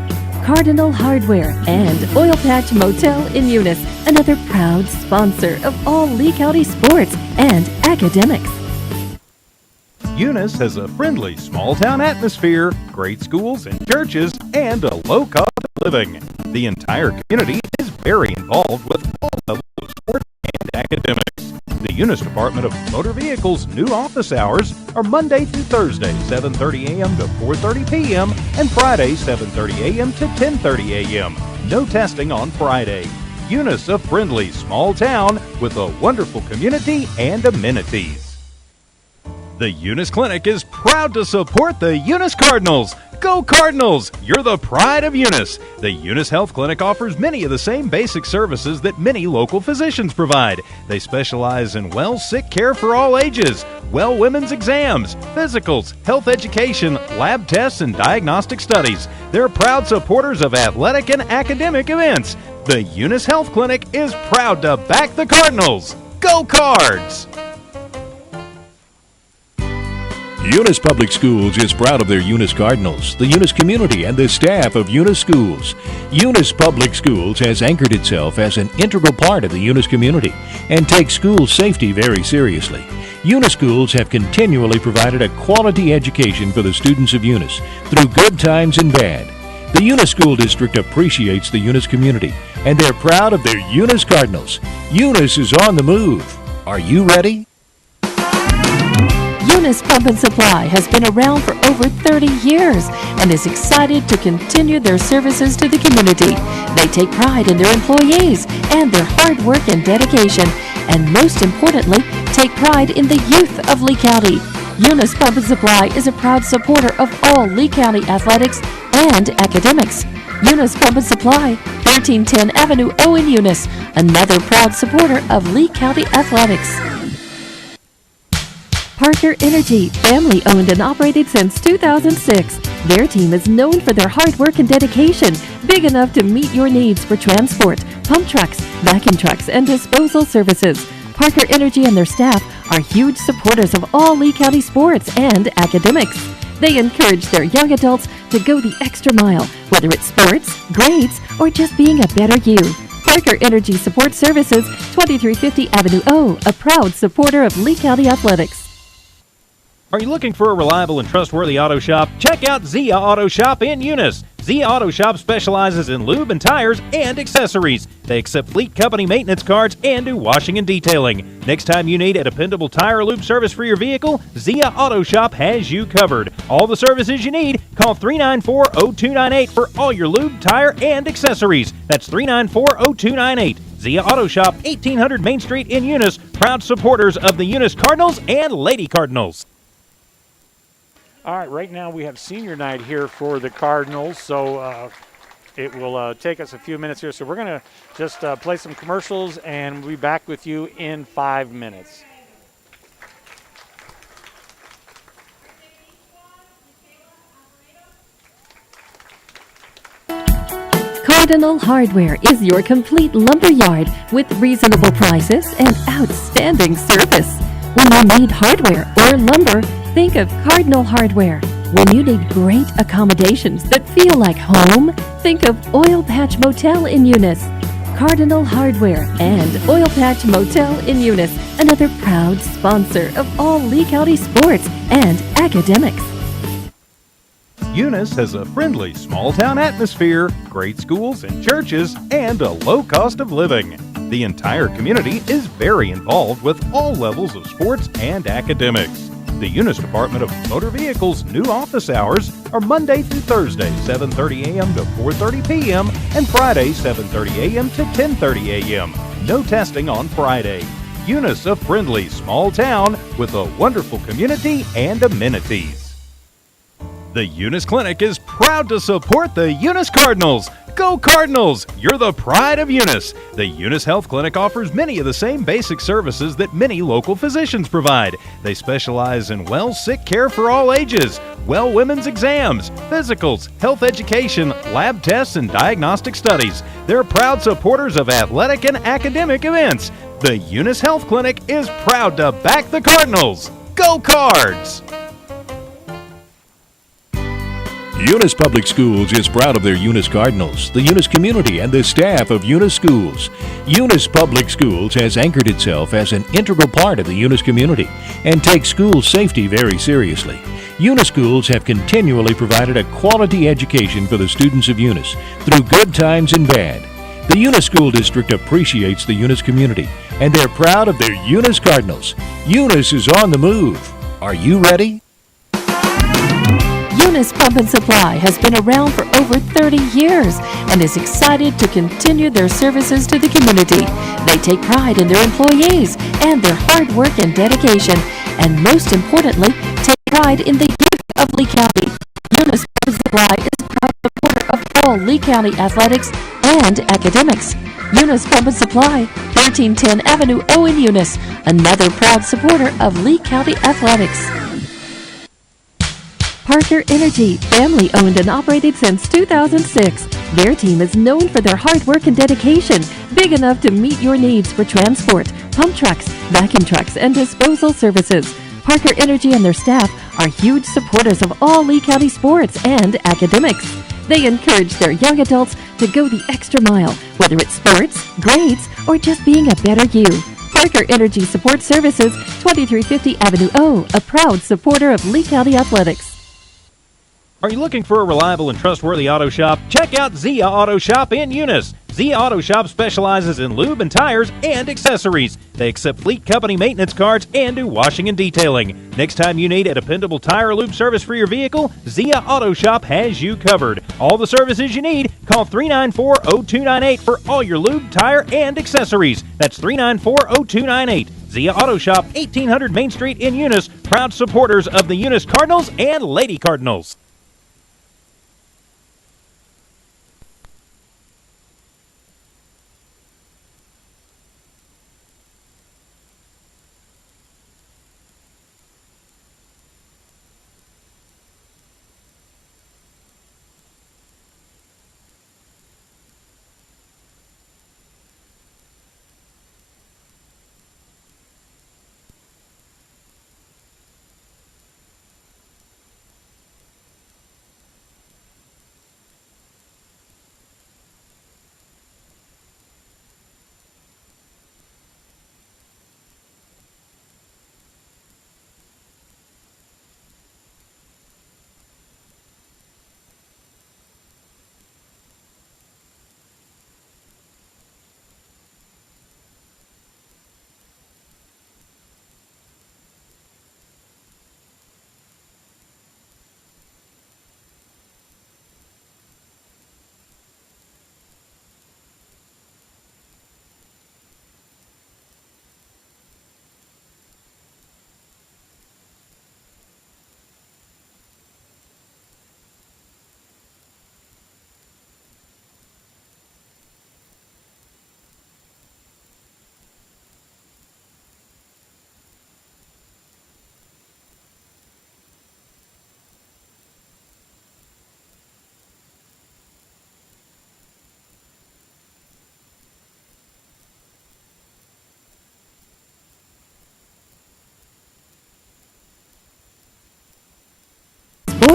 Cardinal Hardware and Oil Patch Motel in Eunice, another proud sponsor of all Lea County sports and academics. Eunice has a friendly small-town atmosphere, great schools and churches, and a low cost of living. The entire community is very involved with all levels of sports and academics. The Eunice Department of Motor Vehicles' new office hours are Monday through Thursday, 7:30 a.m. to 4:30 p.m., and Friday, 7:30 a.m. to 10:30 a.m. No testing on Friday. Eunice, a friendly small town with a wonderful community and amenities. The Eunice Clinic is proud to support the Eunice Cardinals. Go Cardinals! You're the pride of Eunice. The Eunice Health Clinic offers many of the same basic services that many local physicians provide. They specialize in sick care for all ages, women's exams, physicals, health education, lab tests, and diagnostic studies. They're proud supporters of athletic and academic events. The Eunice Health Clinic is proud to back the Cardinals. Go Cards! Eunice Public Schools is proud of their Eunice Cardinals, the Eunice community, and the staff of Eunice Schools. Eunice Public Schools has anchored itself as an integral part of the Eunice community and takes school safety very seriously. Eunice Schools have continually provided a quality education for the students of Eunice through good times and bad. The Eunice School District appreciates the Eunice community, and they're proud of their Eunice Cardinals. Eunice is on the move. Are you ready? Eunice Pump and Supply has been around for over 30 years and is excited to continue their services to the community. They take pride in their employees and their hard work and dedication, and most importantly, take pride in the youth of Lea County. Eunice Pump and Supply is a proud supporter of all Lea County athletics and academics. Eunice Pump and Supply, 1310 Avenue O in Eunice, another proud supporter of Lea County athletics. Parker Energy, family owned and operated since 2006. Their team is known for their hard work and dedication, big enough to meet your needs for transport, pump trucks, vacuum trucks, and disposal services. Parker Energy and their staff are huge supporters of all Lea County sports and academics. They encourage their young adults to go the extra mile, whether it's sports, grades, or just being a better you. Parker Energy Support Services, 2350 Avenue O, a proud supporter of Lea County athletics. Are you looking for a reliable and trustworthy auto shop? Check out Zia Auto Shop in Eunice. Zia Auto Shop specializes in lube and tires and accessories. They accept fleet company maintenance cards and do washing and detailing. Next time you need a dependable tire lube service for your vehicle, Zia Auto Shop has you covered. All the services you need, call 394-0298 for all your lube, tire, and accessories. That's 394-0298. Zia Auto Shop, 1800 Main Street in Eunice, proud supporters of the Eunice Cardinals and Lady Cardinals. All right, right now we have senior night here for the Cardinals, so it will take us a few minutes here. So we're going to just play some commercials, and we'll be back with you in 5 minutes. Cardinal Hardware is your complete lumber yard with reasonable prices and outstanding service. When you need hardware or lumber, think of Cardinal Hardware. When you need great accommodations that feel like home, think of Oil Patch Motel in Eunice. Cardinal Hardware and Oil Patch Motel in Eunice, another proud sponsor of all Lea County sports and academics. Eunice has a friendly small-town atmosphere, great schools and churches, and a low cost of living. The entire community is very involved with all levels of sports and academics. The Eunice Department of Motor Vehicles' new office hours are Monday through Thursday, 7:30 a.m. to 4:30 p.m., and Friday, 7:30 a.m. to 10:30 a.m. No testing on Friday. Eunice, a friendly small town with a wonderful community and amenities. The Eunice Clinic is proud to support the Eunice Cardinals. Go Cardinals! You're the pride of Eunice. The Eunice Health Clinic offers many of the same basic services that many local physicians provide. They specialize in sick care for all ages, women's exams, physicals, health education, lab tests, and diagnostic studies. They're proud supporters of athletic and academic events. The Eunice Health Clinic is proud to back the Cardinals. Go Cards! Eunice Public Schools is proud of their Eunice Cardinals, the Eunice community, and the staff of Eunice Schools. Eunice Public Schools has anchored itself as an integral part of the Eunice community and takes school safety very seriously. Eunice Schools have continually provided a quality education for the students of Eunice through good times and bad. The Eunice School District appreciates the Eunice community, and they're proud of their Eunice Cardinals. Eunice is on the move. Are you ready? Eunice Pump and Supply has been around for over 30 years and is excited to continue their services to the community. They take pride in their employees and their hard work and dedication, and most importantly, take pride in the youth of Lea County. Eunice Pump and Supply is a proud supporter of all Lea County athletics and academics. Eunice Pump and Supply, 1310 Avenue O in Eunice, another proud supporter of Lea County athletics. Parker Energy, family owned and operated since 2006. Their team is known for their hard work and dedication, big enough to meet your needs for transport, pump trucks, vacuum trucks, and disposal services. Parker Energy and their staff are huge supporters of all Lea County sports and academics. They encourage their young adults to go the extra mile, whether it's sports, grades, or just being a better you. Parker Energy Support Services, 2350 Avenue O, a proud supporter of Lea County athletics. Are you looking for a reliable and trustworthy auto shop? Check out Zia Auto Shop in Eunice. Zia Auto Shop specializes in lube and tires and accessories. They accept fleet company maintenance cards and do washing and detailing. Next time you need a dependable tire or lube service for your vehicle, Zia Auto Shop has you covered. All the services you need, call 394-0298 for all your lube, tire, and accessories. That's 394-0298. Zia Auto Shop, 1800 Main Street in Eunice, proud supporters of the Eunice Cardinals and Lady Cardinals.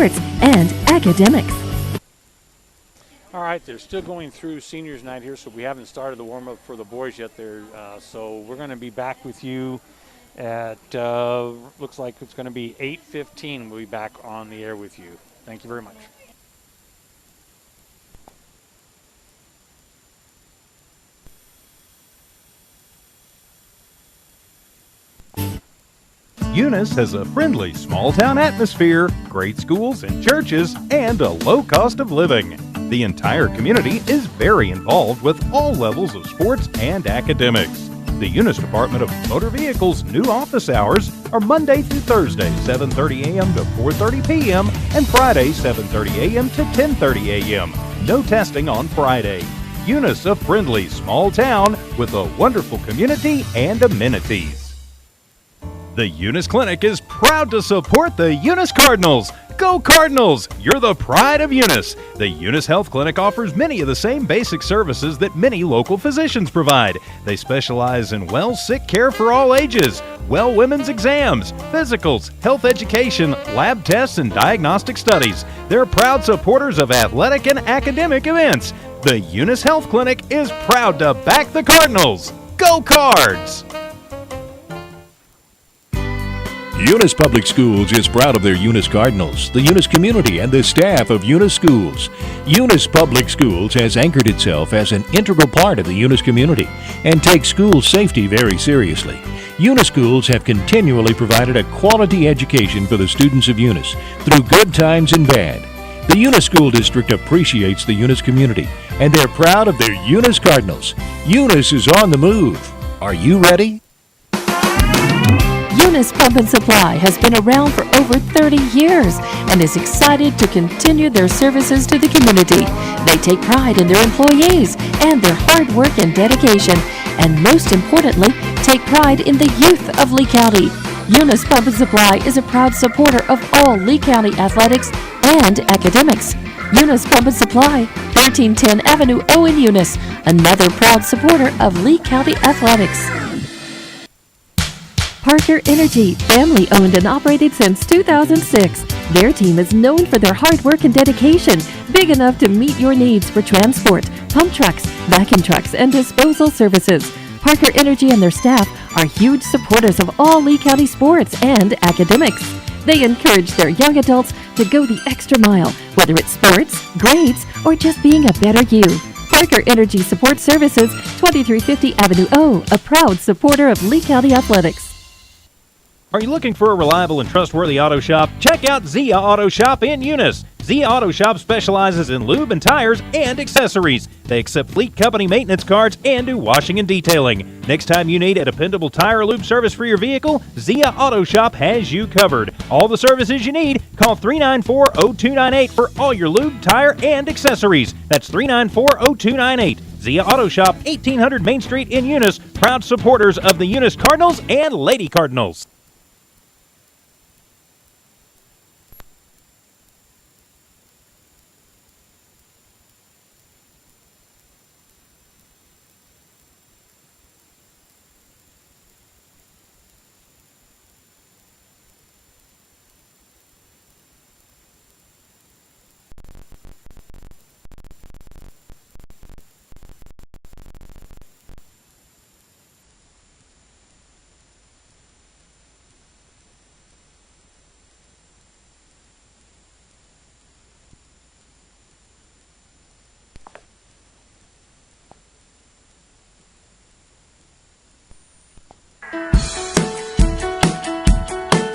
sports, and academics. All right, they're still going through seniors night here, so we haven't started the warm-up for the boys yet. So we're going to be back with you at, looks like it's going to be 8:15. We'll be back on the air with you. Thank you very much. Eunice has a friendly small-town atmosphere, great schools and churches, and a low cost of living. The entire community is very involved with all levels of sports and academics. The Eunice Department of Motor Vehicles' new office hours are Monday through Thursday, 7:30 a.m. to 4:30 p.m., and Friday, 7:30 a.m. to 10:30 a.m. No testing on Friday. Eunice, a friendly small town with a wonderful community and amenities. The Eunice Clinic is proud to support the Eunice Cardinals. Go Cardinals! You're the pride of Eunice. The Eunice Health Clinic offers many of the same basic services that many local physicians provide. They specialize in sick care for all ages, women's exams, physicals, health education, lab tests, and diagnostic studies. They're proud supporters of athletic and academic events. The Eunice Health Clinic is proud to back the Cardinals. Go Cards! Eunice Public Schools is proud of their Eunice Cardinals, the Eunice community, and the staff of Eunice Schools. Eunice Public Schools has anchored itself as an integral part of the Eunice community and takes school safety very seriously. Eunice Schools have continually provided a quality education for the students of Eunice through good times and bad. The Eunice School District appreciates the Eunice community, and they're proud of their Eunice Cardinals. Eunice is on the move. Are you ready? Eunice Pump and Supply has been around for over 30 years and is excited to continue their services to the community. They take pride in their employees and their hard work and dedication, and most importantly, take pride in the youth of Lea County. Eunice Pump and Supply is a proud supporter of all Lea County athletics and academics. Eunice Pump and Supply, 1310 Avenue O in Eunice, another proud supporter of Lea County athletics. Parker Energy, family owned and operated since 2006. Their team is known for their hard work and dedication, big enough to meet your needs for transport, pump trucks, vacuum trucks, and disposal services. Parker Energy and their staff are huge supporters of all Lea County sports and academics. They encourage their young adults to go the extra mile, whether it's sports, grades, or just being a better you. Parker Energy Support Services, 2350 Avenue O, a proud supporter of Lea County athletics. Are you looking for a reliable and trustworthy auto shop? Check out Zia Auto Shop in Eunice. Zia Auto Shop specializes in lube and tires and accessories. They accept fleet company maintenance cards and do washing and detailing. Next time you need a dependable tire or lube service for your vehicle, Zia Auto Shop has you covered. All the services you need, call 394-0298 for all your lube, tire, and accessories. That's 394-0298. Zia Auto Shop, 1800 Main Street in Eunice, proud supporters of the Eunice Cardinals and Lady Cardinals.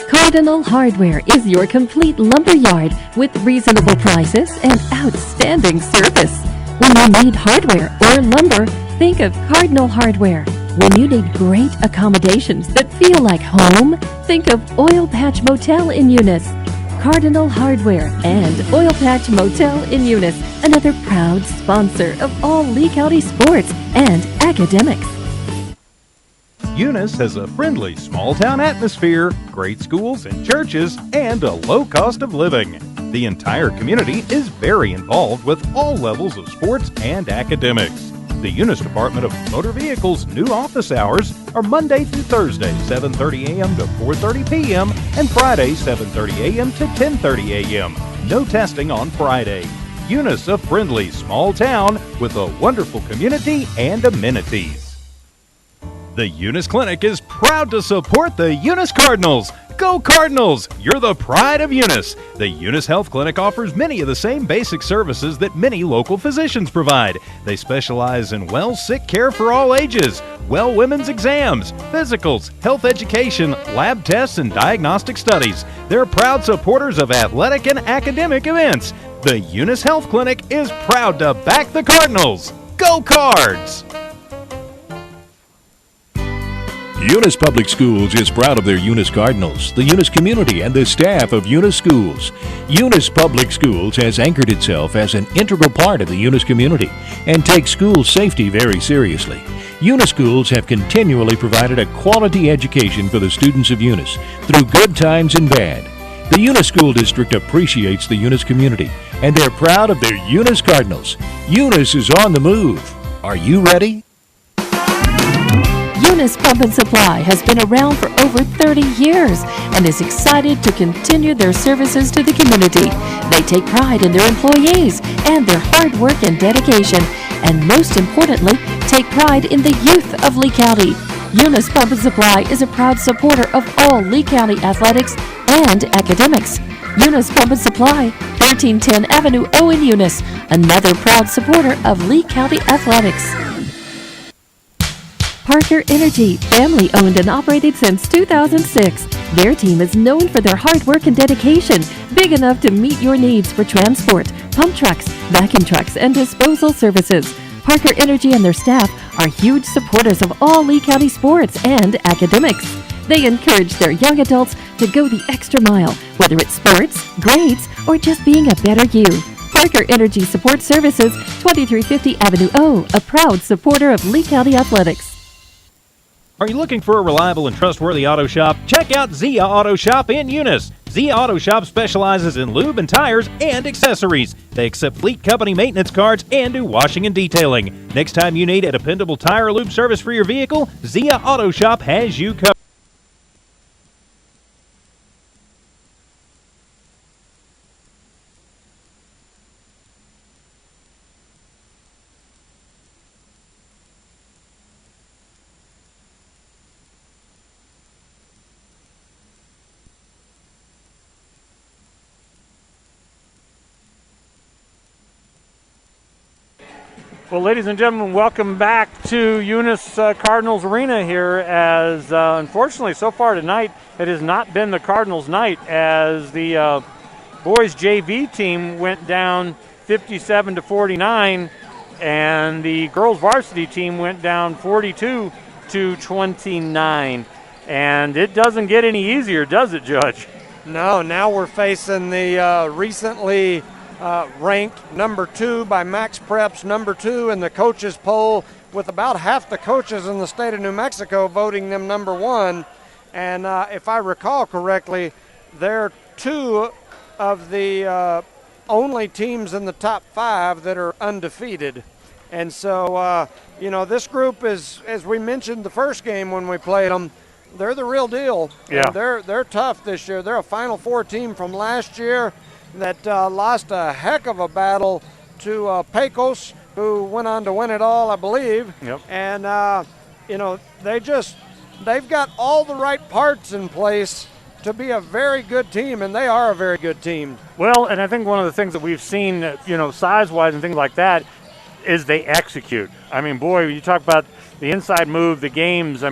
Cardinal Hardware is your complete lumber yard with reasonable prices and outstanding service. When you need hardware or lumber, think of Cardinal Hardware. When you need great accommodations that feel like home, think of Oil Patch Motel in Eunice. Cardinal Hardware and Oil Patch Motel in Eunice, another proud sponsor of all Lea County sports and academics. Eunice has a friendly small-town atmosphere, great schools and churches, and a low cost of living. The entire community is very involved with all levels of sports and academics. The Eunice Department of Motor Vehicles' new office hours are Monday through Thursday, 7:30 a.m. to 4:30 p.m., and Friday, 7:30 a.m. to 10:30 a.m. no testing on Friday. Eunice, a friendly small town with a wonderful community and amenities. The Eunice Clinic is proud to support the Eunice Cardinals. Go Cardinals! You're the pride of Eunice. The Eunice Health Clinic offers many of the same basic services that many local physicians provide. They specialize in sick care for all ages, women's exams, physicals, health education, lab tests, and diagnostic studies. They're proud supporters of athletic and academic events. The Eunice Health Clinic is proud to back the Cardinals. Go Cards! Eunice Public Schools is proud of their Eunice Cardinals, the Eunice community, and the staff of Eunice Schools. Eunice Public Schools has anchored itself as an integral part of the Eunice community and takes school safety very seriously. Eunice Schools have continually provided a quality education for the students of Eunice through good times and bad. The Eunice School District appreciates the Eunice community, and they're proud of their Eunice Cardinals. Eunice is on the move. Are you ready? Eunice Pump and Supply has been around for over 30 years and is excited to continue their services to the community. They take pride in their employees and their hard work and dedication, and most importantly, take pride in the youth of Lea County. Eunice Pump and Supply is a proud supporter of all Lea County athletics and academics. Eunice Pump and Supply, 1310 Avenue O in Eunice, another proud supporter of Lea County athletics. Parker Energy, family owned and operated since 2006. Their team is known for their hard work and dedication, big enough to meet your needs for transport, pump trucks, vacuum trucks, and disposal services. Parker Energy and their staff are huge supporters of all Lea County sports and academics. They encourage their young adults to go the extra mile, whether it's sports, grades, or just being a better you. Parker Energy Support Services, 2350 Avenue O, a proud supporter of Lea County athletics. Are you looking for a reliable and trustworthy auto shop? Check out Zia Auto Shop in Eunice. Zia Auto Shop specializes in lube and tires and accessories. They accept fleet company maintenance cards and do washing and detailing. Next time you need a dependable tire or lube service for your vehicle, Zia Auto Shop has you covered. Well, ladies and gentlemen, welcome back to Eunice Cardinals Arena here as, unfortunately, so far tonight, it has not been the Cardinals' night as the boys JV team went down 57-49 and the girls varsity team went down 42-29. And it doesn't get any easier, does it, Judge? No, now we're facing the recently ranked number 2 by Max Preps, number 2 in the coaches poll, with about half the coaches in the state of New Mexico voting them number 1. And if I recall correctly, they're 2 of the only teams in the top 5 that are undefeated. And so, this group is, as we mentioned the first game when we played them, they're the real deal. Yeah. And they're tough this year. They're a Final Four team from last year that lost a heck of a battle to Pecos, who went on to win it all, I believe. Yep. And, they've got all the right parts in place to be a very good team, and they are a very good team. Well, and I think one of the things that we've seen, size-wise and things like that, is they execute. I mean, boy, you talk about the inside move, the games,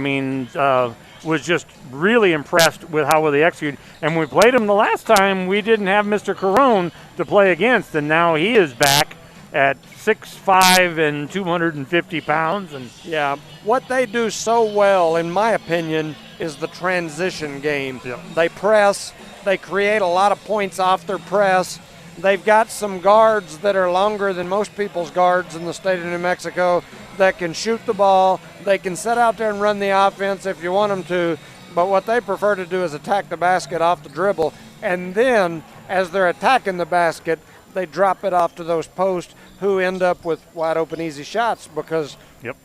was just really impressed with how well they execute. And when we played him the last time, we didn't have Mr. Carone to play against, and now he is back at 6'5" and 250 pounds. And yeah, what they do so well, in my opinion, is the transition game. Yep. They press, they create a lot of points off their press. They've got some guards that are longer than most people's guards in the state of New Mexico that can shoot the ball. They can sit out there and run the offense if you want them to, but what they prefer to do is attack the basket off the dribble, and then as they're attacking the basket, they drop it off to those posts who end up with wide open easy shots because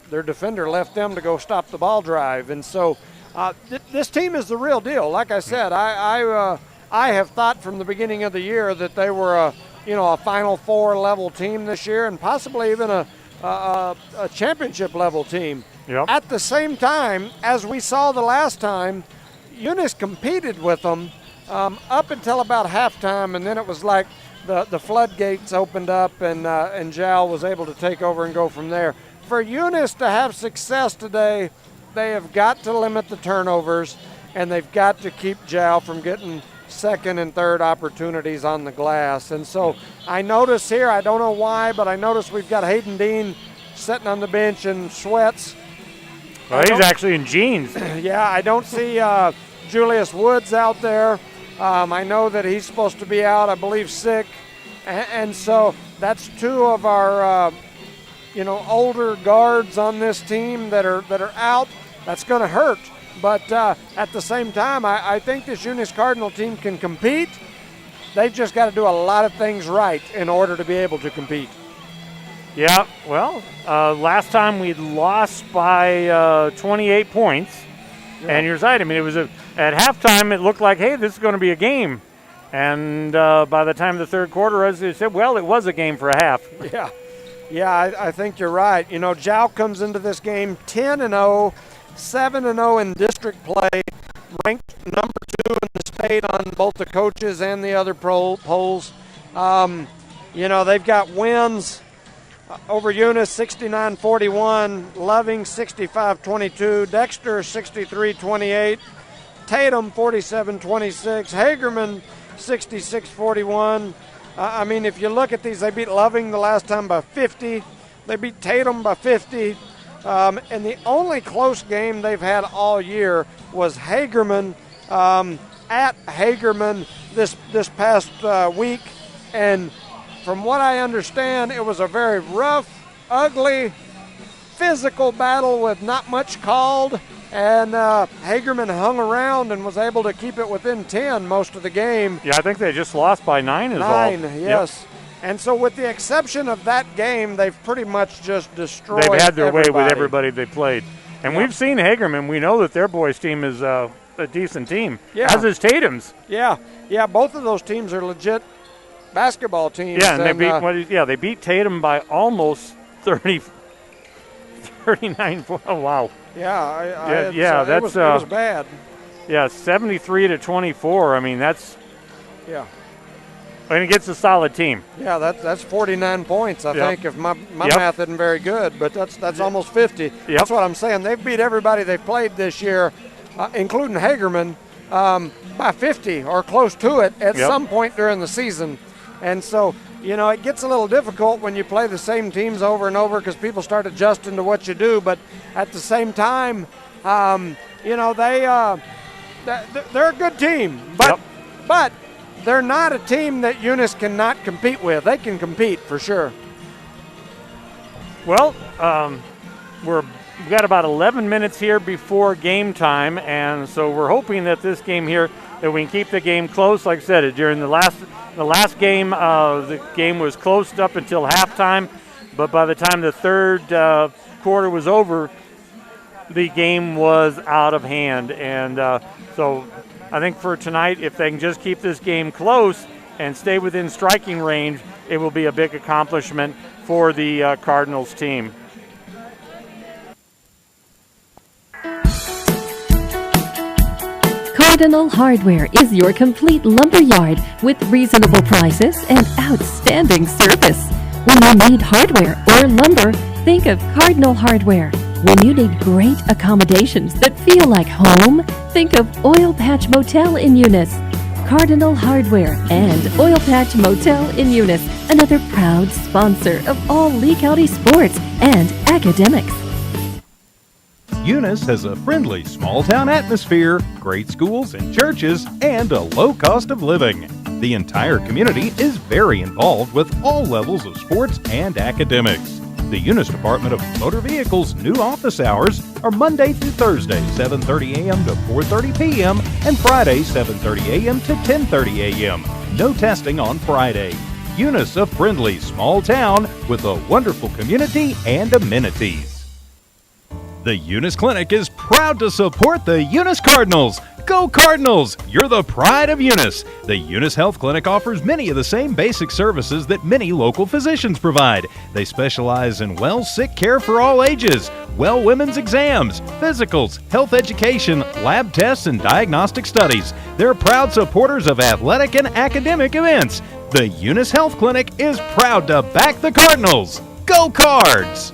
their defender left them to go stop the ball drive. And so this team is the real deal. Like I said, I I have thought from the beginning of the year that they were a Final Four level team this year, and possibly even a championship level team. Yep. At the same time, as we saw the last time, Eunice competed with them up until about halftime, and then it was like the floodgates opened up, and Jal was able to take over and go from there. For Eunice to have success today, they have got to limit the turnovers, and they've got to keep Jal from getting second and third opportunities on the glass. And so I notice here, I don't know why, but I notice we've got Hayden Dean sitting on the bench in sweats. Well, he's actually in jeans. Yeah, I don't see Julius Woods out there. I know that he's supposed to be out, I believe, sick. And so that's two of our, older guards on this team that are out. That's going to hurt. But at the same time, I think this Eunice Cardinal team can compete. They've just got to do a lot of things right in order to be able to compete. Yeah, well, last time we lost by 28 points. Yeah. And you're right. I mean, it was at halftime, it looked like, hey, this is going to be a game. And by the time the third quarter, as they said, well, it was a game for a half. Yeah, I think you're right. Jal comes into this game 10-0, 7-0 in district play, ranked number 2 in the state on both the coaches and the other polls. They've got wins over Eunice 69-41, Loving 65-22, Dexter 63-28, Tatum 47-26, Hagerman 66-41. If you look at these, they beat Loving the last time by 50. They beat Tatum by 50. And the only close game they've had all year was Hagerman at Hagerman this past week. And from what I understand, it was a very rough, ugly, physical battle with not much called. And Hagerman hung around and was able to keep it within 10 most of the game. Yeah, I think they just lost by 9 is all. 9, yes. Yep. And so with the exception of that game, they've pretty much just destroyed They've had their everybody. way with everybody they played. And we've seen Hagerman. We know that their boys' team is a decent team, as is Tatum's. Yeah, both of those teams are legit basketball teams. Yeah, and they beat Tatum by almost 39. Oh, wow. Yeah, it was bad. Yeah, 73-24. I mean, that's. Yeah. And it gets a solid team. Yeah, that's 49 points, I think, if my math isn't very good, but that's almost 50. Yep. That's what I'm saying. They've beat everybody they've played this year, including Hagerman, by 50 or close to it at some point during the season. And so, it gets a little difficult when you play the same teams over and over because people start adjusting to what you do. But at the same time, they're a good team. But they're not a team that Eunice cannot compete with. They can compete for sure. Well, we've got about 11 minutes here before game time, and so we're hoping that this game here, that we can keep the game close. Like I said, during the last game, the game was close up until halftime, but by the time the third quarter was over, the game was out of hand. And so I think for tonight, if they can just keep this game close and stay within striking range, it will be a big accomplishment for the Cardinals team. Cardinal Hardware is your complete lumber yard with reasonable prices and outstanding service. When you need hardware or lumber, think of Cardinal Hardware. When you need great accommodations that feel like home, think of Oil Patch Motel in Eunice. Cardinal Hardware and Oil Patch Motel in Eunice, another proud sponsor of all Lea County sports and academics. Eunice has a friendly small-town atmosphere, great schools and churches, and a low cost of living. The entire community is very involved with all levels of sports and academics. The Eunice Department of Motor Vehicles' new office hours are Monday through Thursday, 7:30 a.m. to 4:30 p.m., and Friday, 7:30 a.m. to 10:30 a.m. No testing on Friday. Eunice, a friendly small town with a wonderful community and amenities. The Eunice Clinic is proud to support the Eunice Cardinals. Go Cardinals! You're the pride of Eunice. The Eunice Health Clinic offers many of the same basic services that many local physicians provide. They specialize in sick care for all ages, women's exams, physicals, health education, lab tests, and diagnostic studies. They're proud supporters of athletic and academic events. The Eunice Health Clinic is proud to back the Cardinals. Go Cards!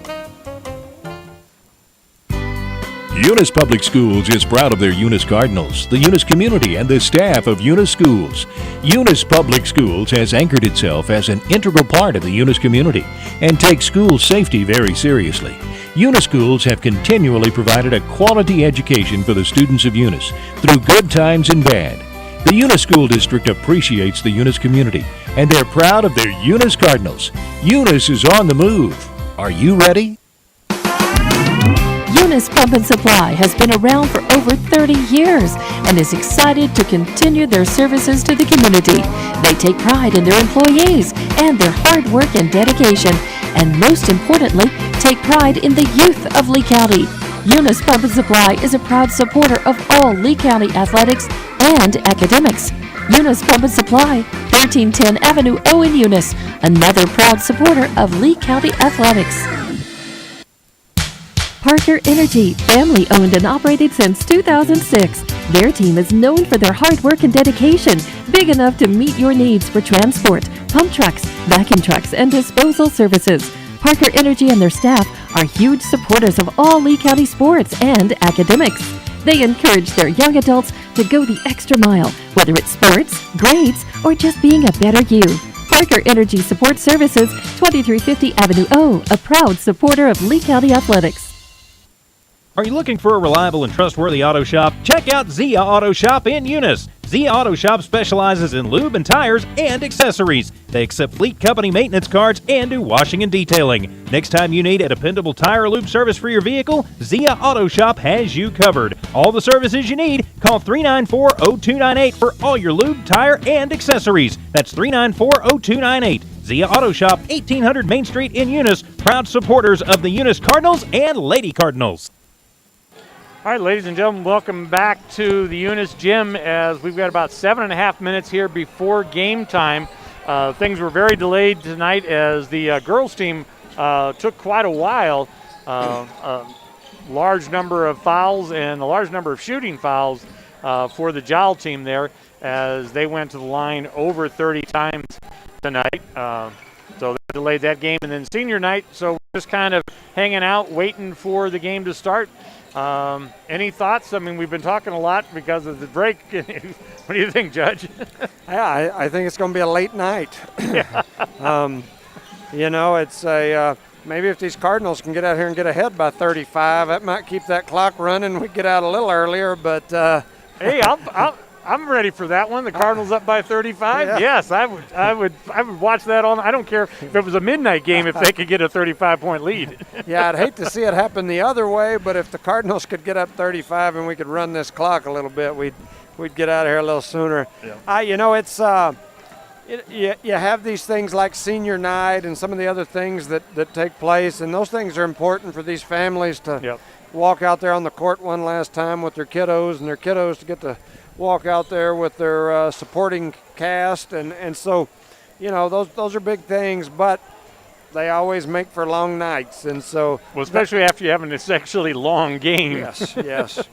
Eunice Public Schools is proud of their Eunice Cardinals, the Eunice community, and the staff of Eunice Schools. Eunice Public Schools has anchored itself as an integral part of the Eunice community and takes school safety very seriously. Eunice Schools have continually provided a quality education for the students of Eunice through good times and bad. The Eunice School District appreciates the Eunice community, and they're proud of their Eunice Cardinals. Eunice is on the move. Are you ready? Eunice Pump and Supply has been around for over 30 years and is excited to continue their services to the community. They take pride in their employees and their hard work and dedication, and most importantly, take pride in the youth of Lea County. Eunice Pump and Supply is a proud supporter of all Lea County athletics and academics. Eunice Pump and Supply, 1310 Avenue O in Eunice, another proud supporter of Lea County athletics. Parker Energy, family owned and operated since 2006. Their team is known for their hard work and dedication, big enough to meet your needs for transport, pump trucks, vacuum trucks, and disposal services. Parker Energy and their staff are huge supporters of all Lea County sports and academics. They encourage their young adults to go the extra mile, whether it's sports, grades, or just being a better you. Parker Energy Support Services, 2350 Avenue O, a proud supporter of Lea County athletics. Are you looking for a reliable and trustworthy auto shop? Check out Zia Auto Shop in Eunice. Zia Auto Shop specializes in lube and tires and accessories. They accept fleet company maintenance cards and do washing and detailing. Next time you need a dependable tire or lube service for your vehicle, Zia Auto Shop has you covered. All the services you need, call 394-0298 for all your lube, tire, and accessories. That's 394-0298. Zia Auto Shop, 1800 Main Street in Eunice, proud supporters of the Eunice Cardinals and Lady Cardinals. All right, ladies and gentlemen, welcome back to the Eunice Gym as we've got about 7.5 minutes here before game time. Things were very delayed tonight as the girls team took quite a while. A large number of fouls and a large number of shooting fouls for the Jowl team there as they went to the line over 30 times tonight. So they delayed that game. And then senior night, so we're just kind of hanging out, waiting for the game to start. Any thoughts? I mean, we've been talking a lot because of the break. What do you think, Judge? Yeah, I think it's going to be a late night. It's maybe if these Cardinals can get out here and get ahead by 35, that might keep that clock running. We get out a little earlier, but hey, I'm ready for that one. The Cardinals up by 35. Yeah. Yes, I would watch that on. I don't care if it was a midnight game if they could get a 35-point lead. Yeah, I'd hate to see it happen the other way, but if the Cardinals could get up 35 and we could run this clock a little bit, we'd get out of here a little sooner. Yeah. You have these things like senior night and some of the other things that take place, and those things are important for these families to walk out there on the court one last time with their kiddos, and their kiddos to get to walk out there with their supporting cast, and so, those are big things, but they always make for long nights, and so. Well, especially after you have an essentially long game. Yes.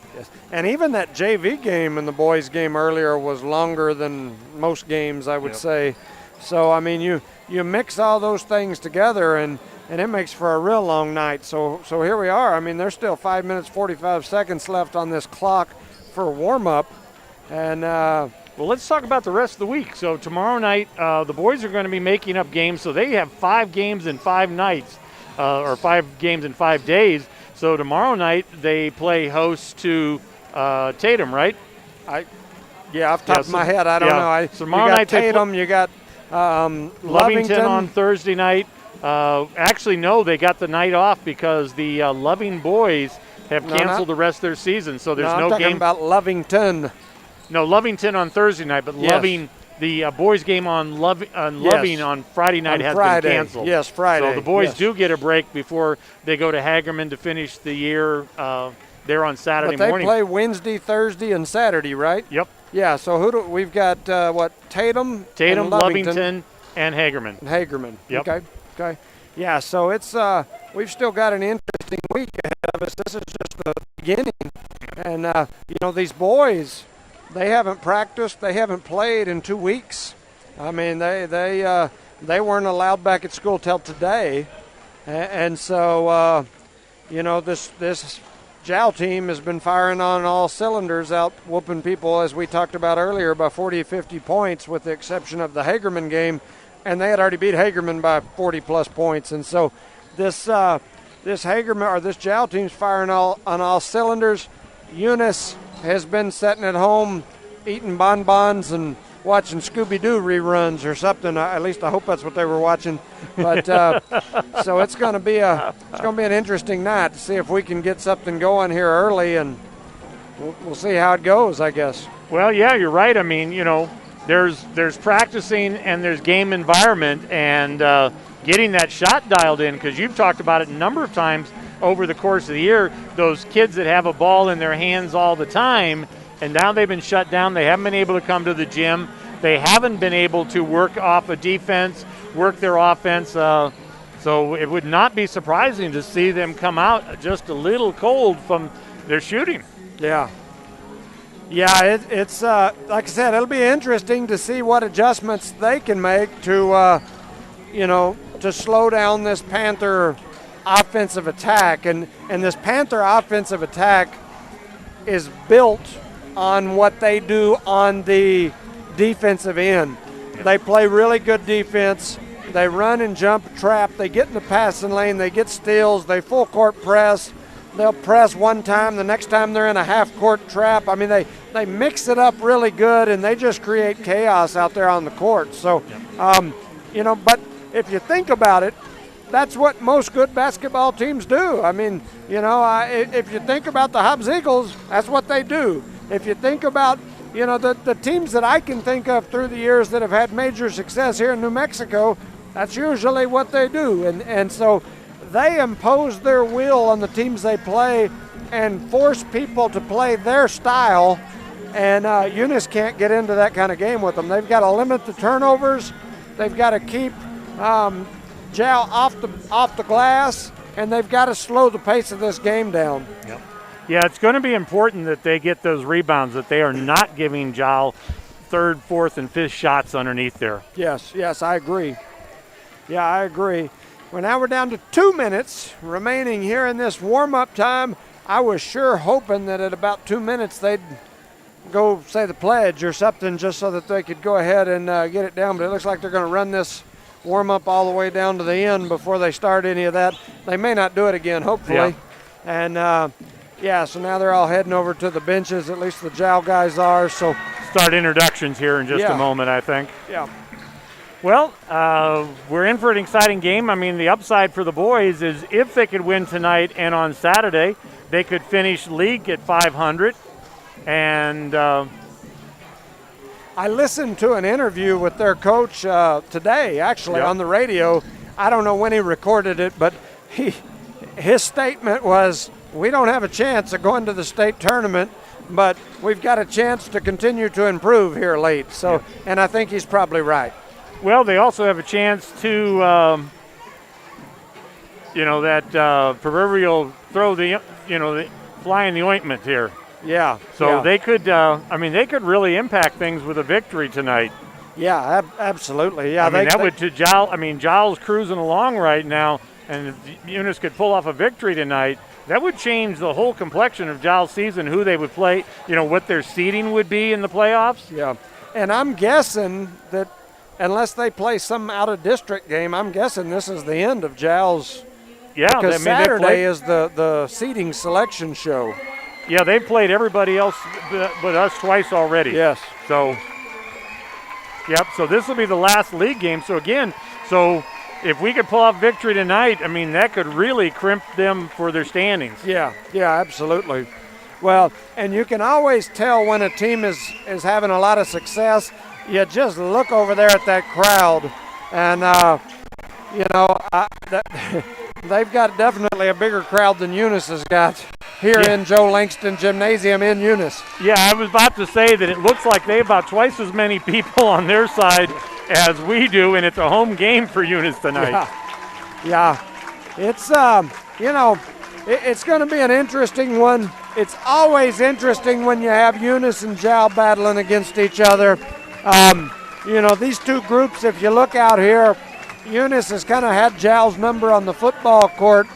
And even that JV game and the boys' game earlier was longer than most games, I would say. So, I mean, you mix all those things together, and it makes for a real long night. So here we are. I mean, there's still 5 minutes, 45 seconds left on this clock for warm-up. And well, let's talk about the rest of the week. So tomorrow night, the boys are going to be making up games. So they have 5 games in 5 nights, or 5 games in 5 days. So tomorrow night they play host to Tatum, right? Off the top of my head, I don't know. So tomorrow you got night Tatum, you got Lovington on Thursday night. Actually, no, they got the night off because the Loving boys have canceled the rest of their season. So there's no game. I'm talking about Lovington. No, Lovington on Thursday night, but Loving the boys' game on Loving on Friday night has been canceled. Yes, Friday. So the boys do get a break before they go to Hagerman to finish the year there on Saturday morning. But they morning. play Wednesday, Thursday, and Saturday, right? Yep. Yeah, so we've got Tatum, and Lovington, and Hagerman. Yep. Okay. Yeah, so it's we've still got an interesting week ahead of us. This is just the beginning. And, these boys, they haven't practiced. They haven't played in 2 weeks. I mean, they weren't allowed back at school till today. And so, this JAL team has been firing on all cylinders, out whooping people, as we talked about earlier, by 40 or 50 points, with the exception of the Hagerman game. And they had already beat Hagerman by 40-plus points. And so this Hagerman, or this JAL team's firing on all cylinders. Eunice has been sitting at home eating bonbons and watching Scooby-Doo reruns or something. At least I hope that's what they were watching. But so it's going to be an interesting night to see if we can get something going here early, and we'll see how it goes, I guess. Well, yeah, you're right. I mean, there's practicing and there's game environment and getting that shot dialed in, because you've talked about it a number of times over the course of the year, those kids that have a ball in their hands all the time, and now they've been shut down. They haven't been able to come to the gym. They haven't been able to work off a defense, work their offense. So it would not be surprising to see them come out just a little cold from their shooting. Yeah. Yeah, it's like I said, it'll be interesting to see what adjustments they can make to, to slow down this Panther offensive attack. And this Panther offensive attack is built on what they do on the defensive end. They play really good defense. They run and jump trap. They get in the passing lane. They get steals. They full court press. They'll press one time. The next time they're in a half-court trap. I mean, they mix it up really good, and they just create chaos out there on the court. So, but if you think about it, that's what most good basketball teams do. I mean, if you think about the Hobbs Eagles, that's what they do. If you think about, the teams that I can think of through the years that have had major success here in New Mexico, that's usually what they do. And so they impose their will on the teams they play and force people to play their style. And Eunice can't get into that kind of game with them. They've got to limit the turnovers. They've got to keep JAL off the glass, and they've got to slow the pace of this game down. Yep. Yeah, it's going to be important that they get those rebounds, that they are not giving JAL third, fourth, and fifth shots underneath there. Yes, I agree. Yeah, I agree. Well, now we're down to 2 minutes remaining here in this warm-up time. I was sure hoping that at about 2 minutes they'd go say the pledge or something, just so that they could go ahead and get it down. But it looks like they're going to run this warm-up all the way down to the end before they start any of that. They may not do it again, hopefully. Yeah. And, so now they're all heading over to the benches. At least the JAL guys are. So start introductions here in just a moment, I think. Yeah. Well, we're in for an exciting game. I mean, the upside for the boys is if they could win tonight and on Saturday, they could finish league at 500. And I listened to an interview with their coach today, actually, on the radio. I don't know when he recorded it, but his statement was, we don't have a chance of going to the state tournament, but we've got a chance to continue to improve here late. So, and I think he's probably right. Well, they also have a chance to, that proverbial throw the fly in the ointment here. Yeah. So they could, they could really impact things with a victory tonight. Yeah, absolutely. Yeah. that would to JAL. I mean, JAL's cruising along right now, and if Eunice could pull off a victory tonight, that would change the whole complexion of JAL's season, who they would play, what their seeding would be in the playoffs. Yeah. And I'm guessing that unless they play some out-of-district game, I'm guessing this is the end of JAL's. Yeah. Because Saturday is the seeding selection show. Yeah, they've played everybody else but us twice already. Yes. So, so this will be the last league game. So, again, if we could pull off victory tonight, I mean, that could really crimp them for their standings. Yeah, absolutely. Well, and you can always tell when a team is having a lot of success. you just look over there at that crowd, and they've got definitely a bigger crowd than Eunice has got here in Joe Langston Gymnasium in Eunice. Yeah, I was about to say that it looks like they have about twice as many people on their side as we do, and it's a home game for Eunice tonight. Yeah. It's, it's going to be an interesting one. It's always interesting when you have Eunice and Jal battling against each other. These two groups, if you look out here, Eunice has kind of had Jal's number on the football court.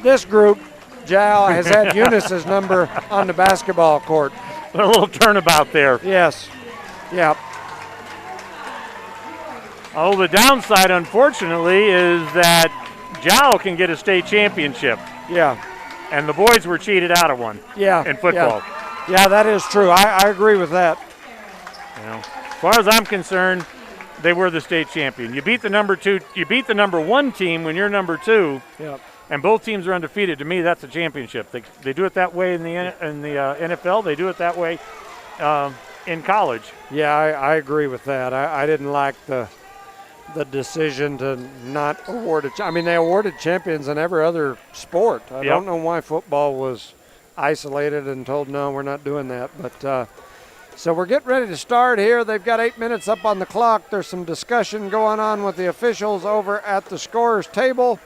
This group, Jal has had Eunice's number on the basketball court. A little turnabout there. Yes. Yeah. Oh, the downside, unfortunately, is that Jal can get a state championship. Yeah. And the boys were cheated out of one. Yeah. In football. Yeah, that is true. I agree with that. As far as I'm concerned, they were the state champion. You beat the number one team when you're number two. Yeah. And both teams are undefeated. To me, that's a championship. They do it that way in the NFL. They do it that way in college. Yeah, I agree with that. I didn't like the decision to not award it. I mean, they awarded champions in every other sport. I don't know why football was isolated and told, no, we're not doing that. But so we're getting ready to start here. They've got 8 minutes up on the clock. There's some discussion going on with the officials over at the scorer's table.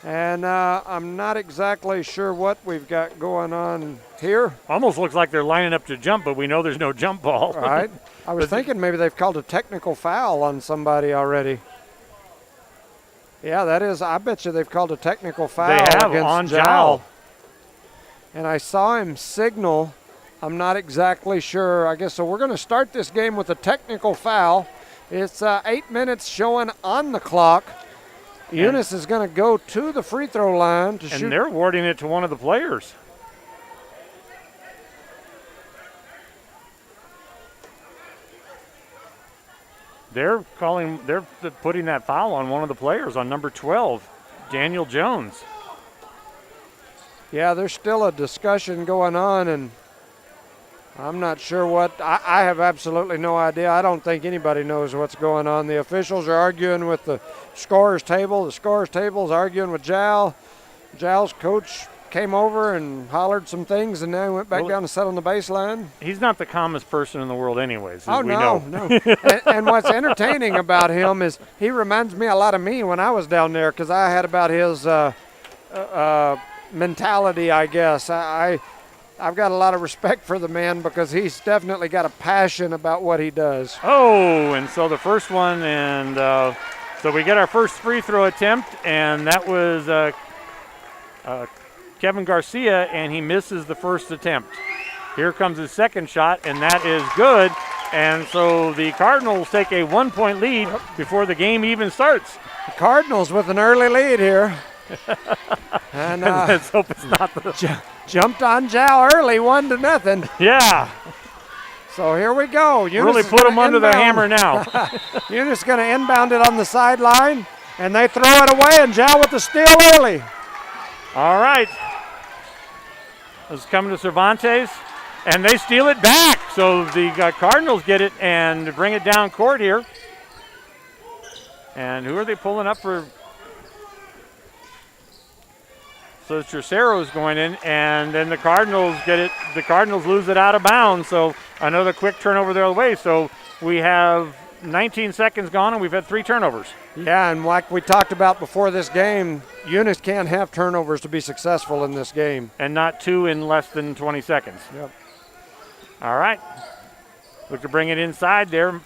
And I'm not exactly sure what we've got going on here. Almost looks like they're lining up to jump, but we know there's no jump ball. All right. I was thinking maybe they've called a technical foul on somebody already. Yeah, that is. I bet you they've called a technical foul against on Jal. And I saw him signal. I'm not exactly sure. I guess so. We're going to start this game with a technical foul. It's 8 minutes showing on the clock. Eunice is going to go to the free throw line to shoot. And they're awarding it to one of the players. They're putting that foul on one of the players, on number 12, Daniel Jones. Yeah, there's still a discussion going on, and I'm not sure what. I have absolutely no idea. I don't think anybody knows what's going on. The officials are arguing with the scorer's table. The scorer's table is arguing with Jal. Jal's coach came over and hollered some things, and then went back down and sat on the baseline. He's not the calmest person in the world anyways, as we know. No. and what's entertaining about him is he reminds me a lot of me when I was down there, because I had about his mentality, I guess. I've got a lot of respect for the man because he's definitely got a passion about what he does. Oh, and so the first one, and so we get our first free throw attempt, and that was Kevin Garcia, and he misses the first attempt. Here comes his second shot, and that is good. And so the Cardinals take a 1-point lead before the game even starts. The Cardinals with an early lead here. And let's hope it's not the jumped on Jal early, 1-0. Yeah. So here we go. Eunice really put them under the hammer now. Eunice going to inbound it on the sideline, and they throw it away, and Jal with the steal early. All right. It's coming to Cervantes, and they steal it back. So the Cardinals get it and bring it down court here. And who are they pulling up for? So Tercero's going in, and then the Cardinals get it. The Cardinals lose it out of bounds, so another quick turnover the other way. So we have 19 seconds gone, and we've had 3 turnovers. Yeah, and like we talked about before this game, Eunice can't have turnovers to be successful in this game. And not 2 in less than 20 seconds. Yep. All right. Look to bring it inside there.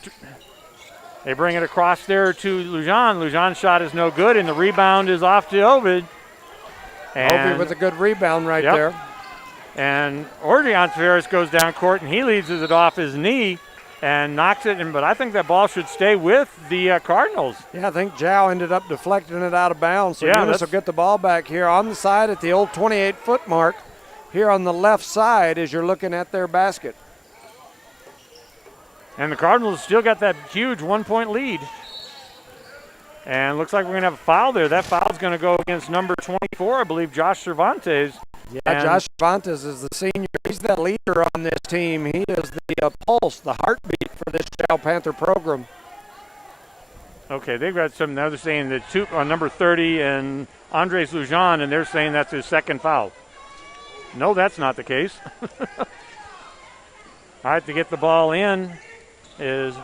They bring it across there to Lujan. Lujan's shot is no good, and the rebound is off to Ovid. Ovid with a good rebound right there. And Ordeon Ferris goes down court, and he leads it off his knee and knocks it in. But I think that ball should stay with the Cardinals. Yeah, I think Jal ended up deflecting it out of bounds. So Eunice will get the ball back here on the side at the old 28-foot mark. Here on the left side as you're looking at their basket. And the Cardinals still got that huge 1-point lead. And looks like we're going to have a foul there. That foul's going to go against number 24, I believe, Josh Cervantes. Yeah, Josh Cervantes is the senior He's the leader on this team. He is the pulse, the heartbeat for this Jal Panther program. Okay, they've got some. Now they're saying that number 30 and Andres Lujan, and they're saying that's his second foul. No, that's not the case. All right, to get the ball in is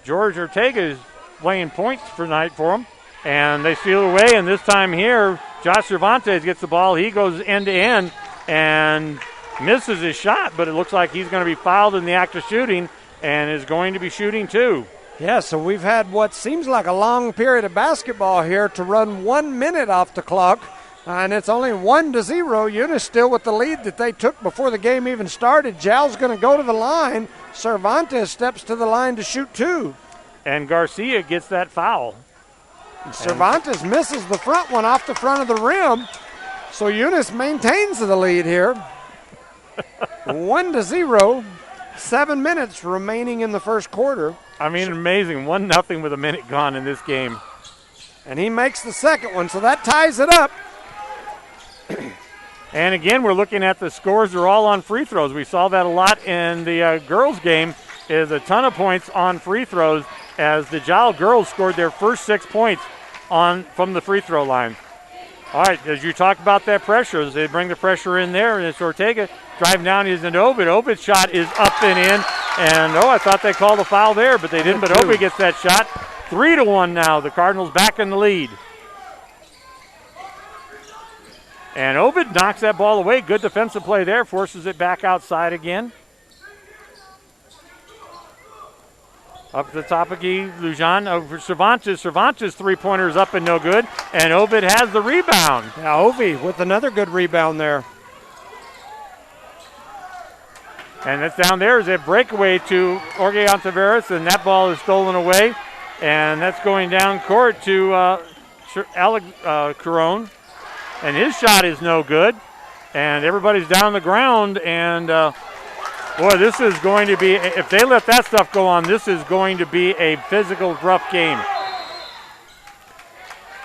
George Ortega's playing points for night for him. And they steal away, and this time here, Josh Cervantes gets the ball. He goes end-to-end and misses his shot, but it looks like he's going to be fouled in the act of shooting and is going to be shooting too. Yeah, so we've had what seems like a long period of basketball here to run 1 minute off the clock, and it's only 1-0. Eunice still with the lead that they took before the game even started. Jal's going to go to the line. Cervantes steps to the line to shoot two. And Garcia gets that foul. Cervantes misses the front one off the front of the rim, so Eunice maintains the lead here. 1-0, 7 minutes remaining in the first quarter. I mean, amazing. 1-0 with a minute gone in this game. And he makes the second one, so that ties it up. And again, we're looking at the scores are all on free throws. We saw that a lot in the girls' game, is a ton of points on free throws as the Jal girls scored their first 6 points from the free throw line. All right, as you talk about that pressure, as they bring the pressure in there, and it's Ortega driving down, is into Ovid. Ovid's shot is up and in, and I thought they called a foul there, but they didn't, but Ovid gets that shot. 3-1 now, the Cardinals back in the lead. And Ovid knocks that ball away. Good defensive play there, forces it back outside again. Up to the top of Lujan over Cervantes. Cervantes' three-pointer is up and no good, and Ovid has the rebound. Yeah, Ovi with another good rebound there. And that's down there is a breakaway to Jorge Ontiveros, and that ball is stolen away. And that's going down court to Alec Caron. And his shot is no good. And everybody's down the ground, and boy, this is going to be, if they let that stuff go on, this is going to be a physical, rough game.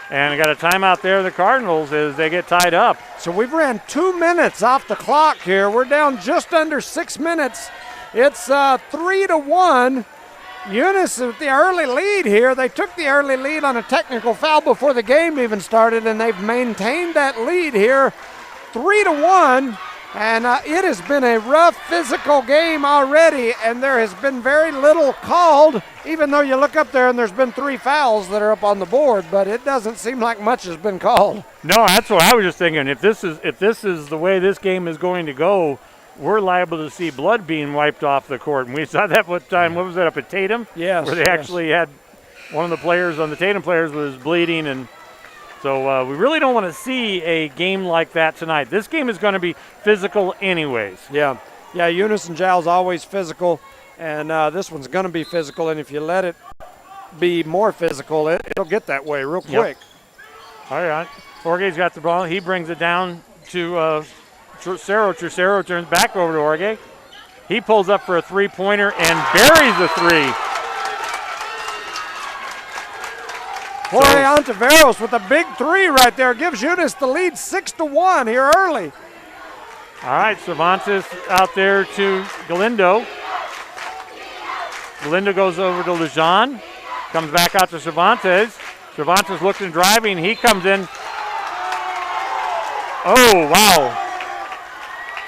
And I got a timeout there, the Cardinals, as they get tied up. So we've ran 2 minutes off the clock here. We're down just under 6 minutes. It's 3-1. Eunice with the early lead here. They took the early lead on a technical foul before the game even started, and they've maintained that lead here. 3-1. And it has been a rough physical game already, and there has been very little called, even though you look up there and there's been 3 fouls that are up on the board, but it doesn't seem like much has been called. No, that's what I was just thinking. If this is the way this game is going to go, we're liable to see blood being wiped off the court. And we saw that what was that, up at Tatum? Yes. Where they actually had one of the players on the Tatum players was bleeding, and so we really don't want to see a game like that tonight. This game is going to be physical anyways. Yeah, Eunice and Jal's always physical, and this one's going to be physical, and if you let it be more physical, it'll get that way real quick. Yep. All right, Jorge's got the ball. He brings it down to Trucero. Trucero turns back over to Jorge. He pulls up for a three-pointer and buries the three. Jorge Ontiveros with a big three right there gives Eunice the lead 6-1 here early. All right, Cervantes out there to Galindo. Galindo goes over to Lujan. Comes back out to Cervantes. Cervantes looks and driving. He comes in. Oh, wow.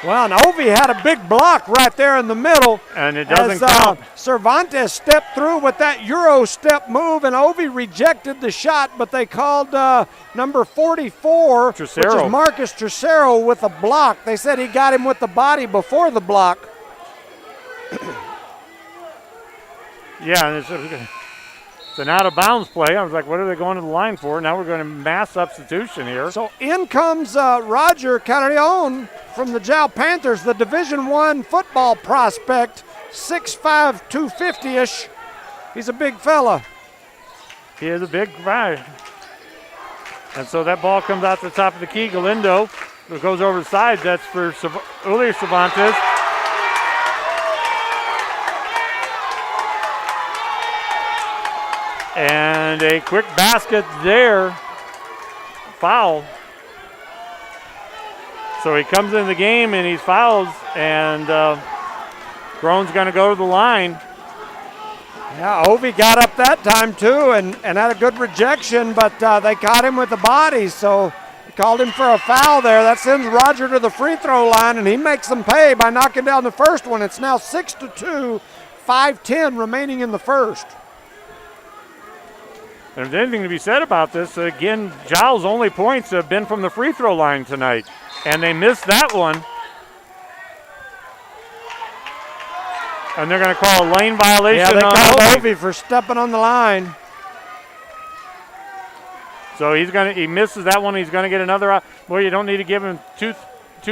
Well, and Ovi had a big block right there in the middle. And it doesn't count. Cervantes stepped through with that Euro step move, and Ovi rejected the shot, but they called number 44, which is Marcus Trucero, with a block. They said he got him with the body before the block. Yeah, and it's an out-of-bounds play. I was like, what are they going to the line for? Now we're going to mass substitution here. So in comes Roger Carrion from the Jal Panthers, the Division I football prospect, 6'5", 250-ish. He's a big fella. He is a big guy. And so that ball comes out the top of the key. Galindo, it goes over the side. That's for Julio Cervantes. And a quick basket there. Foul. So he comes in the game and he's fouled, and Groen's going to go to the line. Yeah, Ovi got up that time too and had a good rejection, but they caught him with the body, so they called him for a foul there. That sends Roger to the free throw line, and he makes them pay by knocking down the first one. It's now 6-2, 5:10 remaining in the first. And if there's anything to be said about this, again, Giles' only points have been from the free throw line tonight, and they missed that one. And they're going to call a lane violation. Yeah, they on called Ovi Ovi for stepping on the line. So he misses that one. He's going to get another. Well, you don't need to give him two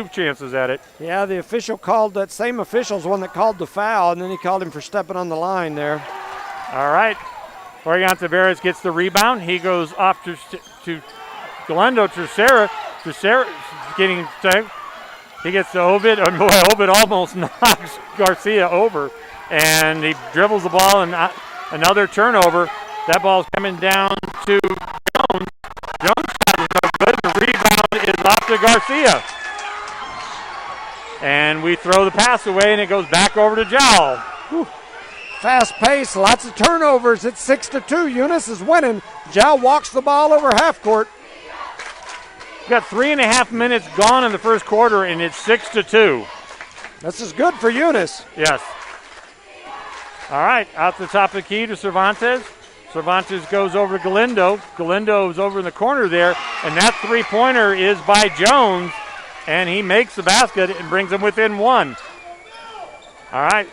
chances at it. Yeah, the official called, that same official's one that called the foul, and then he called him for stepping on the line there. All right. Oregon Tavares gets the rebound. He goes off to Galendo. Tercera getting tagged. He gets to Ovid. Oh boy, Ovid almost knocks Garcia over, and he dribbles the ball, and another turnover. That ball's coming down to Jones. Jones shot is no good. The rebound is off to Garcia. And we throw the pass away, and it goes back over to Jowl. Whew. Fast pace, lots of turnovers. It's 6-2. Eunice is winning. Jowl walks the ball over half court. Got 3.5 minutes gone in the first quarter, and it's 6-2. This is good for Eunice. Yes. All right, out the top of the key to Cervantes. Cervantes goes over to Galindo. Galindo's over in the corner there, and that three-pointer is by Jones, and he makes the basket and brings them within one. All right.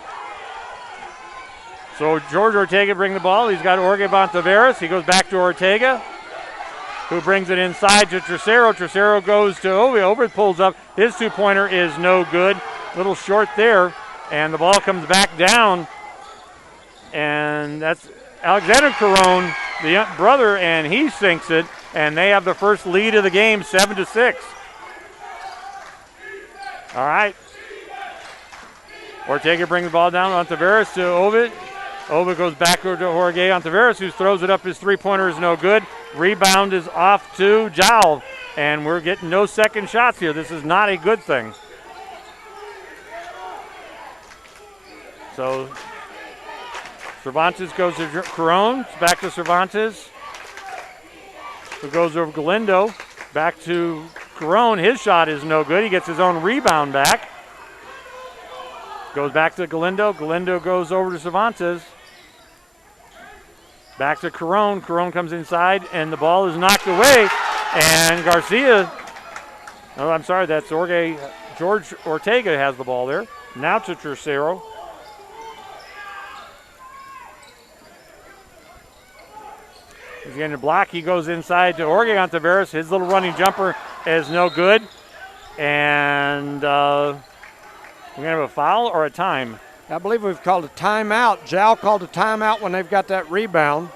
So George Ortega brings the ball. He's got Orgeban Tavares. He goes back to Ortega, who brings it inside to Tercero. Tercero goes to Ovi. Ovi pulls up. His two-pointer is no good. Little short there, and the ball comes back down, and that's Alexander Carone, the brother, and he sinks it, and they have the first lead of the game, 7-6. All right. Ortega brings the ball down on Tavares to Ovid. Ovid goes back over to Jorge on Tavares, who throws it up. His three-pointer is no good. Rebound is off to Jowl, and we're getting no second shots here. This is not a good thing. So Cervantes goes to Carone, back to Cervantes, who goes over Galindo, back to Carone. His shot is no good. He gets his own rebound back. Goes back to Galindo. Galindo goes over to Cervantes. Back to Carone. Carone comes inside, and the ball is knocked away. And Garcia, oh, I'm sorry, that's George Ortega has the ball there. Now to Tercero. He's getting a block. He goes inside to Oregon Tavares. His little running jumper is no good. And we're going to have a foul or a time? I believe we've called a timeout. Jowl called a timeout when they've got that rebound.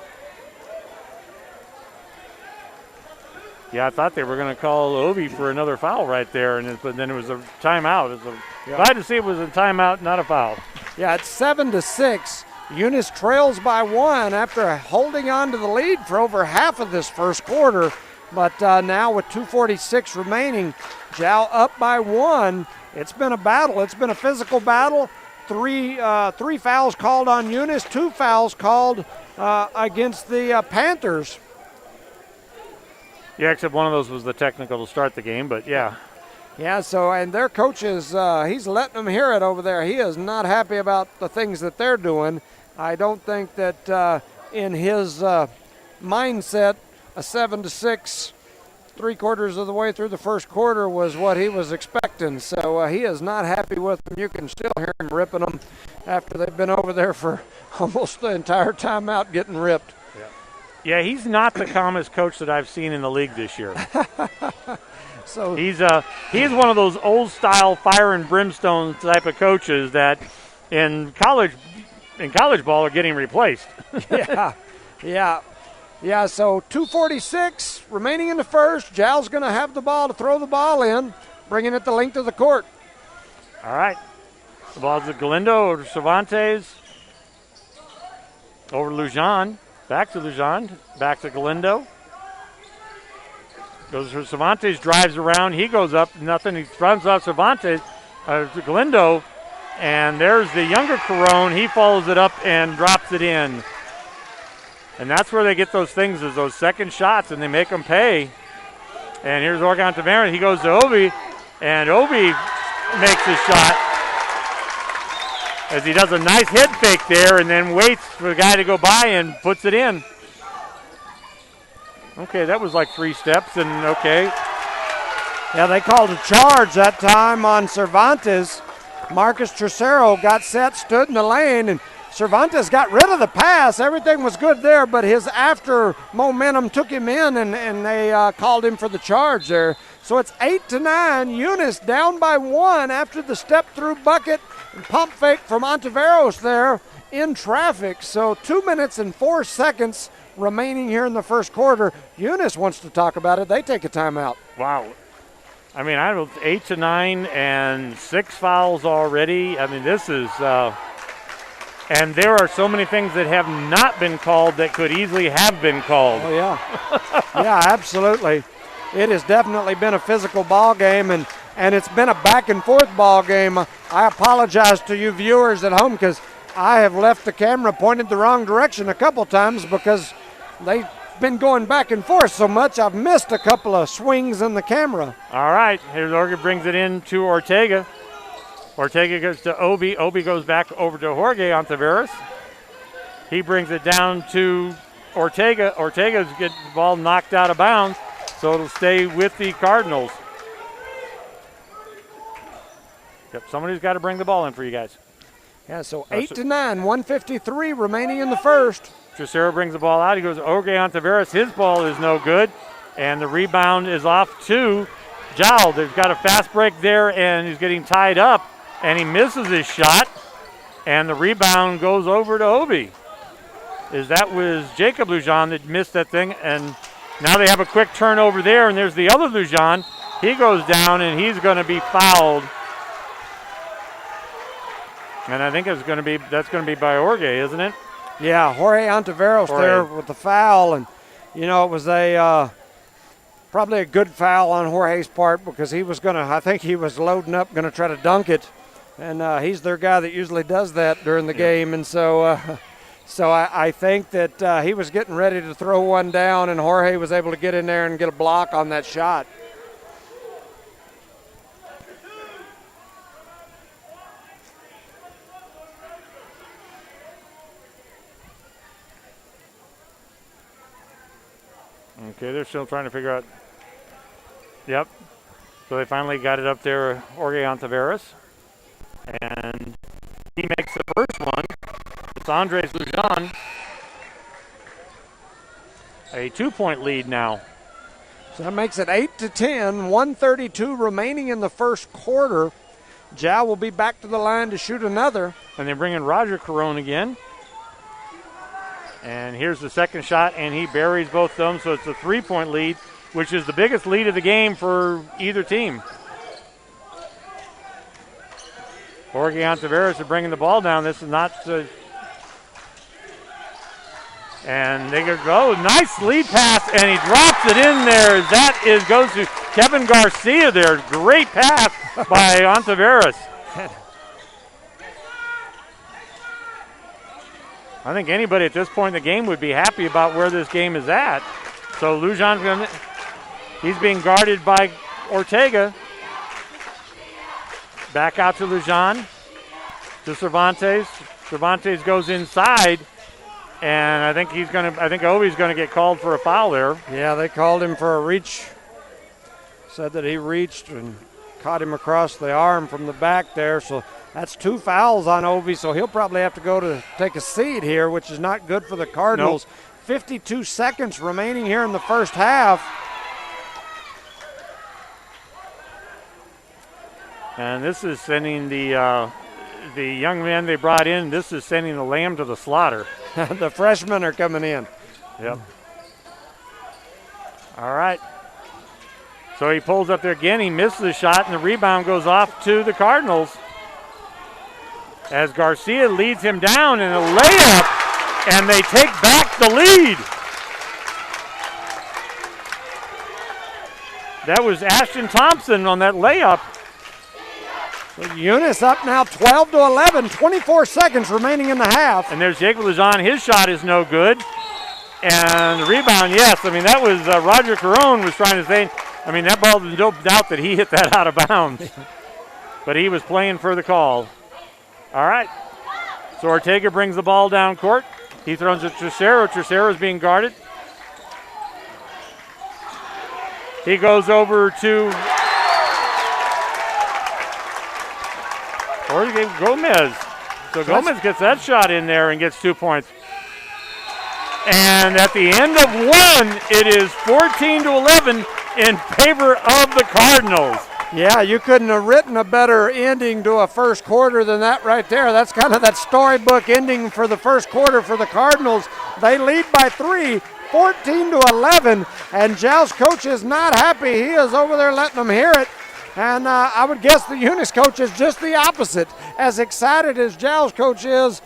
Yeah, I thought they were going to call Ovi for another foul right there, but then it was a timeout. Glad to see it was a timeout, not a foul. Yeah, it's 7-6. Eunice trails by one after holding on to the lead for over half of this first quarter. But now with 2:46 remaining, Jowl up by one. It's been a battle. It's been a physical battle. Three fouls called on Eunice, 2 fouls called against the Panthers. Yeah, except one of those was the technical to start the game, but yeah. Yeah, so, and their coach is, he's letting them hear it over there. He is not happy about the things that they're doing. I don't think that in his mindset, a 7-6, 3/4 of the way through the first quarter was what he was expecting. So he is not happy with them. You can still hear him ripping them after they've been over there for almost the entire timeout getting ripped. Yeah, he's not the calmest coach that I've seen in the league this year. So he's one of those old-style fire and brimstone type of coaches that in college ball are getting replaced. Yeah, so 2:46 remaining in the first. Jowl's going to have the ball to throw the ball in, bringing it the length of the court. All right. The ball's to Galindo over to Cervantes. Over to Lujan. Back to Lujan. Back to Galindo. Goes for Cervantes, drives around. He goes up, nothing. He runs off Cervantes, Galindo, and there's the younger Carone. He follows it up and drops it in. And that's where they get those things, is those second shots, and they make them pay. And here's Oregon Tavares. He goes to Obi, and Obi makes his shot as he does a nice head fake there and then waits for the guy to go by and puts it in. Okay, that was like 3 steps, and okay. Yeah, they called a charge that time on Cervantes. Marcus Trocero got set, stood in the lane, and Cervantes got rid of the pass. Everything was good there, but his after momentum took him in, and they called him for the charge there. So it's 8-9. Eunice down by 1 after the step-through bucket and pump fake from Ontiveros there in traffic. So 2 minutes and 4 seconds remaining here in the first quarter. Eunice wants to talk about it. They take a timeout. Wow. I mean, I don't 8-9 and 6 fouls already. I mean, this is and there are so many things that have not been called that could easily have been called. Oh, yeah. Yeah, absolutely. It has definitely been a physical ball game, and it's been a back-and-forth ball game. I apologize to you viewers at home because I have left the camera pointed the wrong direction a couple times because they've been going back and forth so much I've missed a couple of swings in the camera. All right, here's Jorge, brings it in to Ortega. Ortega goes to Obi. Obi goes back over to Jorge Ontiveros. He brings it down to Ortega. Ortega's getting the ball knocked out of bounds, so it'll stay with the Cardinals. Yep, somebody's got to bring the ball in for you guys. Yeah, so 8-9, 1:53 remaining in the first. Trocero brings the ball out. He goes to Jorge Ontiveros. His ball is no good, and the rebound is off to Jowl. They've got a fast break there, and he's getting tied up, and he misses his shot, and the rebound goes over to Obi. That was Jacob Lujan that missed that thing, and now they have a quick turnover there, and there's the other Lujan. He goes down, and he's going to be fouled. And I think that's going to be by Jorge, isn't it? Yeah, Jorge Ontiveros there with the foul, and you know it was probably a good foul on Jorge's part because he was I think he was loading up, going to try to dunk it, and he's their guy that usually does that during the game, and so I think that he was getting ready to throw one down, and Jorge was able to get in there and get a block on that shot. Okay, they're still trying to figure out. Yep. So they finally got it up there, Jorge Ontiveros. And he makes the first one. It's Andres Lujan. A 2-point lead now. So that makes it 8-10, 1:32 remaining in the first quarter. Jow will be back to the line to shoot another. And they bring in Roger Carone again. And here's the second shot, and he buries both of them, so it's a 3-point lead, which is the biggest lead of the game for either team. Jorge Ontiveros is bringing the ball down. This is not and they go, nice lead pass, and he drops it in there. Goes to Kevin Garcia there. Great pass by Ontiveros. I think anybody at this point in the game would be happy about where this game is at. So Lujan's he's being guarded by Ortega. Back out to Lujan, to Cervantes. Cervantes goes inside, and I think Obi's gonna get called for a foul there. Yeah, they called him for a reach. Said that he reached and caught him across the arm from the back there. So that's 2 fouls on Obi, so he'll probably have to go to take a seat here, which is not good for the Cardinals. Nope. 52 seconds remaining here in the first half. And this is sending the young men they brought in, this is sending the lamb to the slaughter. The freshmen are coming in. Yep. All right. So he pulls up there again. He misses the shot, and the rebound goes off to the Cardinals. As Garcia leads him down in a layup, and they take back the lead. That was Ashton Thompson on that layup. So Eunice up now 12-11, 24 seconds remaining in the half. And there's Jacob Lejean. His shot is no good. And the rebound, yes. I mean, that was Roger Carone was trying to say, I mean, that ball, there's no doubt that he hit that out of bounds. But he was playing for the call. All right. So Ortega brings the ball down court. He throws it to Trocero. Trocero is being guarded. He goes over to Gomez. So Gomez gets that shot in there and gets 2 points. And at the end of one, it is 14-11 in favor of the Cardinals. Yeah, you couldn't have written a better ending to a first quarter than that right there. That's kind of that storybook ending for the first quarter for the Cardinals. They lead by 3, 14-11, and Jal's coach is not happy. He is over there letting them hear it. And I would guess the Eunice coach is just the opposite. As excited as Jal's coach is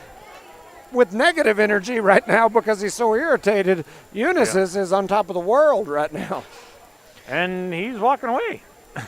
with negative energy right now because he's so irritated, Eunice is on top of the world right now. And he's walking away.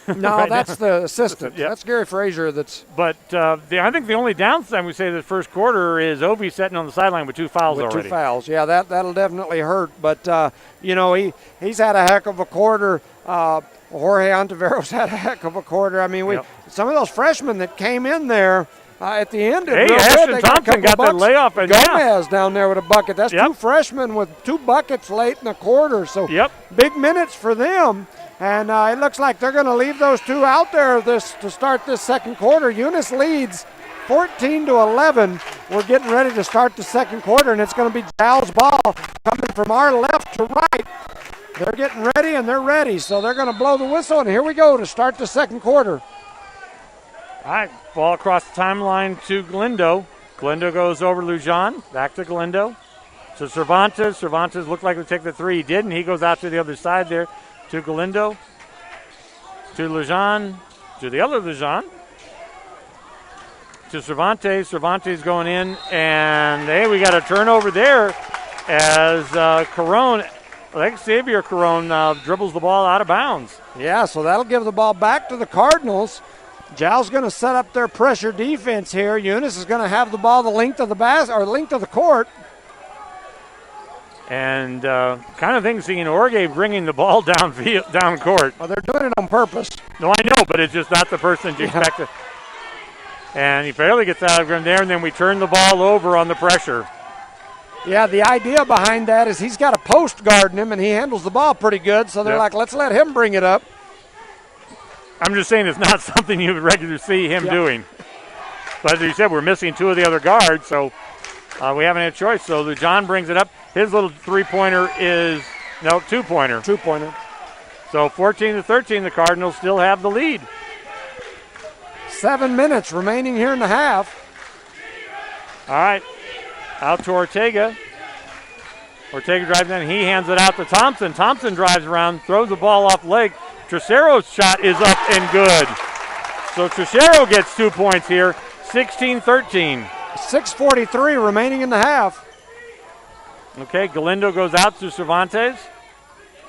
No, right that's now. The assistant. Yep. That's Gary Frazier. But I think the only downside we say the first quarter is Ovi sitting on the sideline with 2 fouls already. 2 fouls, yeah, that'll definitely hurt. But he's had a heck of a quarter. Jorge Ontiveros had a heck of a quarter. I mean, some of those freshmen that came in there at the end. Hey, Ashton Thompson got that layoff. And Gomez down there with a bucket. That's 2 freshmen with 2 buckets late in the quarter. So big minutes for them. And it looks like they're going to leave those 2 out there to start this second quarter. Eunice leads 14-11. We're getting ready to start the second quarter, and it's going to be Jal's ball coming from our left to right. They're getting ready, and they're ready. So they're going to blow the whistle, and here we go to start the second quarter. All right, ball across the timeline to Galindo. Galindo goes over Lujan, back to Galindo. To Cervantes. Cervantes looked like he would take the 3. He didn't. He goes out to the other side there. To Galindo, to Lujan, to the other Lujan, to Cervantes. Cervantes going in, and hey, we got a turnover there as Carone, Xavier Carone dribbles the ball out of bounds. Yeah, so that'll give the ball back to the Cardinals. Jal's going to set up their pressure defense here. Eunice is going to have the ball the length of the length of the court. And kind of thing seeing Orge bringing the ball down court. Well, they're doing it on purpose. No, I know, but it's just not the person you expect to. And he barely gets out of him there, and then we turn the ball over on the pressure. Yeah, the idea behind that is he's got a post guarding him, and he handles the ball pretty good, so they're like, let's let him bring it up. I'm just saying it's not something you would regularly see him doing. But as you said, we're missing 2 of the other guards, so we haven't had a choice. So Lujan brings it up. His little 3-pointer is, 2-pointer. 2-pointer. So 14-13, the Cardinals still have the lead. 7 minutes remaining here in the half. All right, out to Ortega. Ortega drives in. He hands it out to Thompson. Thompson drives around, throws the ball off leg. Trocero's shot is up and good. So Trocero gets 2 points here, 16-13. 6:43 remaining in the half. Okay, Galindo goes out to Cervantes.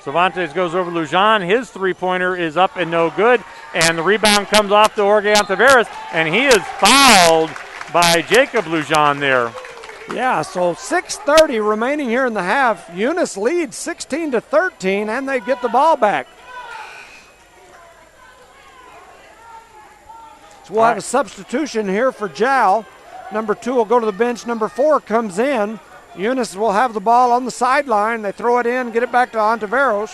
Cervantes goes over Lujan. His 3-pointer is up and no good. And the rebound comes off to Jorge Ontiveros, and he is fouled by Jacob Lujan there. Yeah, so 6:30 remaining here in the half. Eunice leads 16-13, and they get the ball back. So we'll have a substitution here for Jal. Number 2 will go to the bench. Number 4 comes in. Eunice will have the ball on the sideline. They throw it in, get it back to Ontiveros.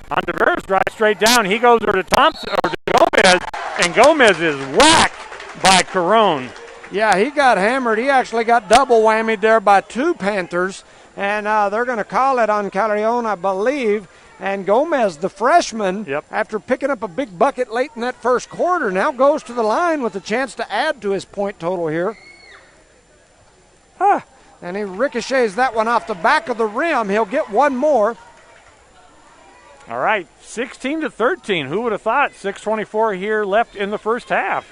Ontiveros drives straight down. He goes over to Thompson or to Gomez, and Gomez is whacked by Carone. Yeah, he got hammered. He actually got double whammied there by 2 Panthers, and they're going to call it on Callejon, I believe. And Gomez, the freshman, after picking up a big bucket late in that first quarter, now goes to the line with a chance to add to his point total here. And he ricochets that one off the back of the rim. He'll get 1 more. All right, 16-13. Who would have thought? 6:24 here left in the first half.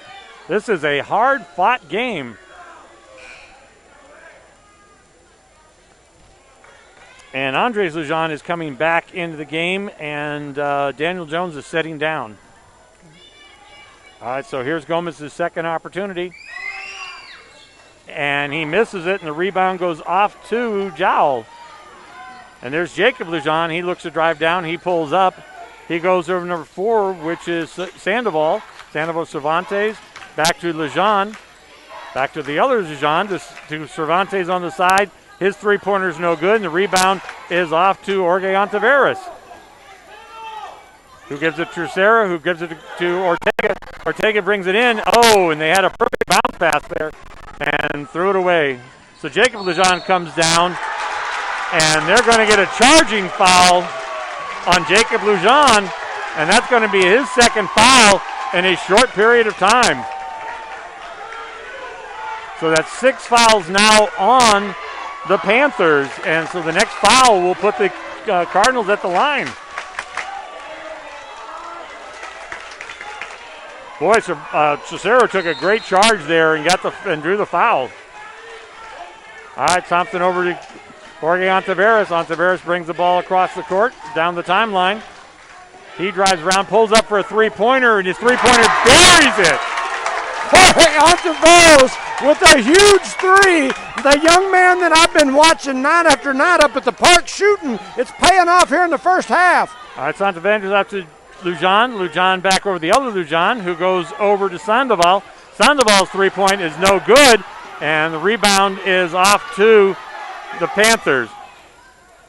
This is a hard-fought game. And Andres Lujan is coming back into the game, and Daniel Jones is sitting down. All right, so here's Gomez's second opportunity. And he misses it, and the rebound goes off to Jowl. And there's Jacob Lujan. He looks to drive down. He pulls up. He goes over number 4, which is Sandoval. Sandoval Cervantes. Back to Lujan. Back to the other Lujan, to Cervantes on the side. His three-pointer is no good, and the rebound is off to Orgeon Taveras. Who gives it to Sarah, who gives it to Ortega. Ortega brings it in. Oh, and they had a perfect bounce pass there and threw it away. So Jacob Lujan comes down, and they're going to get a charging foul on Jacob Lujan, and that's going to be his second foul in a short period of time. So that's 6 fouls now on the Panthers, and so the next foul will put the Cardinals at the line. Boy, Cicero took a great charge there and drew the foul. All right, Thompson over to Orgeon Taveras. Taveras brings the ball across the court, down the timeline. He drives around, pulls up for a three-pointer, and his three-pointer buries it. Orgeon Taveras with a huge three. The young man that I've been watching night after night up at the park shooting, it's paying off here in the first half. All right, Santavander's out to Lujan. Lujan back over the other Lujan, who goes over to Sandoval. Sandoval's three-point is no good, and the rebound is off to the Panthers.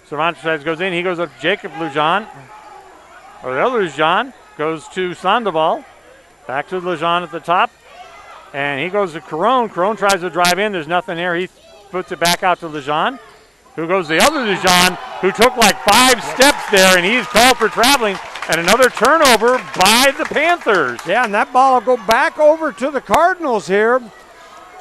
Cervantes goes in. He goes up to Jacob Lujan. Or the other Lujan goes to Sandoval. Back to Lujan at the top. And he goes to Caron. Caron tries to drive in. There's nothing there. He puts it back out to Lujan, who goes to the other Lujan, who took like 5 steps there, and he's called for traveling. And another turnover by the Panthers. Yeah, and that ball will go back over to the Cardinals here.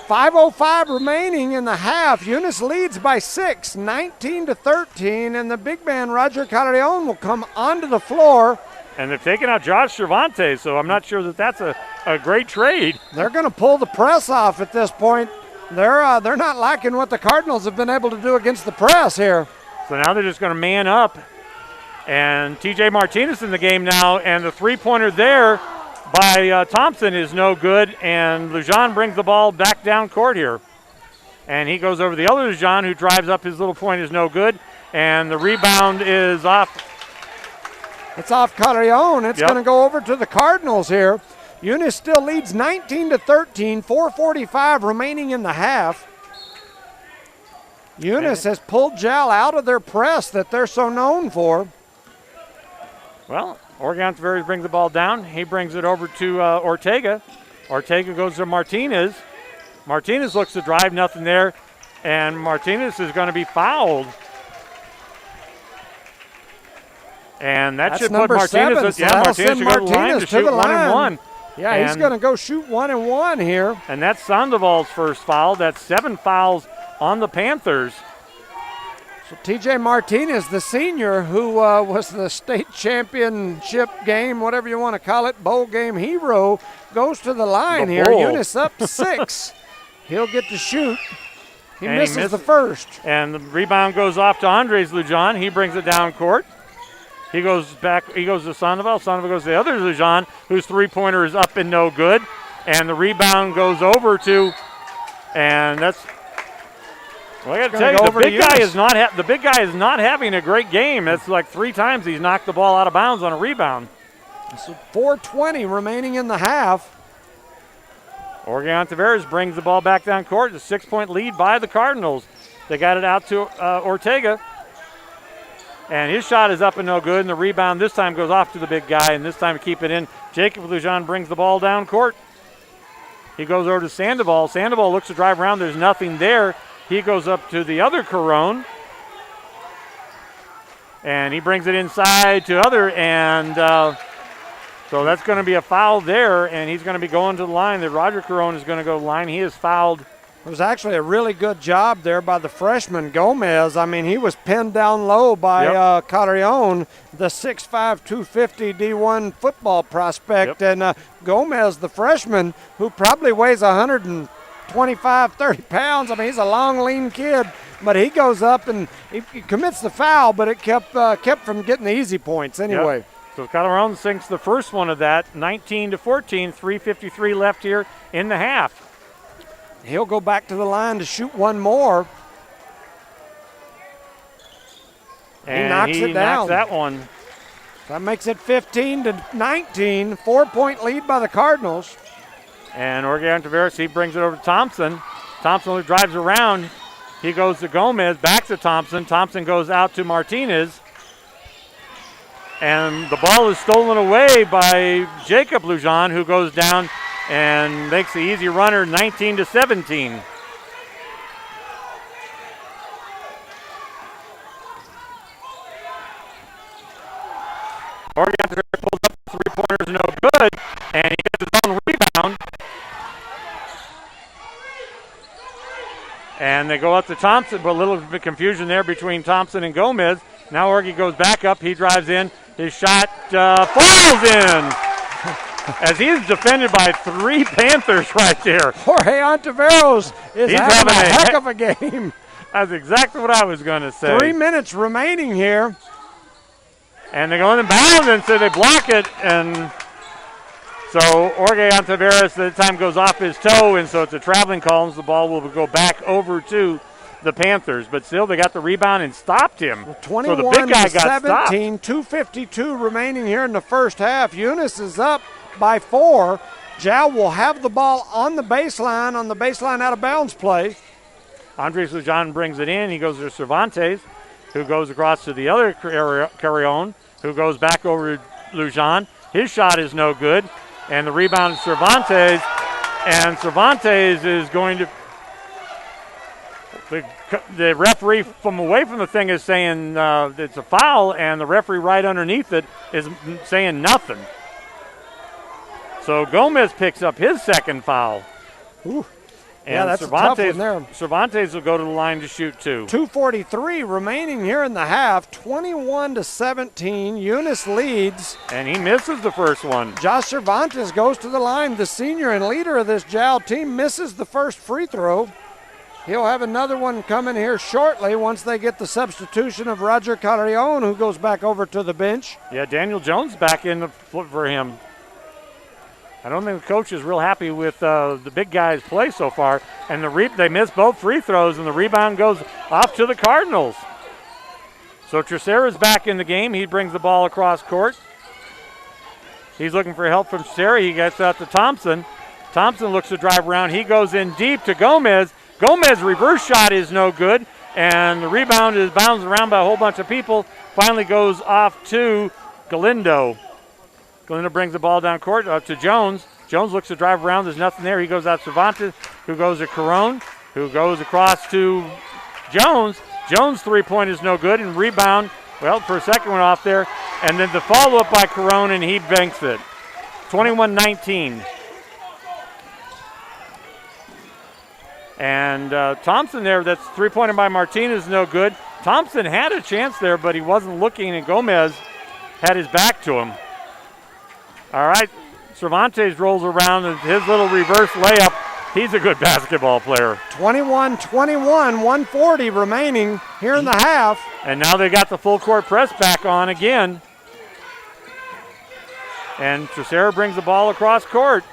5:05 remaining in the half. Eunice leads by 6, 19-13, and the big man, Roger Carrion, will come onto the floor. And they've taken out Josh Cervantes, so I'm not sure that that's a great trade. They're going to pull the press off at this point. They're not liking what the Cardinals have been able to do against the press here. So now they're just going to man up. And T.J. Martinez in the game now, and the three-pointer there by Thompson is no good, and Lujan brings the ball back down court here. And he goes over the other Lujan, who drives up. His little point is no good, and the rebound is off. It's off Carrion. It's going to go over to the Cardinals here. Eunice still leads 19-13, 4:45 remaining in the half. Eunice has pulled Jowl out of their press that they're so known for. Well, Orgeon Taveras brings the ball down. He brings it over to Ortega. Ortega goes to Martinez. Martinez looks to drive, nothing there. And Martinez is going to be fouled. And that should put Martinez, 7, so Martinez should go to the line to shoot 1-1. Yeah, he's going to go shoot 1-1 here. And that's Sandoval's first foul. That's 7 fouls on the Panthers. So T.J. Martinez, the senior, who was the state championship game, whatever you want to call it, bowl game hero, goes to the line here. Eunice up 6. He'll get to shoot. He misses the first. And the rebound goes off to Andres Lujan. He brings it down court. He goes back. He goes to Sandoval. Sandoval goes to the other Lujan, whose three-pointer is up and no good. And the rebound goes over to, and that's. Well, I got to tell you, the big guy is not having a great game. It's like 3 times he's knocked the ball out of bounds on a rebound. So 4:20 remaining in the half. Orgeon Taveras brings the ball back down court. It's a 6-point lead by the Cardinals. They got it out to Ortega. And his shot is up and no good. And the rebound this time goes off to the big guy. And this time to keep it in, Jacob Lujan brings the ball down court. He goes over to Sandoval. Sandoval looks to drive around. There's nothing there. He goes up to the other Caron. And he brings it inside to other. And so that's going to be a foul there. And he's going to be going to the line. The Roger Caron is going to go to the line. He is fouled. It was actually a really good job there by the freshman Gomez. I mean, he was pinned down low by Carrion, the 6'5", 250 D1 football prospect. And Gomez, the freshman, who probably weighs 125, 30 pounds. I mean, he's a long, lean kid. but he goes up and he commits the foul, but it kept from getting the easy points anyway. Yep. So Calderon sinks the first one of that, 19-14, 3:53 left here in the half. He'll go back to the line to shoot one more. And he knocks it down. Knocks that one. That makes it 15-19, 4-point lead by the Cardinals. And Jorge Taveras, he brings it over to Thompson. Thompson drives around. He goes to Gomez, back to Thompson. Thompson goes out to Martinez. And the ball is stolen away by Jacob Lujan, who goes down and makes the easy runner 19-17. Jorge Taveras pulls up the three-pointers, no good, and he gets his own rebound. And they go up to Thompson, but a little bit of confusion there between Thompson and Gomez. Now Jorge goes back up. He drives in. His shot falls in as he's defended by 3 Panthers right there. Jorge Ontiveros is having a heck of a game. That's exactly what I was going to say. 3 minutes remaining here. And they go in bounds, and so they block it. And so Jorge Ontiveros, the time goes off his toe, and so it's a traveling call, and the ball will go back over to the Panthers. But still, they got the rebound and stopped him. 21-17, so the big guy got stopped. 2:52 remaining here in the first half. Eunice is up by 4. Jow will have the ball on the baseline out of bounds play. Andres Lujan brings it in. He goes to Cervantes, who goes across to the other Carrion, who goes back over to Lujan. His shot is no good. And the rebound is Cervantes. And Cervantes is going to... The referee from away from the thing is saying it's a foul, and the referee right underneath it is saying nothing. So Gomez picks up his second foul. Ooh. And yeah, that's a tough one there. Cervantes will go to the line to shoot 2. 2:43 remaining here in the half. 21-17. Eunice leads. And he misses the first one. Josh Cervantes goes to the line. The senior and leader of this Jow team misses the first free throw. He'll have another one coming here shortly once they get the substitution of Roger Carrion, who goes back over to the bench. Yeah, Daniel Jones back in for him. I don't think the coach is real happy with the big guy's play so far. And they missed both free throws, and the rebound goes off to the Cardinals. So Tercera's back in the game. He brings the ball across court. He's looking for help from Tercera. He gets out to Thompson. Thompson looks to drive around. He goes in deep to Gomez. Gomez's reverse shot is no good, and the rebound is bounced around by a whole bunch of people. Finally goes off to Galindo. Galindo brings the ball down court up to Jones. Jones looks to drive around. There's nothing there. He goes out to Cervantes, who goes to Carone, who goes across to Jones. Jones' three-point is no good, and rebound, well, for a second one off there. And then the follow-up by Carone, and he banks it. 21-19. And Thompson there, that's three-pointer by Martinez, no good. Thompson had a chance there, but he wasn't looking, and Gomez had his back to him. All right, Cervantes rolls around and his little reverse layup. He's a good basketball player. 21-21, 1:40 remaining here in the half. And now they got the full court press back on again. And Tercera brings the ball across court.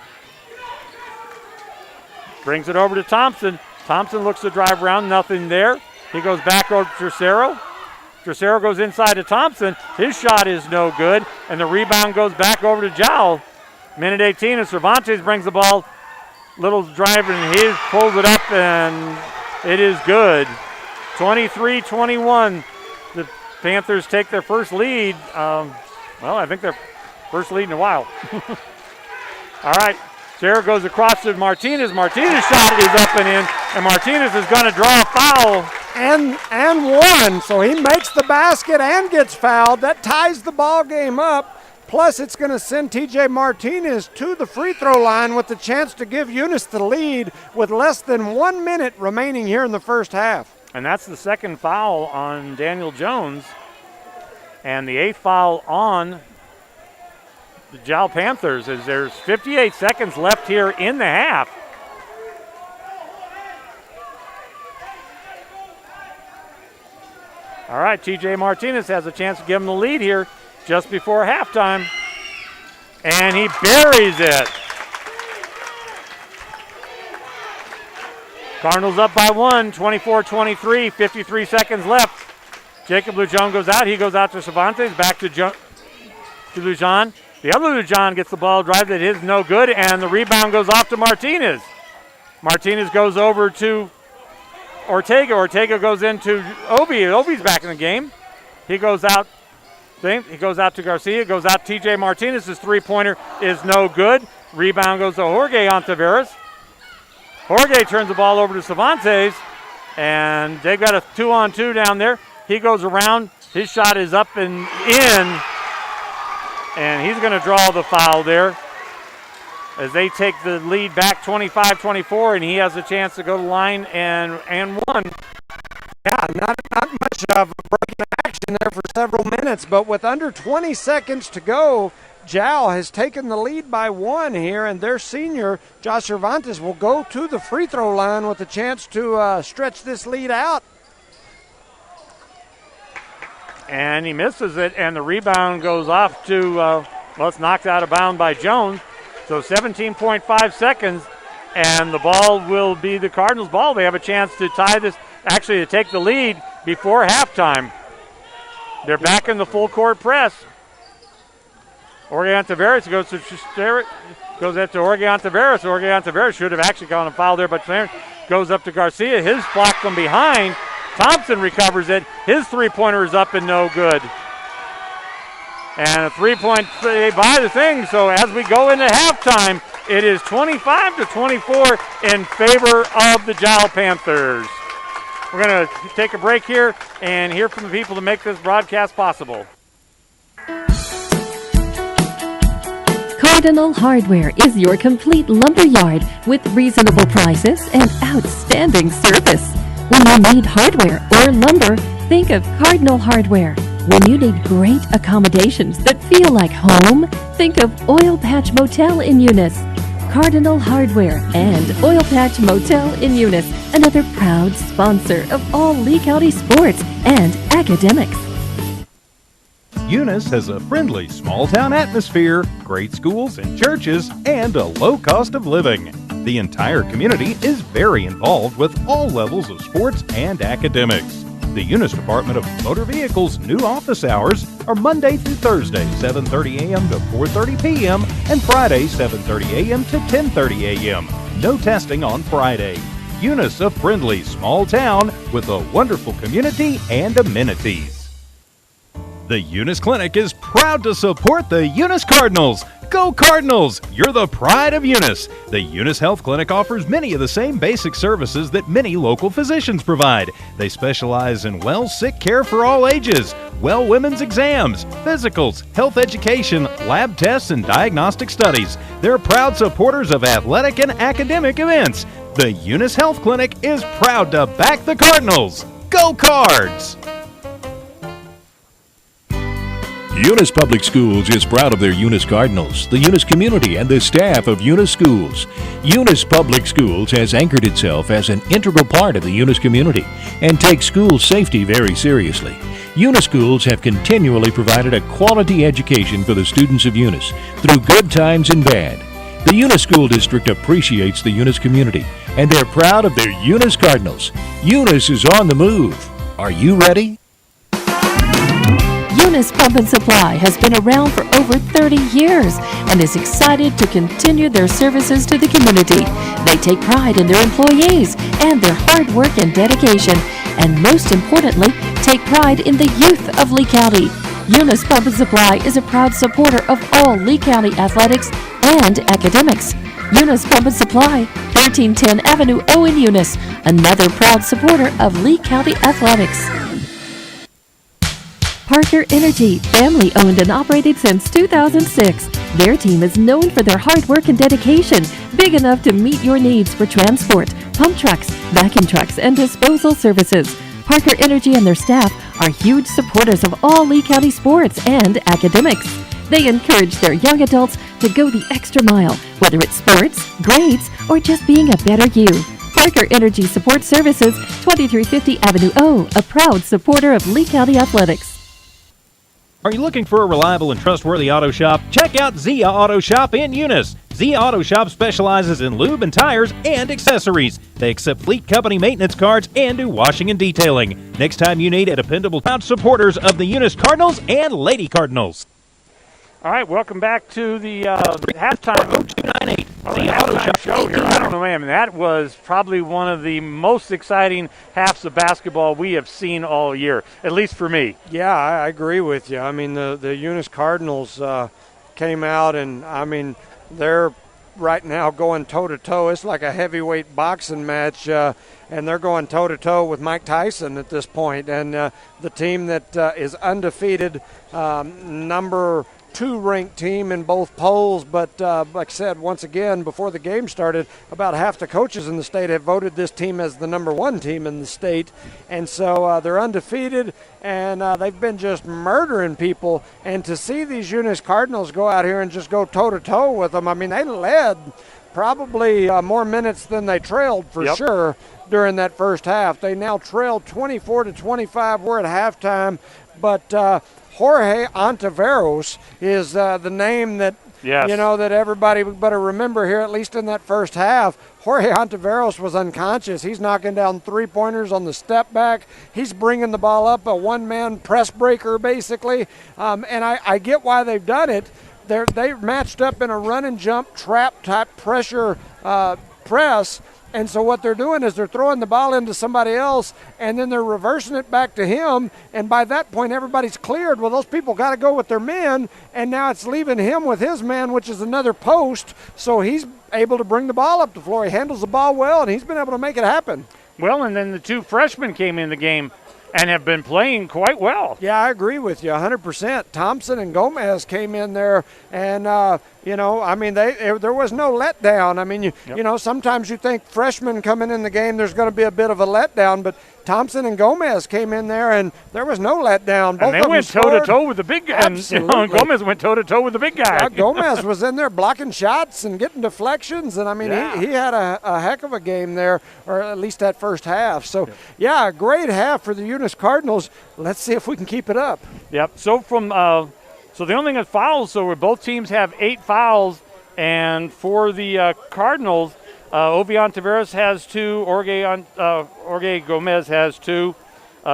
Brings it over to Thompson. Thompson looks to drive around, nothing there. He goes back over to Tercera. Tercera goes inside to Thompson. His shot is no good, and the rebound goes back over to Jowl. Minute 18, and Cervantes brings the ball. Little drive, and he pulls it up, and it is good. 23-21. The Panthers take their first lead. I think their first lead in a while. All right. Tercera goes across to Martinez. Martinez's shot is up and in, and Martinez is going to draw a foul. And one, so he makes the basket and gets fouled. That ties the ball game up. Plus, it's going to send T.J. Martinez to the free throw line with the chance to give Eunice the lead with less than 1 minute remaining here in the first half. And that's the second foul on Daniel Jones, and the 8th foul on the Jowl Panthers, as there's 58 seconds left here in the half. All right, TJ Martinez has a chance to give him the lead here just before halftime. And he buries it. Cardinals up by 1, 24-23, 53 seconds left. Jacob Lujan goes out. He goes out to Cervantes, back to Lujan. The other Lujan gets the ball, drives it, is no good, and the rebound goes off to Martinez. Martinez goes over to Ortega. Ortega goes into Obi. Obi's back in the game. He goes out. He goes out to Garcia. Goes out. TJ Martinez's three-pointer is no good. Rebound goes to Jorge Ontiveros. Jorge turns the ball over to Cervantes, and they've got a 2-on-2 down there. He goes around. His shot is up and in, and he's going to draw the foul there as they take the lead back 25-24, and he has a chance to go to the line and one. Yeah, not much of a break in action there for several minutes, but with under 20 seconds to go, Jow has taken the lead by 1 here, and their senior, Josh Cervantes, will go to the free throw line with a chance to stretch this lead out. And he misses it, and the rebound goes off to, it's knocked out of bounds by Jones. So 17.5 seconds, and the ball will be the Cardinals' ball. They have a chance to tie this, actually to take the lead before halftime. They're back in the full court press. Jorge Ontiveros goes to goes up to Jorge Ontiveros. Jorge Ontiveros should have actually gone and fouled there, but goes up to Garcia. His block from behind. Thompson recovers it. His three-pointer is up and no good. And a 3-point by the thing. So as we go into halftime, it is 25-24 in favor of the Jowl Panthers. We're going to take a break here and hear from the people to make this broadcast possible. Cardinal Hardware is your complete lumber yard with reasonable prices and outstanding service. When you need hardware or lumber, think of Cardinal Hardware. When you need great accommodations that feel like home, think of Oil Patch Motel in Eunice. Cardinal Hardware and Oil Patch Motel in Eunice, another proud sponsor of all Lea County sports and academics. Eunice has a friendly small-town atmosphere, great schools and churches, and a low cost of living. The entire community is very involved with all levels of sports and academics. The Eunice Department of Motor Vehicles' new office hours are Monday through Thursday, 7:30 a.m. to 4:30 p.m., and Friday, 7:30 a.m. to 10:30 a.m. No testing on Friday. Eunice, a friendly small town with a wonderful community and amenities. The Eunice Clinic is proud to support the Eunice Cardinals. Go Cardinals! You're the pride of Eunice. The Eunice Health Clinic offers many of the same basic services that many local physicians provide. They specialize in sick care for all ages, women's exams, physicals, health education, lab tests, and diagnostic studies. They're proud supporters of athletic and academic events. The Eunice Health Clinic is proud to back the Cardinals. Go Cards! Eunice Public Schools is proud of their Eunice Cardinals, the Eunice community, and the staff of Eunice Schools. Eunice Public Schools has anchored itself as an integral part of the Eunice community and takes school safety very seriously. Eunice Schools have continually provided a quality education for the students of Eunice through good times and bad. The Eunice School District appreciates the Eunice community, and they're proud of their Eunice Cardinals. Eunice is on the move. Are you ready? Eunice Pump and Supply has been around for over 30 years and is excited to continue their services to the community. They take pride in their employees and their hard work and dedication, and most importantly, take pride in the youth of Lea County. Eunice Pump and Supply is a proud supporter of all Lea County athletics and academics. Eunice Pump and Supply, 1310 Avenue O in Eunice, another proud supporter of Lea County athletics. Parker Energy, family owned and operated since 2006. Their team is known for their hard work and dedication, big enough to meet your needs for transport, pump trucks, vacuum trucks, and disposal services. Parker Energy and their staff are huge supporters of all Lea County sports and academics. They encourage their young adults to go the extra mile, whether it's sports, grades, or just being a better you. Parker Energy Support Services, 2350 Avenue O, a proud supporter of Lee County Athletics. Are you looking for a reliable and trustworthy auto shop? Check out Zia Auto Shop in Eunice. Zia Auto Shop specializes in lube and tires and accessories. They accept fleet company maintenance cards and do washing and detailing. Next time you need a dependable, proud supporters of the Eunice Cardinals and Lady Cardinals. All right, welcome back to the halftime. 0298. The Auto Shop show here. I don't know, man. That was probably one of the most exciting halves of basketball we have seen all year, at least for me. Yeah, I agree with you. I mean, the Eunice Cardinals came out, and, I mean, they're right now going toe-to-toe. It's like a heavyweight boxing match, and they're going toe-to-toe with Mike Tyson at this point. And the team that is undefeated, number 2 ranked team in both polls, but like I said, once again, before the game started, about half the coaches in the state have voted this team as the number 1 team in the state, and so they're undefeated, and they've been just murdering people, and to see these Eunice Cardinals go out here and just go toe-to-toe with them, I mean, they led probably more minutes than they trailed for sure during that first half. They now trail 24-25. We're at halftime, but Jorge Ontiveros is the name that that everybody better remember here, at least in that first half. Jorge Ontiveros was unconscious. He's knocking down 3-pointers on the step back. He's bringing the ball up, a one-man press breaker basically, and I get why they've done it. They matched up in a run and jump trap type pressure press. And so what they're doing is they're throwing the ball into somebody else, and then they're reversing it back to him. And by that point, everybody's cleared. Well, those people got to go with their men, and now it's leaving him with his man, which is another post. So he's able to bring the ball up the floor. He handles the ball well, and he's been able to make it happen. Well, and then the 2 freshmen came in the game and have been playing quite well. Yeah, I agree with you 100%. Thompson and Gomez came in there, and I mean, there was no letdown. I mean, you know, sometimes you think freshmen coming in the game, there's going to be a bit of a letdown, but Thompson and Gomez came in there, and there was no letdown. Both and they went toe-to-toe with the big guy. Absolutely. And Gomez went toe-to-toe with the big guy. Yeah, Gomez was in there blocking shots and getting deflections, and, I mean, he had a heck of a game there, or at least that first half. So, a great half for the Eunice Cardinals. Let's see if we can keep it up. Yep. So so the only thing that fouls, so both teams have 8 fouls, and for the Cardinals, Ovion Taveras has 2, Jorge Gomez has 2,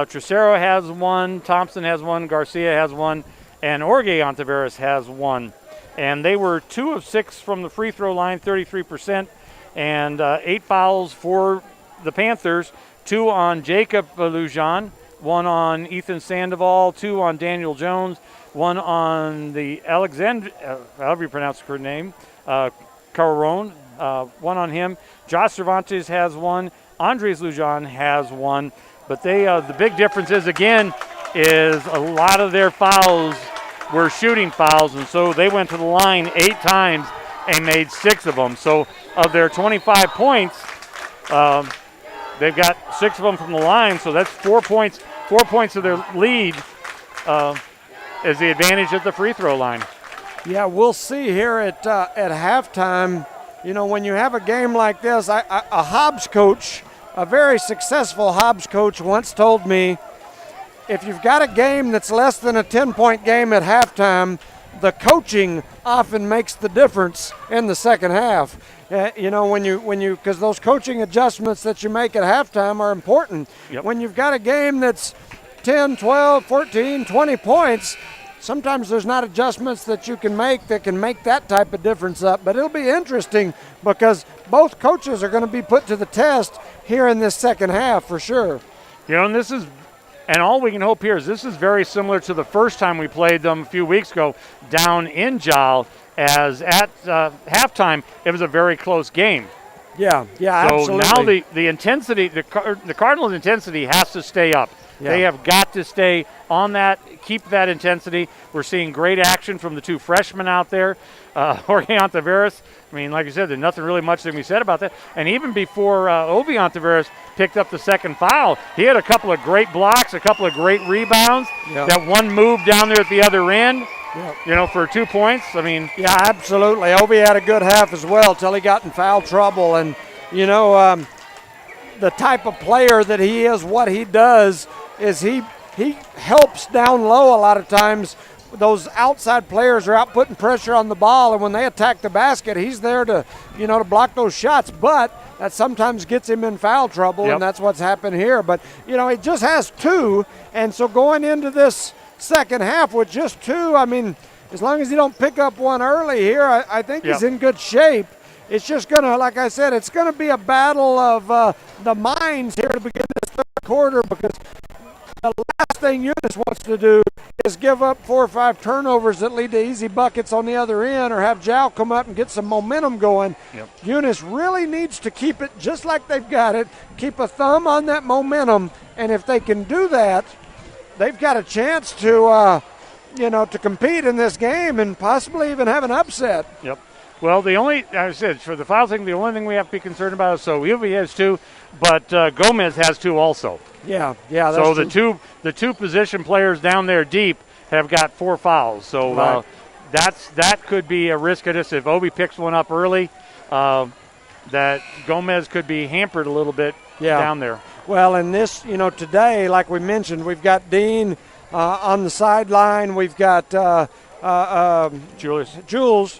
Tricero has 1, Thompson has 1, Garcia has 1, and Jorge Ontiveros has 1. And they were 2 of 6 from the free throw line, 33%, and 8 fouls for the Panthers, 2 on Jacob Lujan, 1 on Ethan Sandoval, 2 on Daniel Jones, 1 on the Alexander, however you pronounce her name, Caron, 1 on him. Josh Cervantes has 1. Andres Lujan has 1. But the big difference is a lot of their fouls were shooting fouls, and so they went to the line 8 times and made 6 of them. So of their 25 points, they've got 6 of them from the line, so that's 4 points. 4 points of their lead is the advantage at the free throw line. Yeah, we'll see here at halftime. You know, when you have a game like this, a Hobbs coach, a very successful Hobbs coach once told me, if you've got a game that's less than a 10-point game at halftime, the coaching often makes the difference in the second half. Because those coaching adjustments that you make at halftime are important. Yep. When you've got a game that's 10, 12, 14, 20 points, sometimes there's not adjustments that you can make that can make that type of difference up. But it'll be interesting because both coaches are going to be put to the test here in this second half for sure. You know, and all we can hope here is this is very similar to the first time we played them a few weeks ago down in Jal, as at halftime it was a very close game. Yeah, so absolutely. So now the intensity, the Cardinals' intensity has to say up. Yeah. They have got to stay on that, keep that intensity. We're seeing great action from the 2 freshmen out there. Jorge Ontiveros, I mean, like I said, there's nothing really much that we said about that. And even before Ovi Ontiveros picked up the second foul, he had a couple of great blocks, a couple of great rebounds. Yep. That one move down there at the other end, for 2 points. I mean. Yeah, absolutely. Ovi had a good half as well till he got in foul trouble. And, the type of player that he is, what he does is he helps down low a lot of times. Those outside players are out putting pressure on the ball, and when they attack the basket, he's there to block those shots. But that sometimes gets him in foul trouble, and that's what's happened here. But, he just has 2, and so going into this second half with just 2, I mean, as long as he don't pick up one early here, I think he's in good shape. It's just going to, like I said, it's going to be a battle of the minds here to begin this third quarter, because the last thing Eunice wants to do is give up 4 or 5 turnovers that lead to easy buckets on the other end, or have Jow come up and get some momentum going. Eunice really needs to keep it just like they've got it, keep a thumb on that momentum, and if they can do that, they've got a chance to, to compete in this game and possibly even have an upset. Well, like I said, for the foul thing, the only thing we have to be concerned about is Uvi has 2, but Gomez has 2 also. Yeah. So the two position players down there deep have got 4 fouls. So that could be a risk of this. If Obi picks one up early, that Gomez could be hampered a little bit down there. Well, and this, today, like we mentioned, we've got Dean on the sideline. We've got Jules.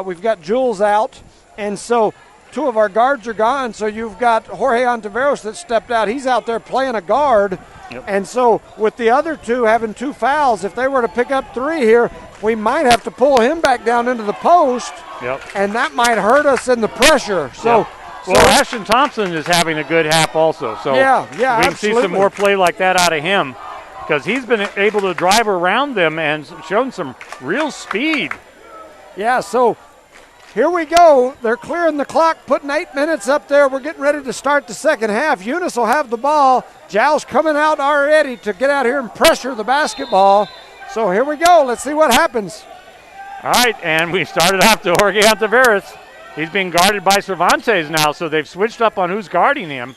We've got Jules out, and so 2 of our guards are gone. So you've got Jorge Ontiveros that stepped out. He's out there playing a guard. And so with the other 2 having 2 fouls, if they were to pick up 3 here, we might have to pull him back down into the post, and that might hurt us in the pressure. So, Well, Ashton Thompson is having a good half also. So we can see some more play like that out of him, because he's been able to drive around them and shown some real speed. Yeah, so here we go. They're clearing the clock, putting 8 minutes up there. We're getting ready to start the second half. Eunice will have the ball. Jow's coming out already to get out here and pressure the basketball. So here we go. Let's see what happens. All right, and we started off to Jorge Ontiveros. He's being guarded by Cervantes now, so they've switched up on who's guarding him.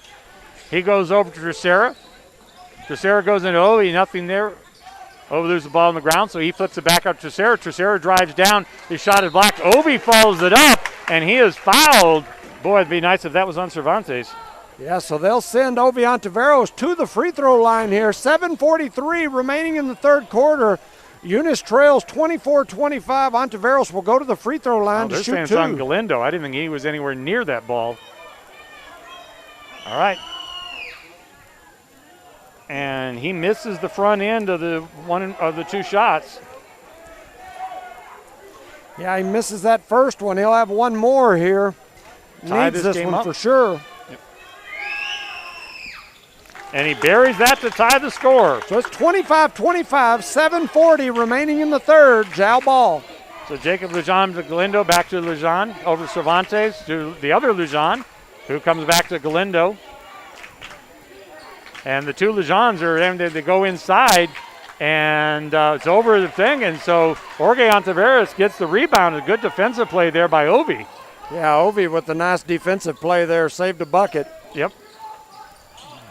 He goes over to Tresera. Tresera goes into Ovi, nothing there. Ovi loses the ball on the ground, so he flips it back up to Tresera. Tresera drives down. His shot is blocked. Ovi follows it up, and he is fouled. Boy, it'd be nice if that was on Cervantes. Yeah, so they'll send Ovi Ontiveros to the free throw line here. 7:43 remaining in the third quarter. Eunice trails 24-25. Ontiveros will go to the free throw line to shoot 2. They're saying it's on Galindo. I didn't think he was anywhere near that ball. All right. And he misses the front end of the 2 shots. Yeah, he misses that first one. He'll have one more here. Needs this one up for sure. And he buries that to tie the score. So it's 25-25, 7:40 remaining in the third. Jow ball. So Jacob Lujan to Galindo, back to Lujan, over Cervantes to the other Lujan, who comes back to Galindo. And the 2 Lujans they go inside, and it's over the thing. And so Jorge Ontiveros gets the rebound. A good defensive play there by Ovi. Yeah, Ovi with a nice defensive play there, saved a bucket. Yep.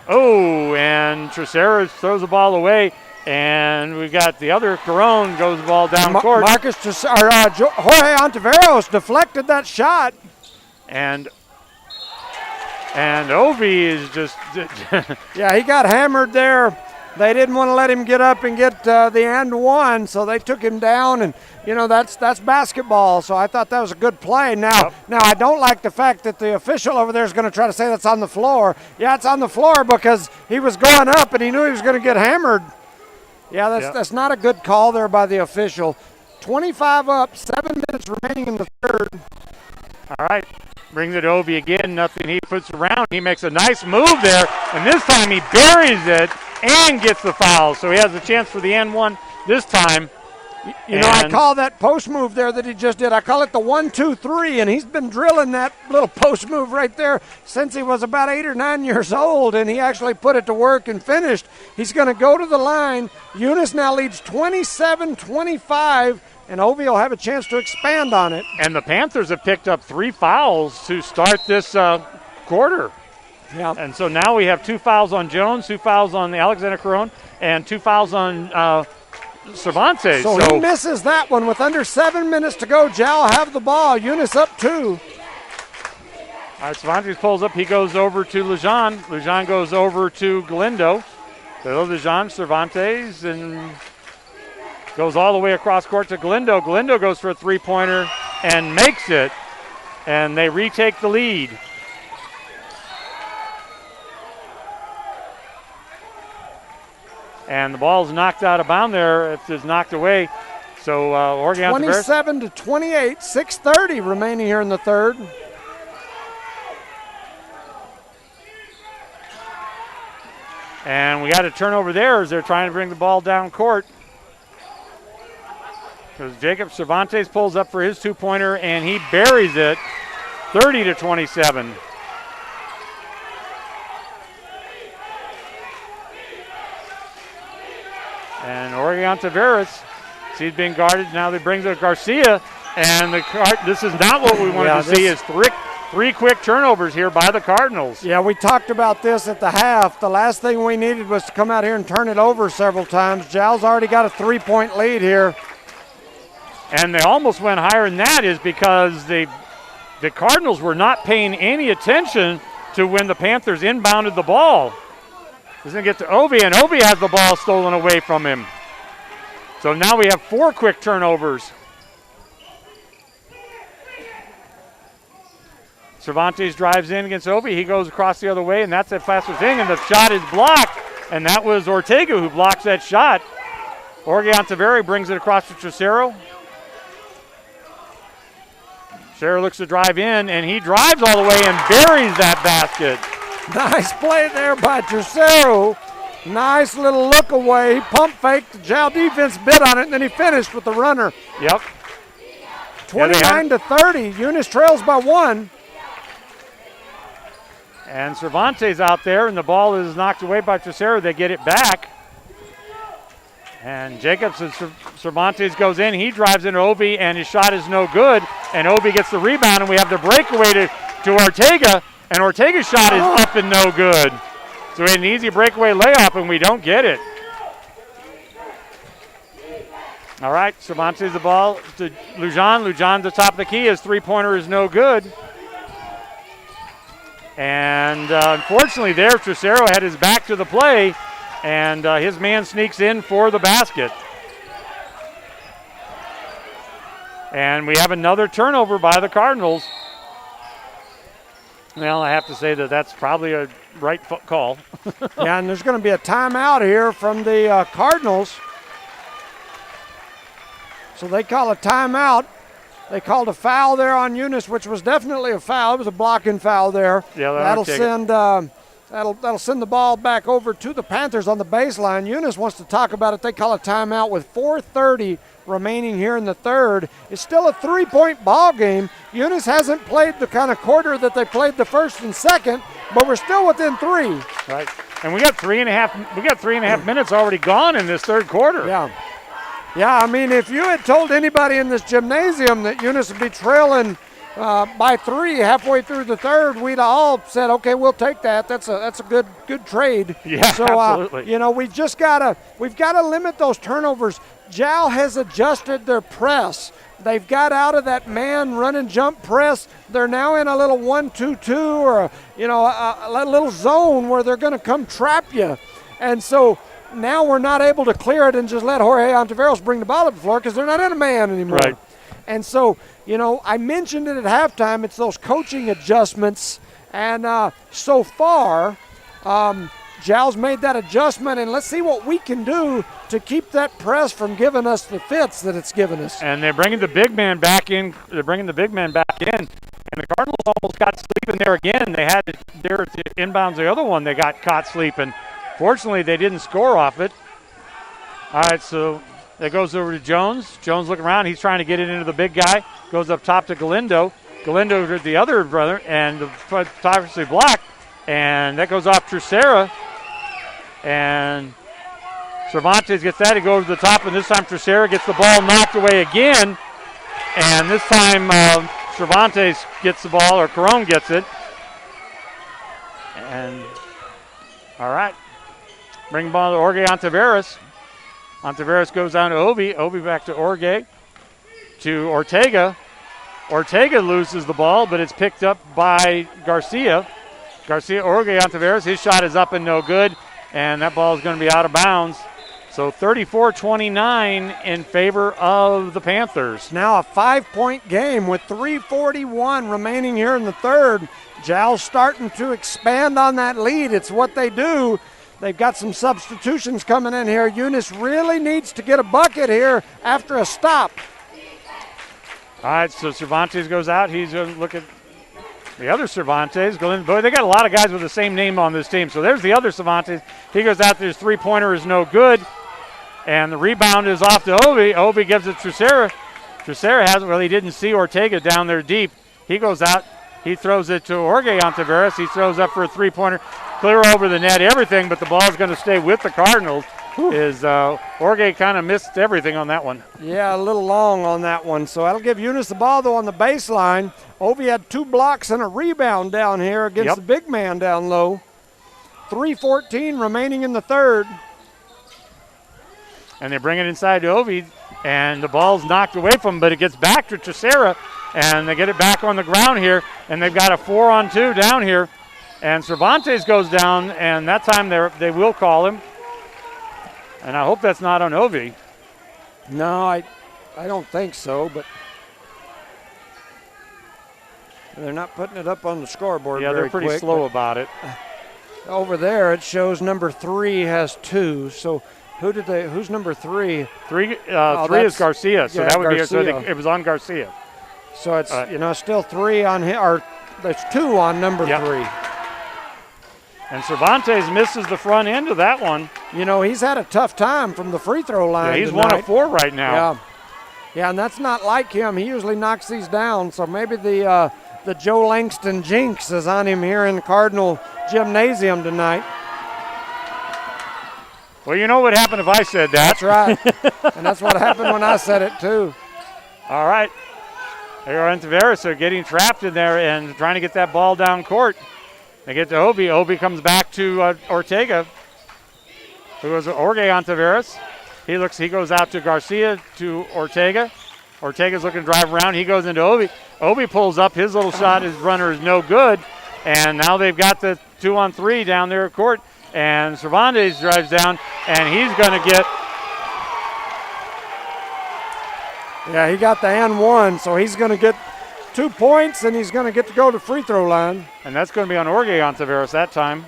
Oh, and Tresera throws the ball away, and we got the other Caron goes the ball down court. Jorge Ontiveros deflected that shot. And Ovi is just yeah, he got hammered there. They didn't want to let him get up and get the and one, so they took him down, and that's basketball. So I thought that was a good play. Now I don't like the fact that the official over there is going to try to say that's on the floor. Yeah, it's on the floor because he was going up and he knew he was going to get hammered. Yeah, that's not a good call there by the official. 25 up, 7 minutes remaining in the third. All right. Brings it to Ovi again, nothing. He puts around. He makes a nice move there, and this time he buries it and gets the foul. So he has a chance for the N1 this time. I call that post move there that he just did. I call it the 1-2-3, and he's been drilling that little post move right there since he was about 8 or 9 years old, and he actually put it to work and finished. He's going to go to the line. Eunice now leads 27-25. And Ovi will have a chance to expand on it. And the Panthers have picked up 3 fouls to start this quarter. Yeah. And so now we have 2 fouls on Jones, 2 fouls on Alexander Caron, and 2 fouls on Cervantes. So he misses that one with under 7 minutes to go. Jow have the ball. Eunice up 2. All right, Cervantes pulls up. He goes over to Lejean. Lejean goes over to Galindo. So Lejean, Cervantes, and goes all the way across court to Galindo. Galindo goes for a three-pointer and makes it, and they retake the lead. And the ball's knocked out of bounds there. It's knocked away. So Oregon 27 to 28, 6:30 remaining here in the third. And we got a turnover there as they're trying to bring the ball down court. Because Jacob Cervantes pulls up for his two-pointer, and he buries it, 30 to 27. And Oregon Taveras, he's being guarded. Now they bring it to Garcia, and this is not what we wanted to see. Is three quick turnovers here by the Cardinals. Yeah, we talked about this at the half. The last thing we needed was to come out here and turn it over several times. Jal's already got a 3-point lead here. And they almost went higher than that is because the Cardinals were not paying any attention to when the Panthers inbounded the ball. He's going to get to Obi, and Obi has the ball stolen away from him. So now we have 4 quick turnovers. Cervantes drives in against Obi. He goes across the other way, and that's a faster thing, and the shot is blocked, and that was Ortega who blocks that shot. Oregon Taveri brings it across to Trocero. Trocero looks to drive in, and he drives all the way and buries that basket. Nice play there by Trocero. Nice little look away. Pump fake. The Jal defense bit on it, and then he finished with the runner. Yep. 29 to 30. Eunice trails by 1. And Cervantes out there, and the ball is knocked away by Trocero. They get it back. And Cervantes goes in. He drives into Obi, and his shot is no good. And Obi gets the rebound, and we have the breakaway to Ortega. And Ortega's shot is up and no good. So we had an easy breakaway layup, and we don't get it. All right, Cervantes the ball to Lujan. Lujan the top of the key. His three-pointer is no good. And unfortunately there, Trocero had his back to the play, and his man sneaks in for the basket. And we have another turnover by the Cardinals. Well, I have to say that's probably a right call. Yeah, and there's going to be a timeout here from the Cardinals. So they call a timeout. They called a foul there on Eunice, which was definitely a foul. It was a blocking foul there. Yeah, that'll send the ball back over to the Panthers on the baseline. Eunice wants to talk about it. They call a timeout with 4:30 remaining here in the third. It's still a 3-point ball game. Eunice hasn't played the kind of quarter that they played the first and second, but we're still within 3. Right, and we got 3.5 minutes already gone in this third quarter. Yeah, I mean, if you had told anybody in this gymnasium that Eunice would be trailing by 3 halfway through the third, we'd all said, okay, we'll take that. That's a good trade. Yeah, so, absolutely. We've got to limit those turnovers. Jal has adjusted their press. They've got out of that man run and jump press. They're now in a little 1-2-2 or a little zone where they're going to come trap you. And so now we're not able to clear it and just let Jorge Ontiveros bring the ball up the floor because they're not in a man anymore. Right. And so, I mentioned it at halftime. It's those coaching adjustments. And so far, Jal's made that adjustment, and let's see what we can do to keep that press from giving us the fits that it's given us. And they're bringing the big man back in. And the Cardinals almost got sleeping there again. They had their inbounds the other one. They got caught sleeping. Fortunately, they didn't score off it. All right, so that goes over to Jones. Jones looking around. He's trying to get it into the big guy. Goes up top to Galindo. Galindo to the other brother, and the photography blocked. And that goes off Trocero. And Cervantes gets that. He goes to the top, and this time Trocero gets the ball knocked away again. And this time Cervantes gets the ball, or Carone gets it. And, all right. Bring the ball to Jorge Ontiveros. Ontiveros goes down to Obi. Obi back to Jorge. To Ortega. Ortega loses the ball, but it's picked up by Garcia. Jorge Ontiveros, his shot is up and no good, and that ball is going to be out of bounds. So 34-29 in favor of the Panthers. Now a 5-point game with 3:41 remaining here in the third. Jal's starting to expand on that lead. It's what they do. They've got some substitutions coming in here. Eunice really needs to get a bucket here after a stop. All right, so Cervantes goes out. He's going to look at the other Cervantes. Boy, they got a lot of guys with the same name on this team. So there's the other Cervantes. He goes out there. His three-pointer is no good. And the rebound is off to Obi. Obi gives it to Trucera. Trucera has it. Well, he didn't see Ortega down there deep. He goes out. He throws it to Jorge Ontiveros. He throws up for a three-pointer. Clear over the net, everything, but the ball is going to stay with the Cardinals. Jorge kind of missed everything on that one. Yeah, a little long on that one. So that'll give Eunice the ball, though, on the baseline. Obi had 2 blocks and a rebound down here against the big man down low. 3:14 remaining in the third. And they bring it inside to Obi, and the ball's knocked away from him, but it gets back to Trucera, and they get it back on the ground here, and they've got a 4-on-2 down here. And Cervantes goes down, and that time they will call him. And I hope that's not on Ovi. No, I don't think so, but they're not putting it up on the scoreboard very they're pretty quick, slow about it. Over there it shows number 3 has 2, so who's number 3? Three is Garcia, so that would Garcia. be it was on Garcia. So it's still 3 on him, or there's 2 on number 3. And Cervantes misses the front end of that one. You know, he's had a tough time from the free throw line. Yeah, he's tonight. 1 of 4 right now. Yeah, and that's not like him. He usually knocks these down. So maybe the Joe Langston jinx is on him here in the Cardinal Gymnasium tonight. Well, you know what happened if I said that. That's right. And that's what happened when I said it too. All right. Here Ontiveros are getting trapped in there and trying to get that ball down court. They get to Obi. Obi comes back to Ortega, who was Jorge Ontiveros. He goes out to Garcia, to Ortega. Ortega's looking to drive around. He goes into Obi. Obi pulls up. His little shot, his runner is no good. And now they've got the 2-on-3 down there at court. And Cervantes drives down, and he's going to get. Yeah, he got the and-1, so he's going to get 2 points, and he's going to get to go to free throw line. And that's going to be on Jorge Ontiveros that time.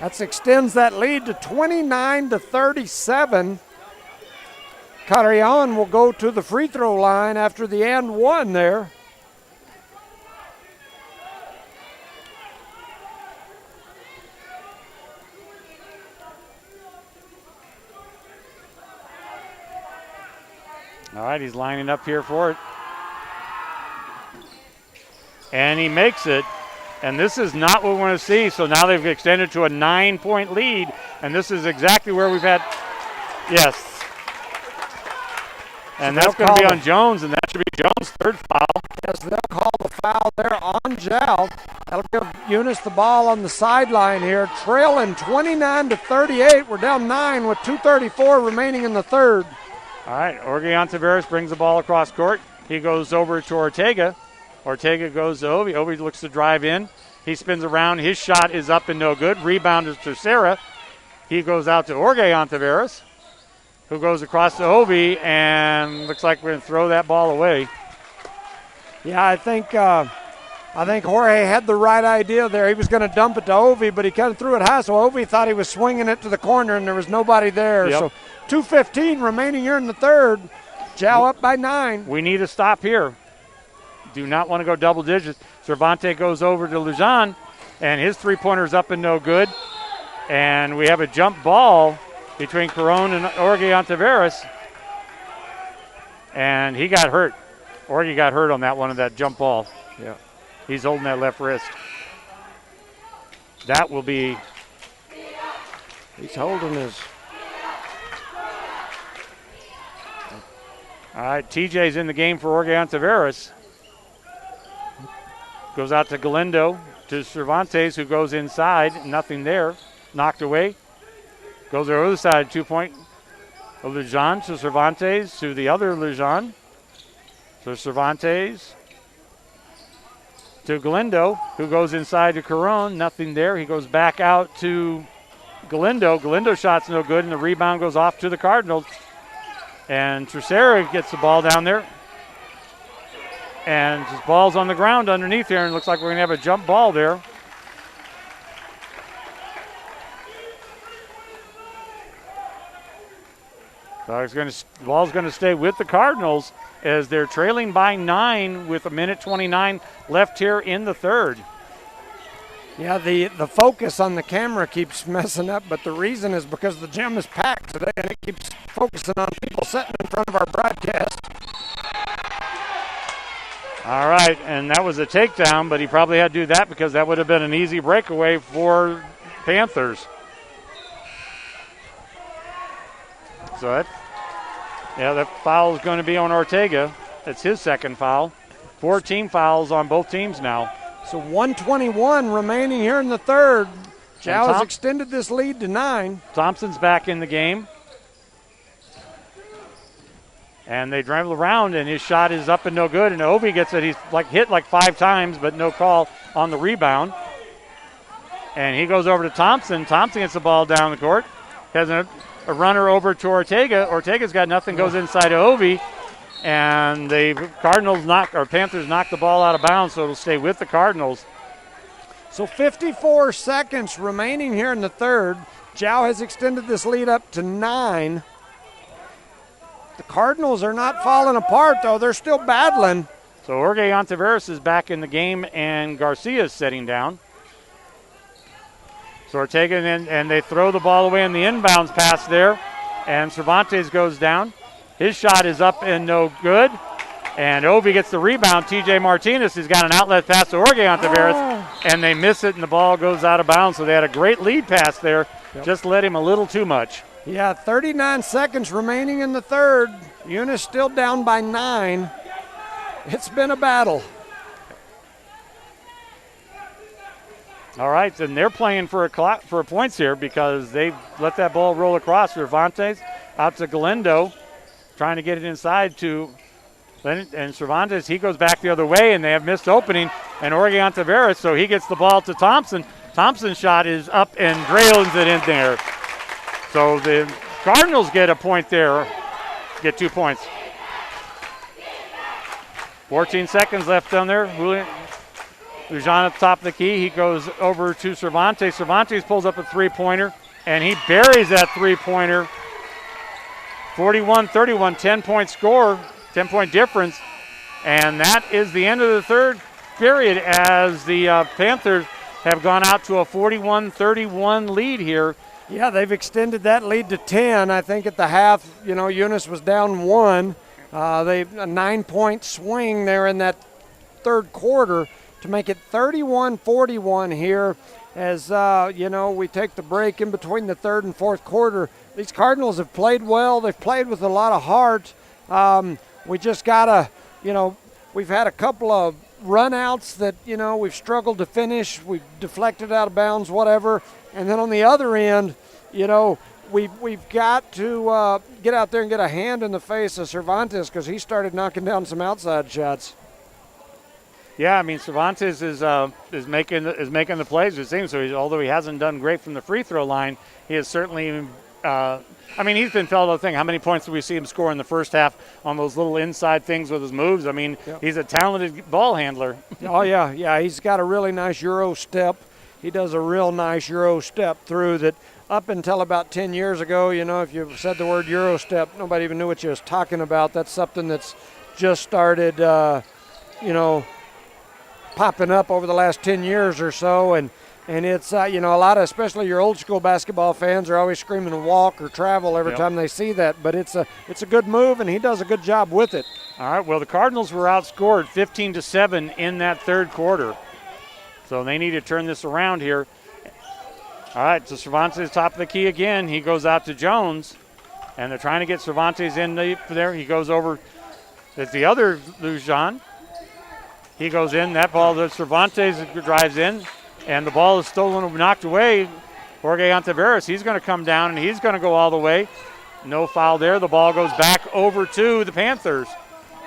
That extends that lead to 29-37. Carrion will go to the free throw line after the and-1 there. All right, he's lining up here for it. And he makes it. And this is not what we want to see. So now they've extended to a 9-point lead. And this is exactly where we've had. Yes. And that's going to be on Jones, and that should be Jones' 3rd foul. Yes, they'll call the foul there on Jal. That'll give Eunice the ball on the sideline here. Trailing 29-38. We're down 9 with 2:34 remaining in the third. All right, Jorge Ontiveros brings the ball across court. He goes over to Ortega. Ortega goes to Obi. Obi looks to drive in. He spins around. His shot is up and no good. Rebound is to Sarah. He goes out to Jorge Ontiveros, who goes across to Obi, and looks like we're going to throw that ball away. Yeah, I think Jorge had the right idea there. He was going to dump it to Ovi, but he kind of threw it high, so Ovi thought he was swinging it to the corner, and there was nobody there. Yep. So 2:15 remaining here in the third. Jow up by 9. We need a stop here. Do not want to go double digits. Cervantes goes over to Lujan, and his three-pointer's up and no good. And we have a jump ball between Caron and Jorge Ontiveros. And he got hurt. Jorge got hurt on that one of that jump ball. Yeah. He's holding that left wrist. That will be. He's holding his. All right, TJ's in the game for Jorge Ontiveros. Goes out to Galindo, to Cervantes, who goes inside. Nothing there. Knocked away. Goes to the other side, 2-point. Lujan to Cervantes, to the other Lujan. So Cervantes to Galindo, who goes inside to Caron. Nothing there. He goes back out to Galindo. Galindo's shot's no good, and the rebound goes off to the Cardinals. And Tercera gets the ball down there. And his ball's on the ground underneath here, and it looks like we're going to have a jump ball there. So the ball's going to stay with the Cardinals as they're trailing by 9 with 1:29 left here in the third. Yeah, the focus on the camera keeps messing up, but the reason is because the gym is packed today and it keeps focusing on people sitting in front of our broadcast. All right, and that was a takedown, but he probably had to do that because that would have been an easy breakaway for Panthers. So that foul is going to be on Ortega. It's his second foul. 4 team fouls on both teams now. So 1:21 remaining here in the third. Chow has extended this lead to 9. Thompson's back in the game. And they dribble around, and his shot is up and no good. And Ovi gets it. He's hit 5 times, but no call on the rebound. And he goes over to Thompson. Thompson gets the ball down the court. Has a runner over to Ortega. Ortega's got nothing, goes inside to Ovi. And the Panthers knock the ball out of bounds, so it'll stay with the Cardinals. So 54 seconds remaining here in the third. Jow has extended this lead up to 9. The Cardinals are not falling apart, though. They're still battling. So Jorge Ontiveros is back in the game, and Garcia is sitting down. So Ortega, and they throw the ball away in the inbounds pass there, and Cervantes goes down. His shot is up and no good. And Ovi gets the rebound. TJ Martinez has got an outlet pass to Jorge Ontiveros, and they miss it, and the ball goes out of bounds. So they had a great lead pass there. Yep. Just let him a little too much. Yeah, 39 seconds remaining in the third. Eunice still down by 9. It's been a battle. All right, and they're playing for points here because they let that ball roll across. Cervantes out to Galindo, trying to get it inside to and Cervantes. He goes back the other way, and they have missed opening. And Jorge Ontiveros, so he gets the ball to Thompson. Thompson's shot is up and drills it in there. So the Cardinals get a point there, get 2 points. 14 seconds left down there. Lujan at the top of the key. He goes over to Cervantes. Cervantes pulls up a three-pointer, and he buries that three-pointer. 41-31, 10-point score, 10-point difference. And that is the end of the third period as the Panthers have gone out to a 41-31 lead here. Yeah, they've extended that lead to 10. I think at the half, Eunice was down 1. A 9-point swing there in that third quarter to make it 31-41 here as, we take the break in between the third and fourth quarter. These Cardinals have played well. They've played with a lot of heart. We just got to, we've had a couple of run-outs that, we've struggled to finish. We've deflected out of bounds, whatever. And then on the other end, we've got to get out there and get a hand in the face of Cervantes because he started knocking down some outside shots. Yeah, I mean Cervantes is making the plays. It seems so. Although he hasn't done great from the free throw line, he has certainly. He's been fellow thing. How many points did we see him score in the first half on those little inside things with his moves? I mean, He's a talented ball handler. Oh yeah. He's got a really nice Euro step. He does a real nice Euro step through that. Up until about 10 years ago, if you said the word Euro step, nobody even knew what you was talking about. That's something that's just started, popping up over the last 10 years or so. And it's, a lot of, especially your old school basketball fans are always screaming walk or travel every time they see that. But it's a good move, and he does a good job with it. All right, well, the Cardinals were outscored 15-7 in that third quarter. So they need to turn this around here. All right, so Cervantes top of the key again. He goes out to Jones, and they're trying to get Cervantes in there. He goes over. It's the other Lujan. He goes in. That ball that Cervantes drives in, and the ball is stolen, knocked away. Jorge Ontiveros, he's going to come down, and he's going to go all the way. No foul there. The ball goes back over to the Panthers.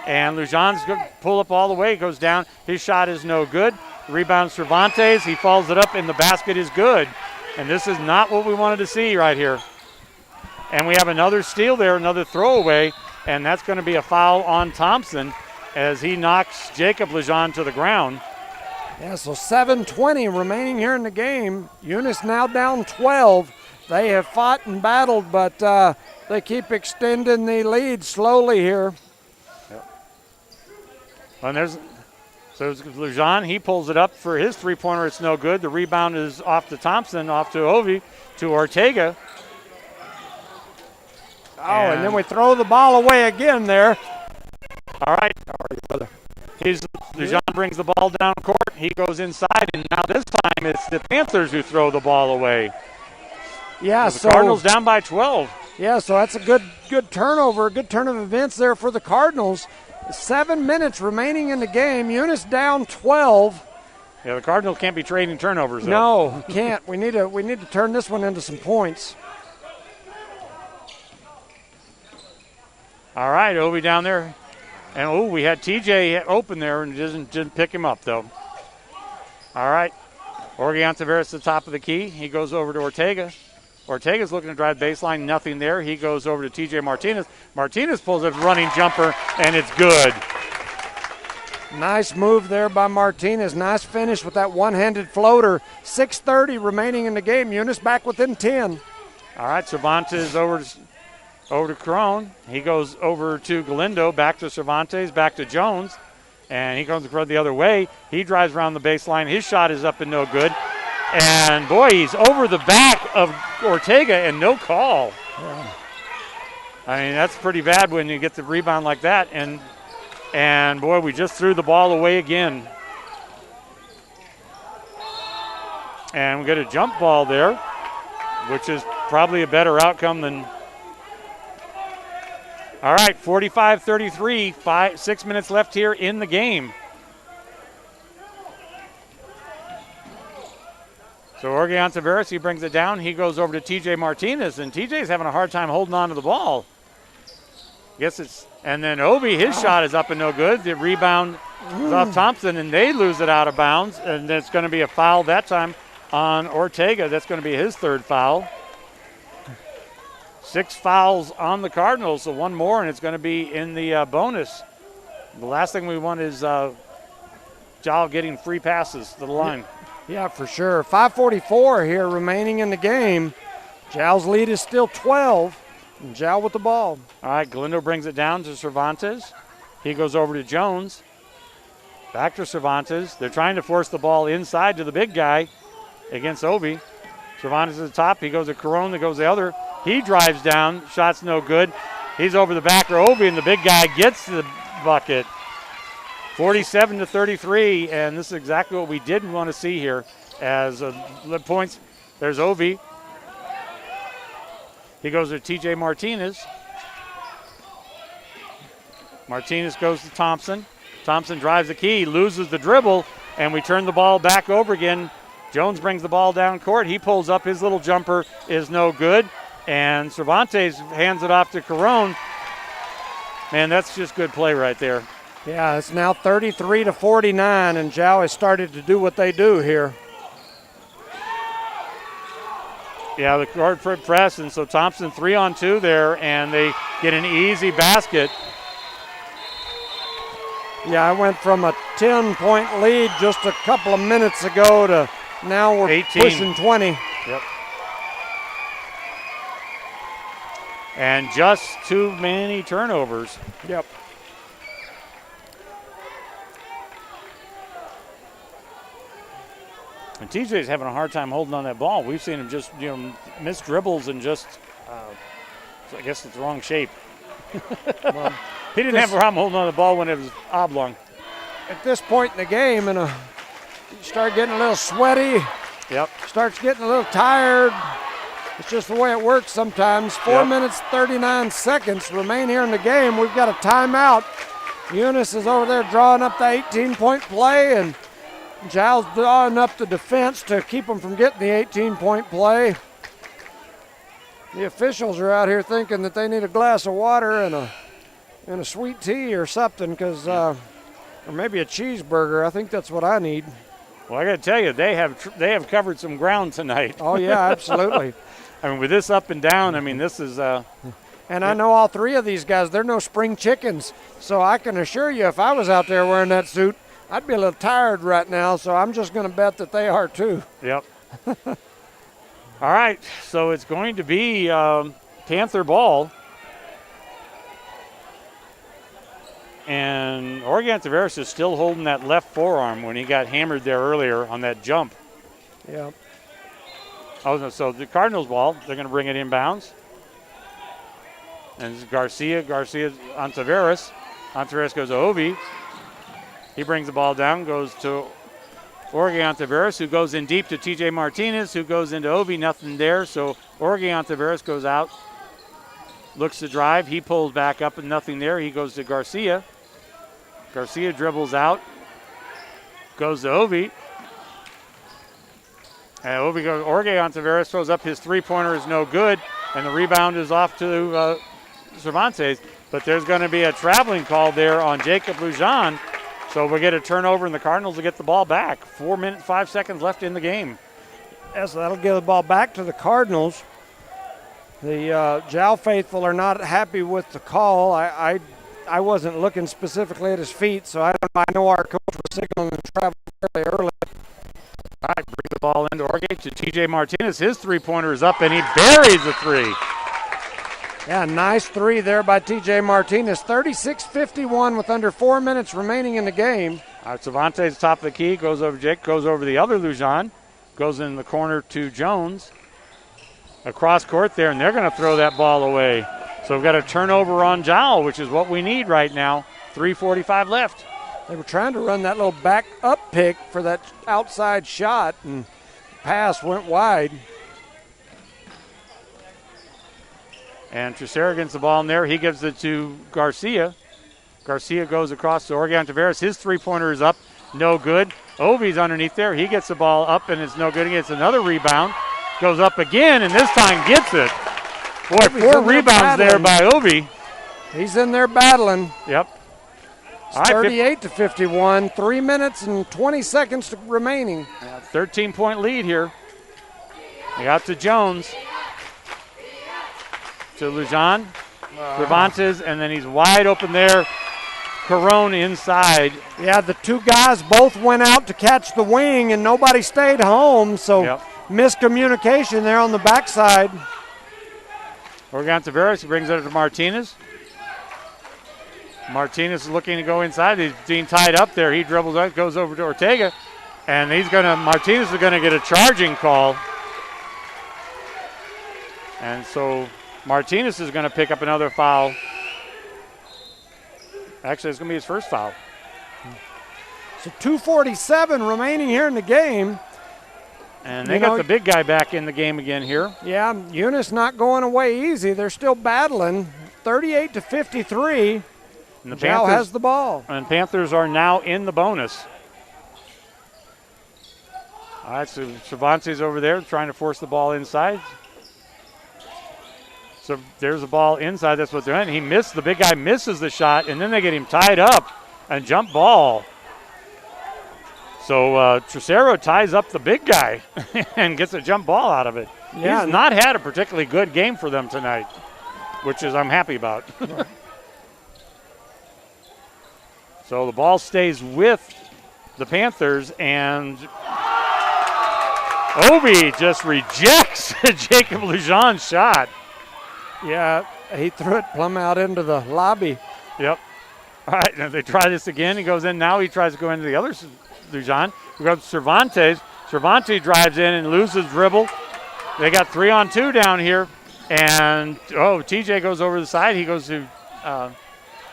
And Lujan's going to pull up all the way, goes down. His shot is no good. Rebound Cervantes. He follows it up, and the basket is good. And this is not what we wanted to see right here. And we have another steal there, another throwaway, and that's going to be a foul on Thompson as he knocks Jacob Lejean to the ground. Yeah, so 7:20 remaining here in the game. Eunice now down 12. They have fought and battled, but they keep extending the lead slowly here. And so Lejean, he pulls it up for his three-pointer. It's no good. The rebound is off to Thompson, off to Ovi, to Ortega. Oh, and then we throw the ball away again there. All right. How are you, brother? Lejean brings the ball down court. He goes inside, and now this time it's the Panthers who throw the ball away. Yeah, so the Cardinals down by 12. Yeah, so that's a good turnover, good turn of events there for the Cardinals. 7 minutes remaining in the game. Eunice down 12. Yeah, the Cardinals can't be trading turnovers, though. No, can't. We need to turn this one into some points. All right, Ovi down there. And, we had TJ open there and didn't pick him up, though. All right. Orgeon Tavares at the top of the key. He goes over to Ortega. Ortega's looking to drive baseline. Nothing there. He goes over to TJ Martinez. Martinez pulls a running jumper, and it's good. Nice move there by Martinez. Nice finish with that one-handed floater. 6:30 remaining in the game. Eunice back within 10. All right, Cervantes over to Crone. He goes over to Galindo, back to Cervantes, back to Jones. And he goes the other way. He drives around the baseline. His shot is up and no good. And, boy, he's over the back of Ortega and no call. Yeah. I mean, that's pretty bad when you get the rebound like that. And boy, we just threw the ball away again. And we get a jump ball there, which is probably a better outcome than. All right, 45-33, 6 minutes left here in the game. So Orgeon Tavares, he brings it down. He goes over to TJ Martinez, and TJ's having a hard time holding on to the ball. And then Ovi, his shot is up and no good. The rebound is off Thompson, and they lose it out of bounds, and it's going to be a foul that time on Ortega. That's going to be his third foul. 6 fouls on the Cardinals, so one more, and it's going to be in the bonus. The last thing we want is Jal getting free passes to the line. Yeah, for sure. 5:44 here remaining in the game. Jal's lead is still 12. And Jal with the ball. All right, Galindo brings it down to Cervantes. He goes over to Jones. Back to Cervantes. They're trying to force the ball inside to the big guy against Ovi. Cervantes at the top. He goes to Carone. That goes the other. He drives down. Shot's no good. He's over the back of Ovi, and the big guy gets the bucket. 47-33, and this is exactly what we didn't want to see here. As points, there's Ovi. He goes to TJ Martinez. Martinez goes to Thompson. Thompson drives the key, loses the dribble, and we turn the ball back over again. Jones brings the ball down court. He pulls up. His little jumper is no good. And Cervantes hands it off to Carone. Man, that's just good play right there. Yeah, it's now 33-49, and Jal has started to do what they do here. Yeah, the guard press, and so Thompson 3-on-2 there, and they get an easy basket. Yeah, I went from a 10-point lead just a couple of minutes ago to now we're 18. Pushing 20. Yep. And just too many turnovers. Yep. And TJ's having a hard time holding on that ball. We've seen him just, miss dribbles and just, I guess it's the wrong shape. Well, he didn't have a problem holding on the ball when it was oblong. At this point in the game, you start getting a little sweaty. Yep. Starts getting a little tired. It's just the way it works sometimes. 4 minutes, 39 seconds remain here in the game. We've got a timeout. Eunice is over there drawing up the 18-point play, and Giles drawing up the defense to keep them from getting the 18-point play. The officials are out here thinking that they need a glass of water and a sweet tea or something, or maybe a cheeseburger. I think that's what I need. Well, I got to tell you, they have covered some ground tonight. Oh, yeah, absolutely. I mean, with this up and down, I mean, this is and I know all three of these guys, they're no spring chickens. So I can assure you, if I was out there wearing that suit, I'd be a little tired right now. So I'm just going to bet that they are too. Yep. All right, so it's going to be Panther ball. And Oregon Tavares is still holding that left forearm when he got hammered there earlier on that jump. Yeah. Oh, no, so the Cardinals ball, they're going to bring it inbounds. And this is Garcia on Tavares. On Tavares goes to Ovi. He brings the ball down, goes to Oregon Tavares, who goes in deep to TJ Martinez, who goes into Ovi, nothing there. So Oregon Tavares goes out, looks to drive. He pulls back up and nothing there. He goes to Garcia. Garcia dribbles out, goes to Ovi. And Ovi goes, Oregon Tavares throws up his three-pointer, is no good, and the rebound is off to Cervantes. But there's going to be a traveling call there on Jacob Lujan. So we'll get a turnover, and the Cardinals will get the ball back. 4 minutes, 5 seconds left in the game. Yes, that'll give the ball back to the Cardinals. The Jow faithful are not happy with the call. I wasn't looking specifically at his feet, so I know our coach was signaling the travel fairly early. All right, bring the ball into Oregon to TJ Martinez. His three-pointer is up, and he buries the three. Yeah, nice three there by TJ Martinez. 36-51 with under 4 minutes remaining in the game. All right, Cervantes, top of the key, goes over Jake, goes over the other Lujan, goes in the corner to Jones. Across court there, and they're going to throw that ball away. So we've got a turnover on Jowl, which is what we need right now. 3:45 left. They were trying to run that little back up pick for that outside shot, and pass went wide. And Tricera gets the ball in there. He gives it to Garcia. Garcia goes across to Oregon Tavares. His three-pointer is up, no good. Ovi's underneath there. He gets the ball up, and it's no good. He gets another rebound. Goes up again, and this time gets it. Boy, Ovi's 4 rebounds there by Ovi. He's in there battling. Yep. It's 38-51, 3 minutes and 20 seconds remaining. 13-point lead here. They out to Jones. To Lujan. Cervantes, and then he's wide open there. Carone inside. Yeah, the two guys both went out to catch the wing, and nobody stayed home, so miscommunication there on the backside. Oregon Tavares brings it to Martinez. Martinez is looking to go inside. He's being tied up there. He dribbles out, goes over to Ortega, and Martinez is going to get a charging call. And so Martinez is going to pick up another foul. Actually, it's going to be his first foul. So 2:47 remaining here in the game. And they got the big guy back in the game again here. Yeah, Eunice not going away easy. They're still battling. 38-53. And the Jow has the ball. And Panthers are now in the bonus. All right, so Cervantes over there trying to force the ball inside. So there's the ball inside. That's what they're in. He missed. The big guy misses the shot, and then they get him tied up and jump ball. So Tricera ties up the big guy and gets a jump ball out of it. Yeah. He's not had a particularly good game for them tonight, which is I'm happy about. So the ball stays with the Panthers, and Ovi just rejects Jacob Lujan's shot. Yeah, he threw it plumb out into the lobby. Yep. All right, now they try this again. He goes in now. He tries to go into the other Lujan. We go to Cervantes. Cervantes drives in and loses dribble. They got 3-on-2 down here. And, TJ goes over the side. He goes to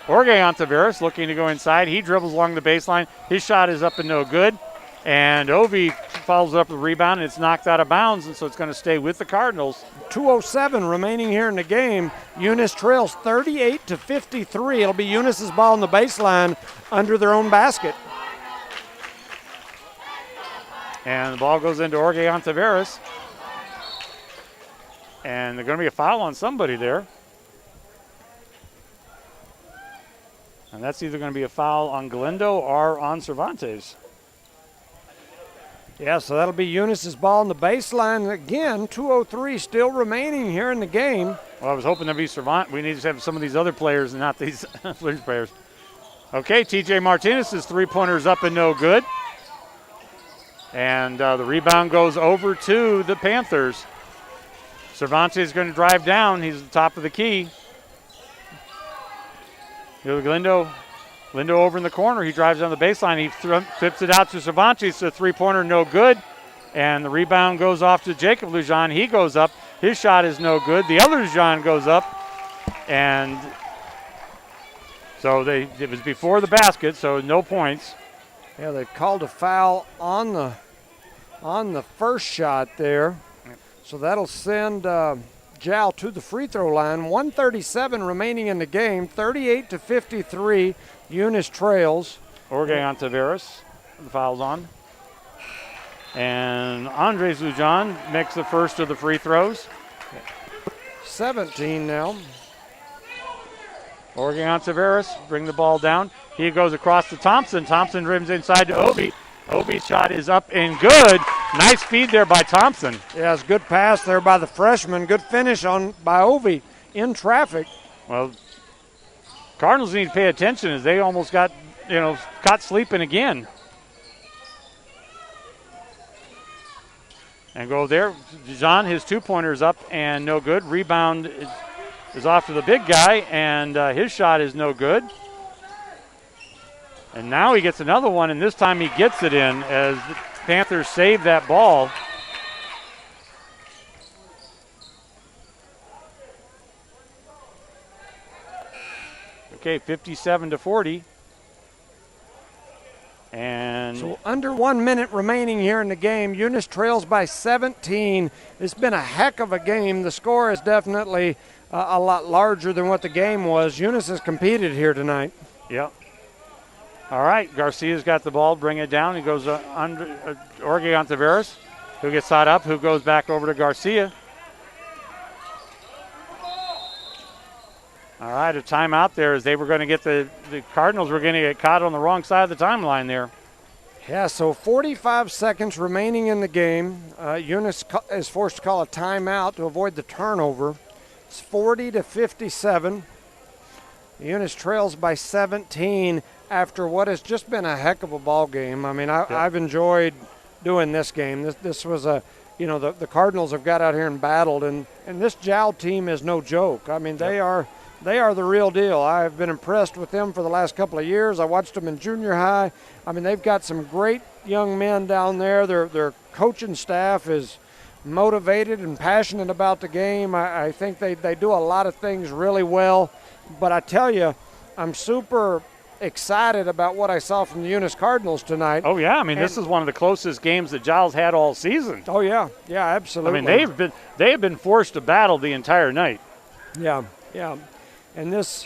Oregon Tavares looking to go inside. He dribbles along the baseline. His shot is up and no good. And Ovi follows up the rebound, and it's knocked out of bounds, and so it's going to stay with the Cardinals. 2:07 remaining here in the game. Eunice trails 38-53. It'll be Eunice's ball on the baseline under their own basket. And the ball goes into Oregon Tavares. And there's going to be a foul on somebody there. And that's either going to be a foul on Galindo or on Cervantes. Yeah, so that'll be Eunice's ball on the baseline. Again, 2:03 still remaining here in the game. Well, I was hoping to be Cervantes. We need to have some of these other players and not these Flames players. Okay, TJ Martinez's three-pointer's up and no good. And the rebound goes over to the Panthers. Cervantes is going to drive down. He's at the top of the key. Lindo over in the corner. He drives down the baseline. He flips it out to Cervantes. The three-pointer no good. And the rebound goes off to Jacob Lujan. He goes up. His shot is no good. The other Lujan goes up. And so it was before the basket, so no points. Yeah, they've called a foul on the first shot there. So that'll send Jal to the free throw line. 1:37 remaining in the game. 38-53. Eunice trails. Orgeon Taveras, the foul's on. And Andres Lujan makes the first of the free throws. 17 now. Orgeon Taveras bring the ball down. He goes across to Thompson. Thompson rims inside to Obi. Obi's shot is up and good. Nice feed there by Thompson. Yeah, it's a good pass there by the freshman. Good finish by Obi in traffic. Well, Cardinals need to pay attention as they almost got, caught sleeping again. And go there. John, his two-pointer's up and no good. Rebound is off to the big guy, and his shot is no good. And now he gets another one, and this time he gets it in as the Panthers save that ball. Okay, 57-40. And so under 1 minute remaining here in the game. Eunice trails by 17. It's been a heck of a game. The score is definitely a lot larger than what the game was. Eunice has competed here tonight. Yep. All right, Garcia's got the ball. Bring it down. He goes under Orgeon Taveras, who gets shot up, who goes back over to Garcia. All right, a timeout there as they were going to get the Cardinals were going to get caught on the wrong side of the timeline there. Yeah, so 45 seconds remaining in the game. Eunice is forced to call a timeout to avoid the turnover. It's 40-57. Eunice trails by 17 after what has just been a heck of a ball game. I mean, I've enjoyed doing this game. This was the Cardinals have got out here and battled, and this Jowl team is no joke. I mean, they are the real deal. I've been impressed with them for the last couple of years. I watched them in junior high. I mean, they've got some great young men down there. Their coaching staff is motivated and passionate about the game. I think they do a lot of things really well. But I tell you, I'm super excited about what I saw from the Eunice Cardinals tonight. Oh, yeah. I mean, this is one of the closest games that Giles had all season. Oh, yeah. Yeah, absolutely. I mean, they have been forced to battle the entire night. Yeah, yeah. And this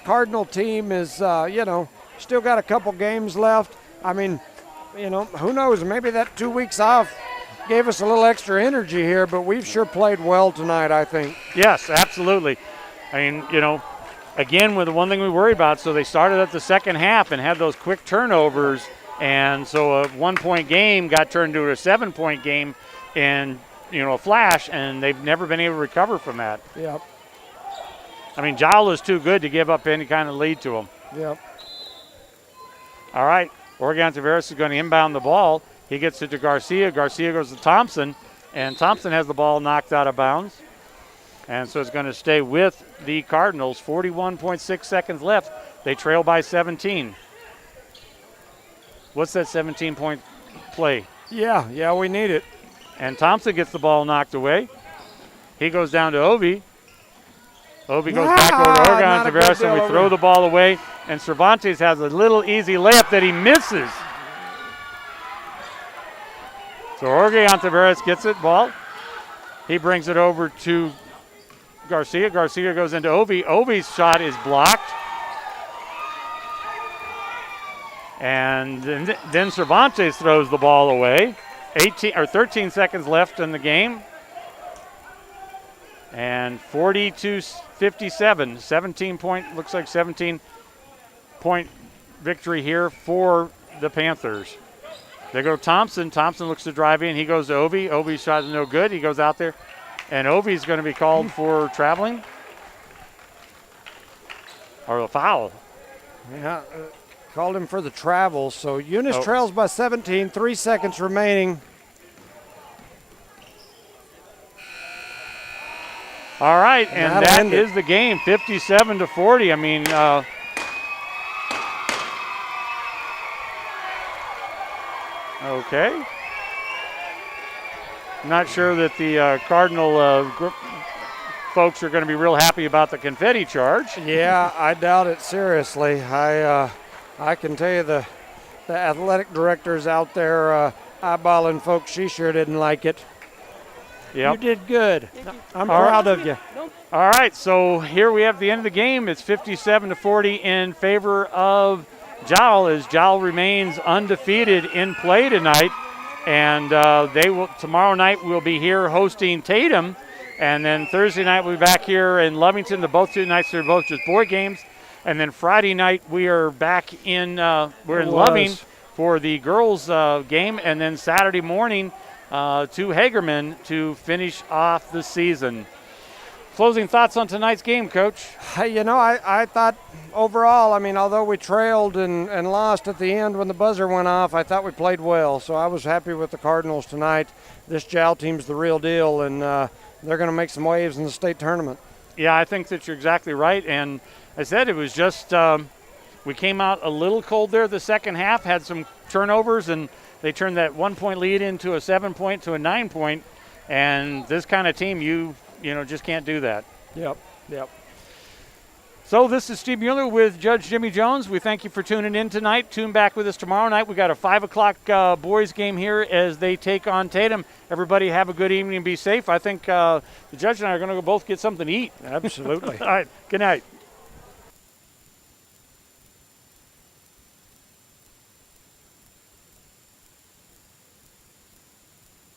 Cardinal team is, still got a couple games left. I mean, who knows? Maybe that 2 weeks off gave us a little extra energy here, but we've sure played well tonight, I think. Yes, absolutely. I mean, again, with the one thing we worry about, so they started at the second half and had those quick turnovers, and so a 1 point game got turned into a 7 point game in, a flash, and they've never been able to recover from that. Yep. I mean, Jowl is too good to give up any kind of lead to them. Yep. All right, Orgeon Taveras is going to inbound the ball. He gets it to Garcia. Garcia goes to Thompson, and Thompson has the ball knocked out of bounds. And so it's going to stay with the Cardinals. 41.6 seconds left. They trail by 17. What's that 17-point play? Yeah, we need it. And Thompson gets the ball knocked away. He goes down to Obi. Obi goes back over to Orgeon Taveras, and we throw the ball away. And Cervantes has a little easy layup that he misses. So Orgeon Taveras gets it, ball. He brings it over to Garcia. Garcia goes into Obi. Obi's shot is blocked. And then Cervantes throws the ball away. 13 seconds left in the game. And 40-57. Looks like 17-point victory here for the Panthers. They go Thompson. Thompson looks to drive in. He goes to Ovi. Ovi's shot is no good. He goes out there. And Ovi's going to be called for traveling. Or a foul. Yeah, called him for the travel. So Eunice trails by 17, 3 seconds remaining. All right, and that is the game, 57-40. I mean, okay. I'm not sure that the Cardinal folks are going to be real happy about the confetti charge. Yeah, I doubt it seriously. I can tell you the athletic directors out there eyeballing folks, she sure didn't like it. Yep. You did good. I'm proud of you. All right, so here we have the end of the game. It's 57-40 in favor of Jowl, as Jowl remains undefeated in play tonight. And they will tomorrow night we'll be here hosting Tatum, and then Thursday night we'll be back here in Lovington. Both two nights are both just boy games, and then Friday night we are back in Loving for the girls game, and then Saturday morning to Hagerman to finish off the season. Closing thoughts on tonight's game, Coach? You know, I thought overall, I mean, although we trailed and lost at the end when the buzzer went off, I thought we played well. So I was happy with the Cardinals tonight. This Jowl team's the real deal, and they're going to make some waves in the state tournament. Yeah, I think that you're exactly right. And I said it was just we came out a little cold there the second half, had some turnovers, and they turned that 1-point lead into a 7-point to a 9-point. And this kind of team, you just can't do that. Yep. So this is Steve Mueller with Judge Jimmy Jones. We thank you for tuning in tonight. Tune back with us tomorrow night. We got a 5 o'clock boys game here as they take on Tatum. Everybody have a good evening and be safe. I think the judge and I are going to go both get something to eat. Absolutely. All right. Good night.